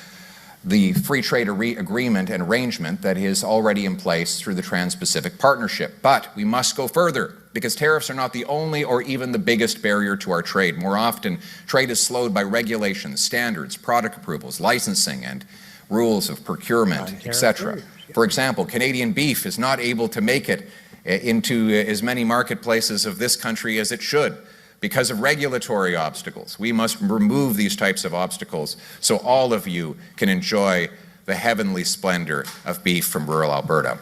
the free trade agreement and arrangement that is already in place through the Trans-Pacific Partnership. But we must go further because tariffs are not the only or even the biggest barrier to our trade. More often, trade is slowed by regulations, standards, product approvals, licensing, and rules of procurement, etc. For example, Canadian beef is not able to make it into as many marketplaces of this country as it should because of regulatory obstacles. We must remove these types of obstacles so all of you can enjoy the heavenly splendor of beef from rural Alberta,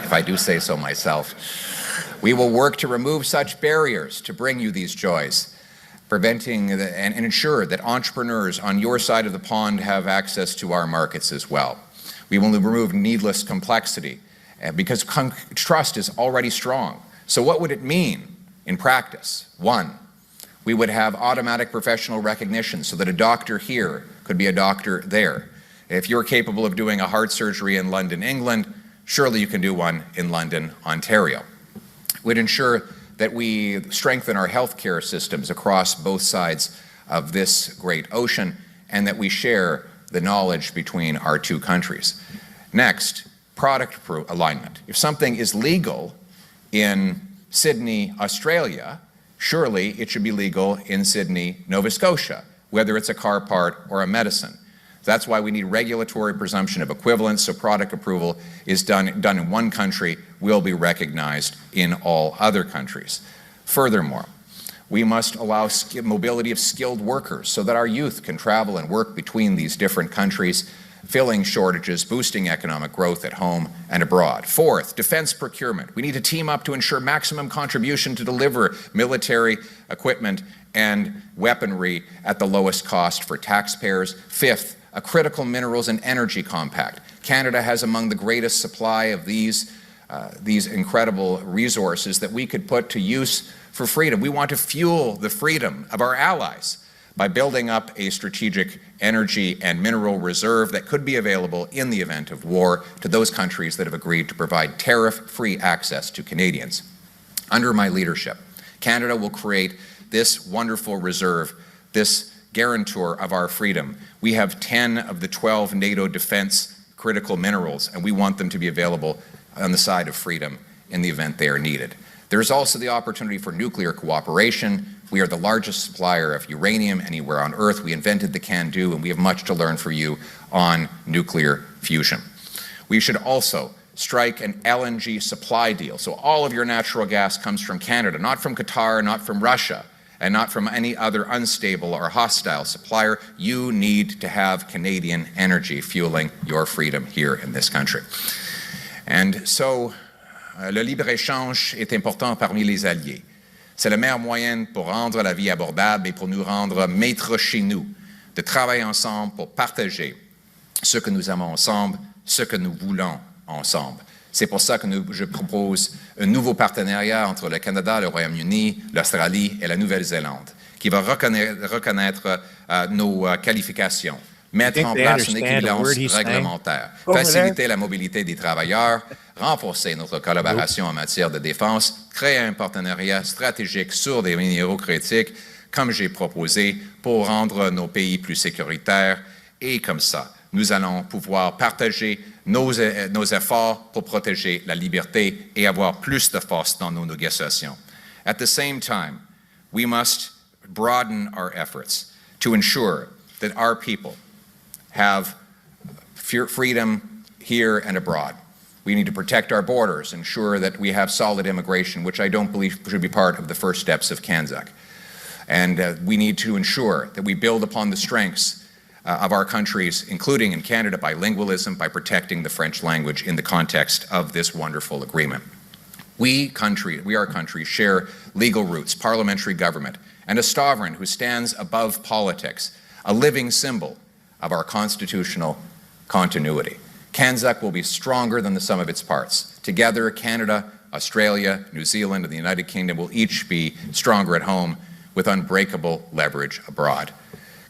if I do say so myself. We will work to remove such barriers to bring you these joys, preventing and ensure that entrepreneurs on your side of the pond have access to our markets as well. We will remove needless complexity because trust is already strong. So what would it mean in practice? One, we would have automatic professional recognition so that a doctor here could be a doctor there. If you're capable of doing a heart surgery in London, England, surely you can do one in London, Ontario. We'd ensure that we strengthen our healthcare systems across both sides of this great ocean and that we share the knowledge between our two countries. Next, product alignment. If something is legal in Sydney, Australia, surely it should be legal in Sydney, Nova Scotia, whether it's a car part or a medicine. That's why we need regulatory presumption of equivalence, so product approval is done in one country will be recognized in all other countries. Furthermore, we must allow mobility of skilled workers so that our youth can travel and work between these different countries. filling shortages, boosting economic growth at home and abroad. Fourth, defense procurement. We need to team up to ensure maximum contribution to deliver military equipment and weaponry at the lowest cost for taxpayers. Fifth, a critical minerals and energy compact. Canada has among the greatest supply of these incredible resources that we could put to use for freedom. We want to fuel the freedom of our allies by building up a strategic energy and mineral reserve that could be available in the event of war to those countries that have agreed to provide tariff-free access to Canadians. Under my leadership, Canada will create this wonderful reserve, this guarantor of our freedom. We have 10 of the 12 NATO defense critical minerals, and we want them to be available on the side of freedom in the event they are needed. There is also the opportunity for nuclear cooperation. We are the largest supplier of uranium anywhere on Earth. We invented the can-do, and we have much to learn from you on nuclear fusion. We should also strike an LNG supply deal. So all of your natural gas comes from Canada, not from Qatar, not from Russia, and not from any other unstable or hostile supplier. You need to have Canadian energy fueling your freedom here in this country. And so, le libre-échange est important parmi les alliés. C'est le meilleur moyen pour rendre la vie abordable et pour nous rendre maîtres chez nous, de travailler ensemble pour partager ce que nous aimons ensemble, ce que nous voulons ensemble. C'est pour ça que je propose un nouveau partenariat entre le Canada, le Royaume-Uni, l'Australie et la Nouvelle-Zélande, qui va reconnaître nos qualifications, mettre en place une équivalence réglementaire, faciliter la mobilité des travailleurs, renforcer notre collaboration en matière de défense, créer un partenariat stratégique sur des minéraux critiques, comme j'ai proposé, pour rendre nos pays plus sécuritaires. Et comme ça, nous allons pouvoir partager nos efforts pour protéger la liberté et avoir plus de force dans nos négociations. At the same time, we must broaden our efforts to ensure that our people have freedom here and abroad. We need to protect our borders, ensure that we have solid immigration, which I don't believe should be part of the first steps of CANZAC. And we need to ensure that we build upon the strengths of our countries, including in Canada, bilingualism, by protecting the French language in the context of this wonderful agreement. We, our country, share legal roots, parliamentary government, and a sovereign who stands above politics, a living symbol of our constitutional continuity. CANZAC will be stronger than the sum of its parts. Together, Canada, Australia, New Zealand, and the United Kingdom will each be stronger at home with unbreakable leverage abroad.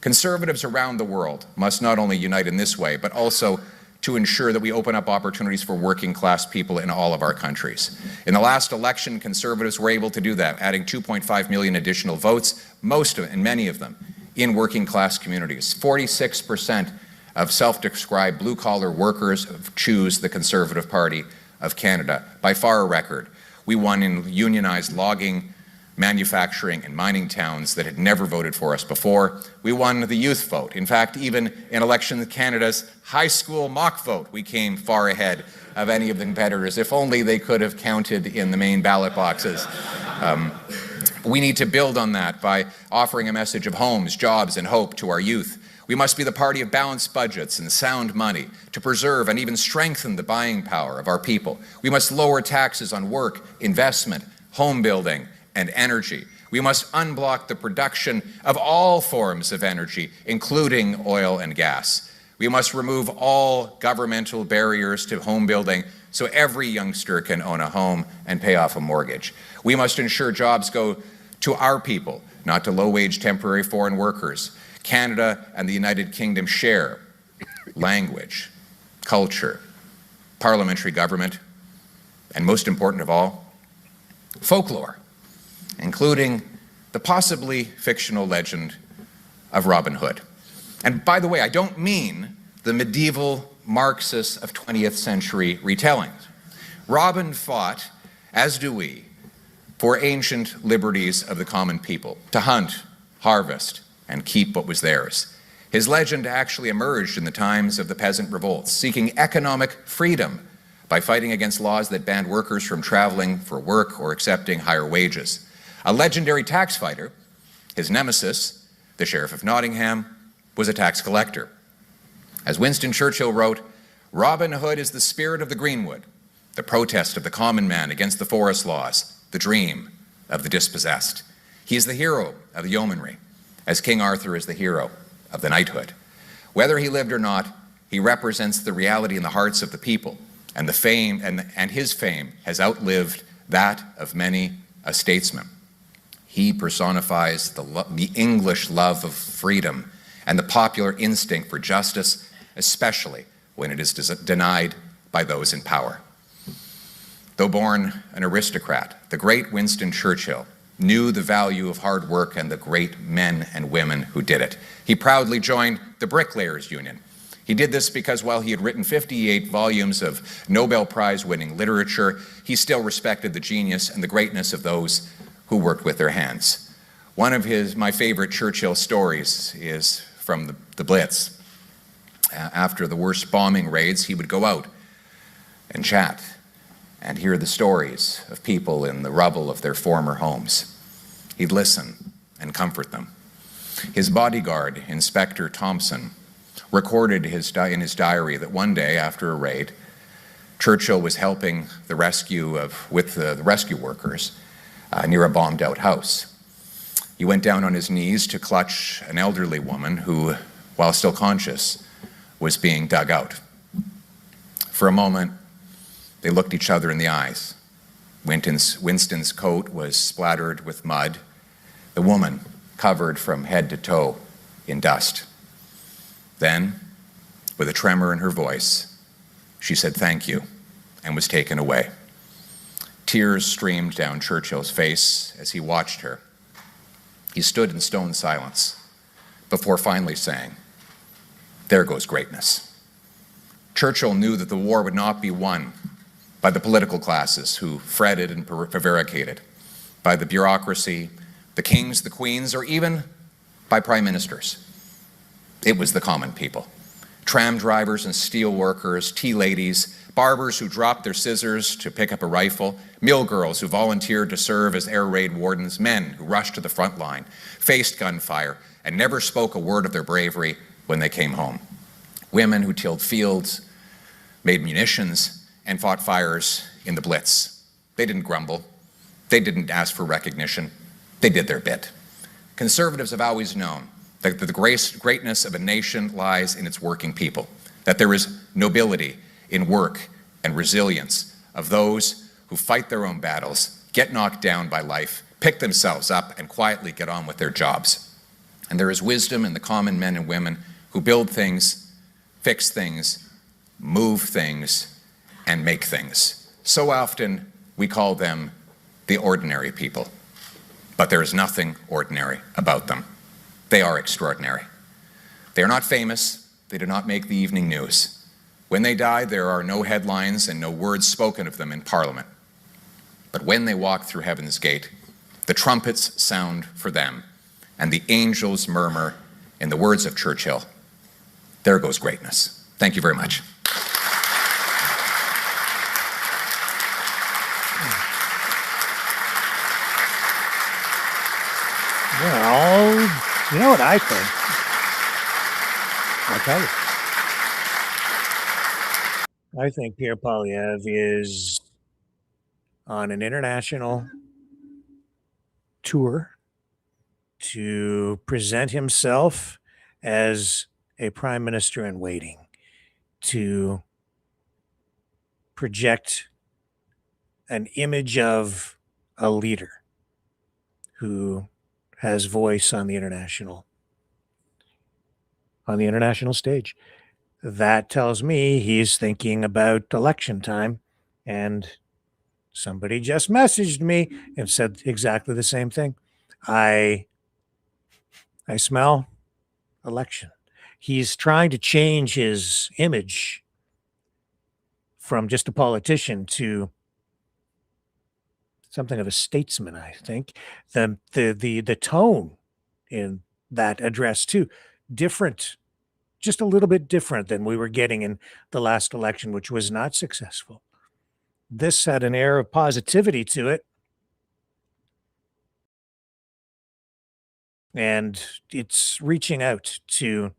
Conservatives around the world must not only unite in this way, but also to ensure that we open up opportunities for working class people in all of our countries. In the last election, Conservatives were able to do that, adding 2.5 million additional votes, many of them in working class communities. 46% of self-described blue-collar workers choose the Conservative Party of Canada, by far a record. We won in unionized logging, manufacturing, and mining towns that had never voted for us before. We won the youth vote. In fact, even in election Canada's high school mock vote, we came far ahead of any of the competitors. If only they could have counted in the main ballot boxes. We need to build on that by offering a message of homes, jobs, and hope to our youth. We must be the party of balanced budgets and sound money to preserve and even strengthen the buying power of our people. We must lower taxes on work, investment, home building, and energy. We must unblock the production of all forms of energy, including oil and gas. We must remove all governmental barriers to home building so every youngster can own a home and pay off a mortgage. We must ensure jobs go to our people, not to low-wage temporary foreign workers. Canada and the United Kingdom share language, culture, parliamentary government, and most important of all, folklore, including the possibly fictional legend of Robin Hood. And by the way, I don't mean the medieval Marxists of 20th century retellings. Robin fought, as do we, for ancient liberties of the common people, to hunt, harvest, and keep what was theirs. His legend actually emerged in the times of the peasant revolts, seeking economic freedom by fighting against laws that banned workers from traveling for work or accepting higher wages. A legendary tax fighter, his nemesis, the Sheriff of Nottingham, was a tax collector. As Winston Churchill wrote, Robin Hood is the spirit of the greenwood, the protest of the common man against the forest laws, the dream of the dispossessed. He is the hero of the yeomanry, as King Arthur is the hero of the knighthood. Whether he lived or not, he represents the reality in the hearts of the people, and the fame and his fame has outlived that of many a statesman. He personifies the English love of freedom and the popular instinct for justice, especially when it is denied by those in power. Though born an aristocrat, the great Winston Churchill knew the value of hard work and the great men and women who did it. He proudly joined the Bricklayers Union. He did this because while he had written 58 volumes of Nobel Prize-winning literature, he still respected the genius and the greatness of those who worked with their hands. One of my favorite Churchill stories is from the Blitz. After the worst bombing raids, he would go out and chat and hear the stories of people in the rubble of their former homes. He'd listen and comfort them. His bodyguard, Inspector Thompson, recorded in his diary that one day after a raid, Churchill was helping the rescue workers near a bombed-out house. He went down on his knees to clutch an elderly woman who, while still conscious, was being dug out. For a moment, they looked each other in the eyes. Winston's coat was splattered with mud, the woman covered from head to toe in dust. Then, with a tremor in her voice, she said thank you and was taken away. Tears streamed down Churchill's face as he watched her. He stood in stone silence before finally saying, "There goes greatness." Churchill knew that the war would not be won by the political classes who fretted and prevaricated, by the bureaucracy, the kings, the queens, or even by prime ministers. It was the common people. Tram drivers and steel workers, tea ladies, barbers who dropped their scissors to pick up a rifle, mill girls who volunteered to serve as air raid wardens, men who rushed to the front line, faced gunfire, and never spoke a word of their bravery when they came home. Women who tilled fields, made munitions, and fought fires in the Blitz. They didn't grumble. They didn't ask for recognition. They did their bit. Conservatives have always known that the greatness of a nation lies in its working people, that there is nobility in work and resilience of those who fight their own battles, get knocked down by life, pick themselves up, and quietly get on with their jobs. And there is wisdom in the common men and women who build things, fix things, move things, and make things. So often we call them the ordinary people, but there is nothing ordinary about them. They are extraordinary. They are not famous. They do not make the evening news. When they die, there are no headlines and no words spoken of them in Parliament. But when they walk through Heaven's Gate, the trumpets sound for them, and the angels murmur, in the words of Churchill, "There goes greatness." Thank you very much. Well, you know what I think? I'll tell you. I think Pierre Poilievre is on an international tour to present himself as a prime minister in waiting, to project an image of a leader who has voice on the international stage. That tells me he's thinking about election time, and somebody just messaged me and said exactly the same thing. I smell election. He's trying to change his image from just a politician to something of a statesman, I think. The tone in that address too, different, just a little bit different than we were getting in the last election, which was not successful. This had an air of positivity to it. And it's reaching out to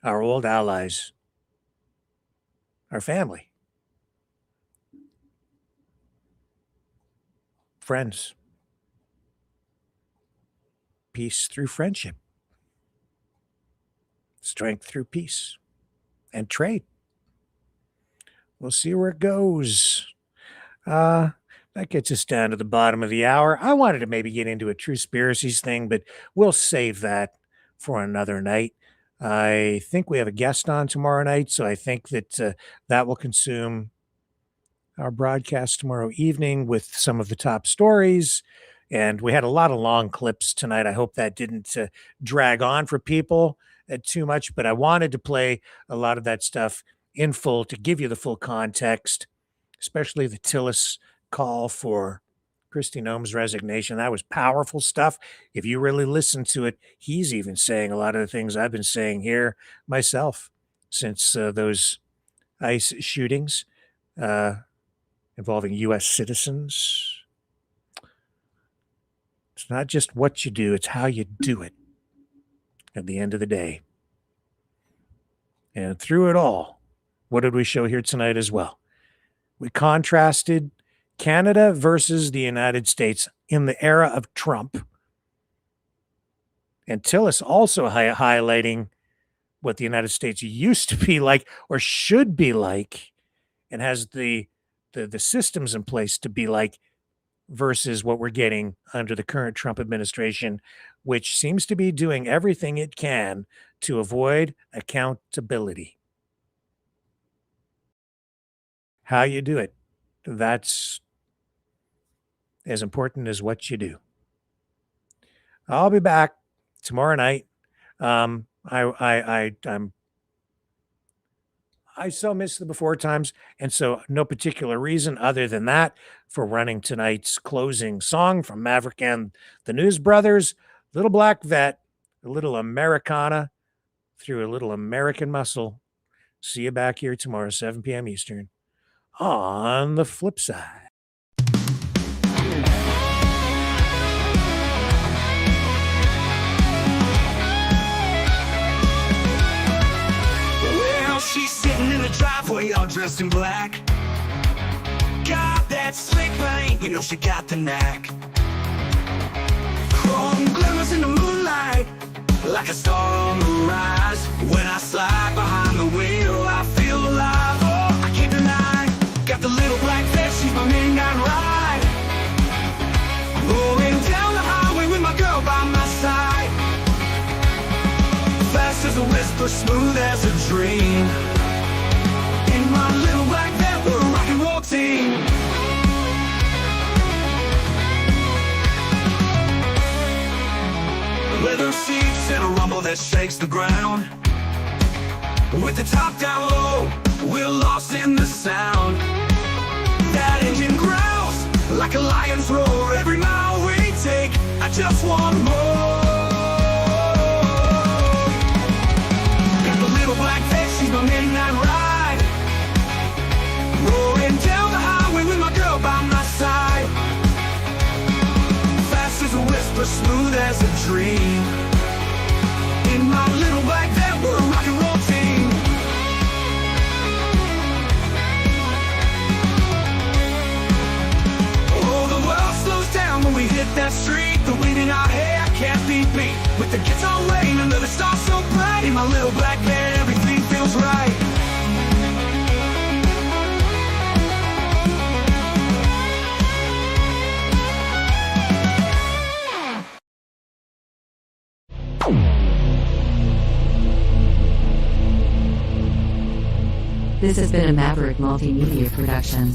our old allies our family, friends, peace through friendship, strength through peace, and trade. We'll see where it goes. That gets us down to the bottom of the hour. I wanted to maybe get into a true conspiracies thing, but we'll save that for another night. I think we have a guest on tomorrow night, so I think that that will consume our broadcast tomorrow evening with some of the top stories. And we had a lot of long clips tonight. I hope that didn't drag on for people too much, but I wanted to play a lot of that stuff in full to give you the full context, especially the Tillis call for Kristi Noem's resignation. That was powerful stuff. If you really listen to it, he's even saying a lot of the things I've been saying here myself since those ICE shootings involving U.S. citizens. It's not just what you do, it's how you do it at the end of the day. And through it all, what did we show here tonight as well? We contrasted Canada versus the United States in the era of Trump. And Tillis also highlighting what the United States used to be like or should be like and has the systems in place to be like versus what we're getting under the current Trump administration, which seems to be doing everything it can to avoid accountability. How you do it, that's as important as what you do. I'll be back tomorrow night. I so miss the before times, and so no particular reason other than that for running tonight's closing song from Maverick and the News Brothers, Little Black Vet, a little Americana through a little American muscle. See you back here tomorrow, 7 p.m. Eastern, on the flip side. She's sitting in the driveway all dressed in black. Got that slick paint, you know she got the knack. Chrome glimmers in the moonlight, like a star on the rise. When I slide behind the wheel, I feel alive. Oh, I can't deny, got the little black vet, she's my midnight ride. Rolling down the highway with my girl by my side. Fast as a whisper, smooth as a dream. In my little black vet, we're a rock and roll team. Leather seats and a rumble that shakes the ground. With the top down low, we're lost in the sound. That engine growls like a lion's roar. Every mile we take, I just want more. Black vet, she's my midnight ride. Rolling down the highway with my girl by my side. Fast as a whisper, smooth as a dream. In my little black vet, we're a rock and roll team. Oh, the world slows down when we hit that street. The wind in our hair can't be beat. With the guitar rain under the stars so bright. In my little black vet, everything feels right. This has been a Maverick Multimedia production.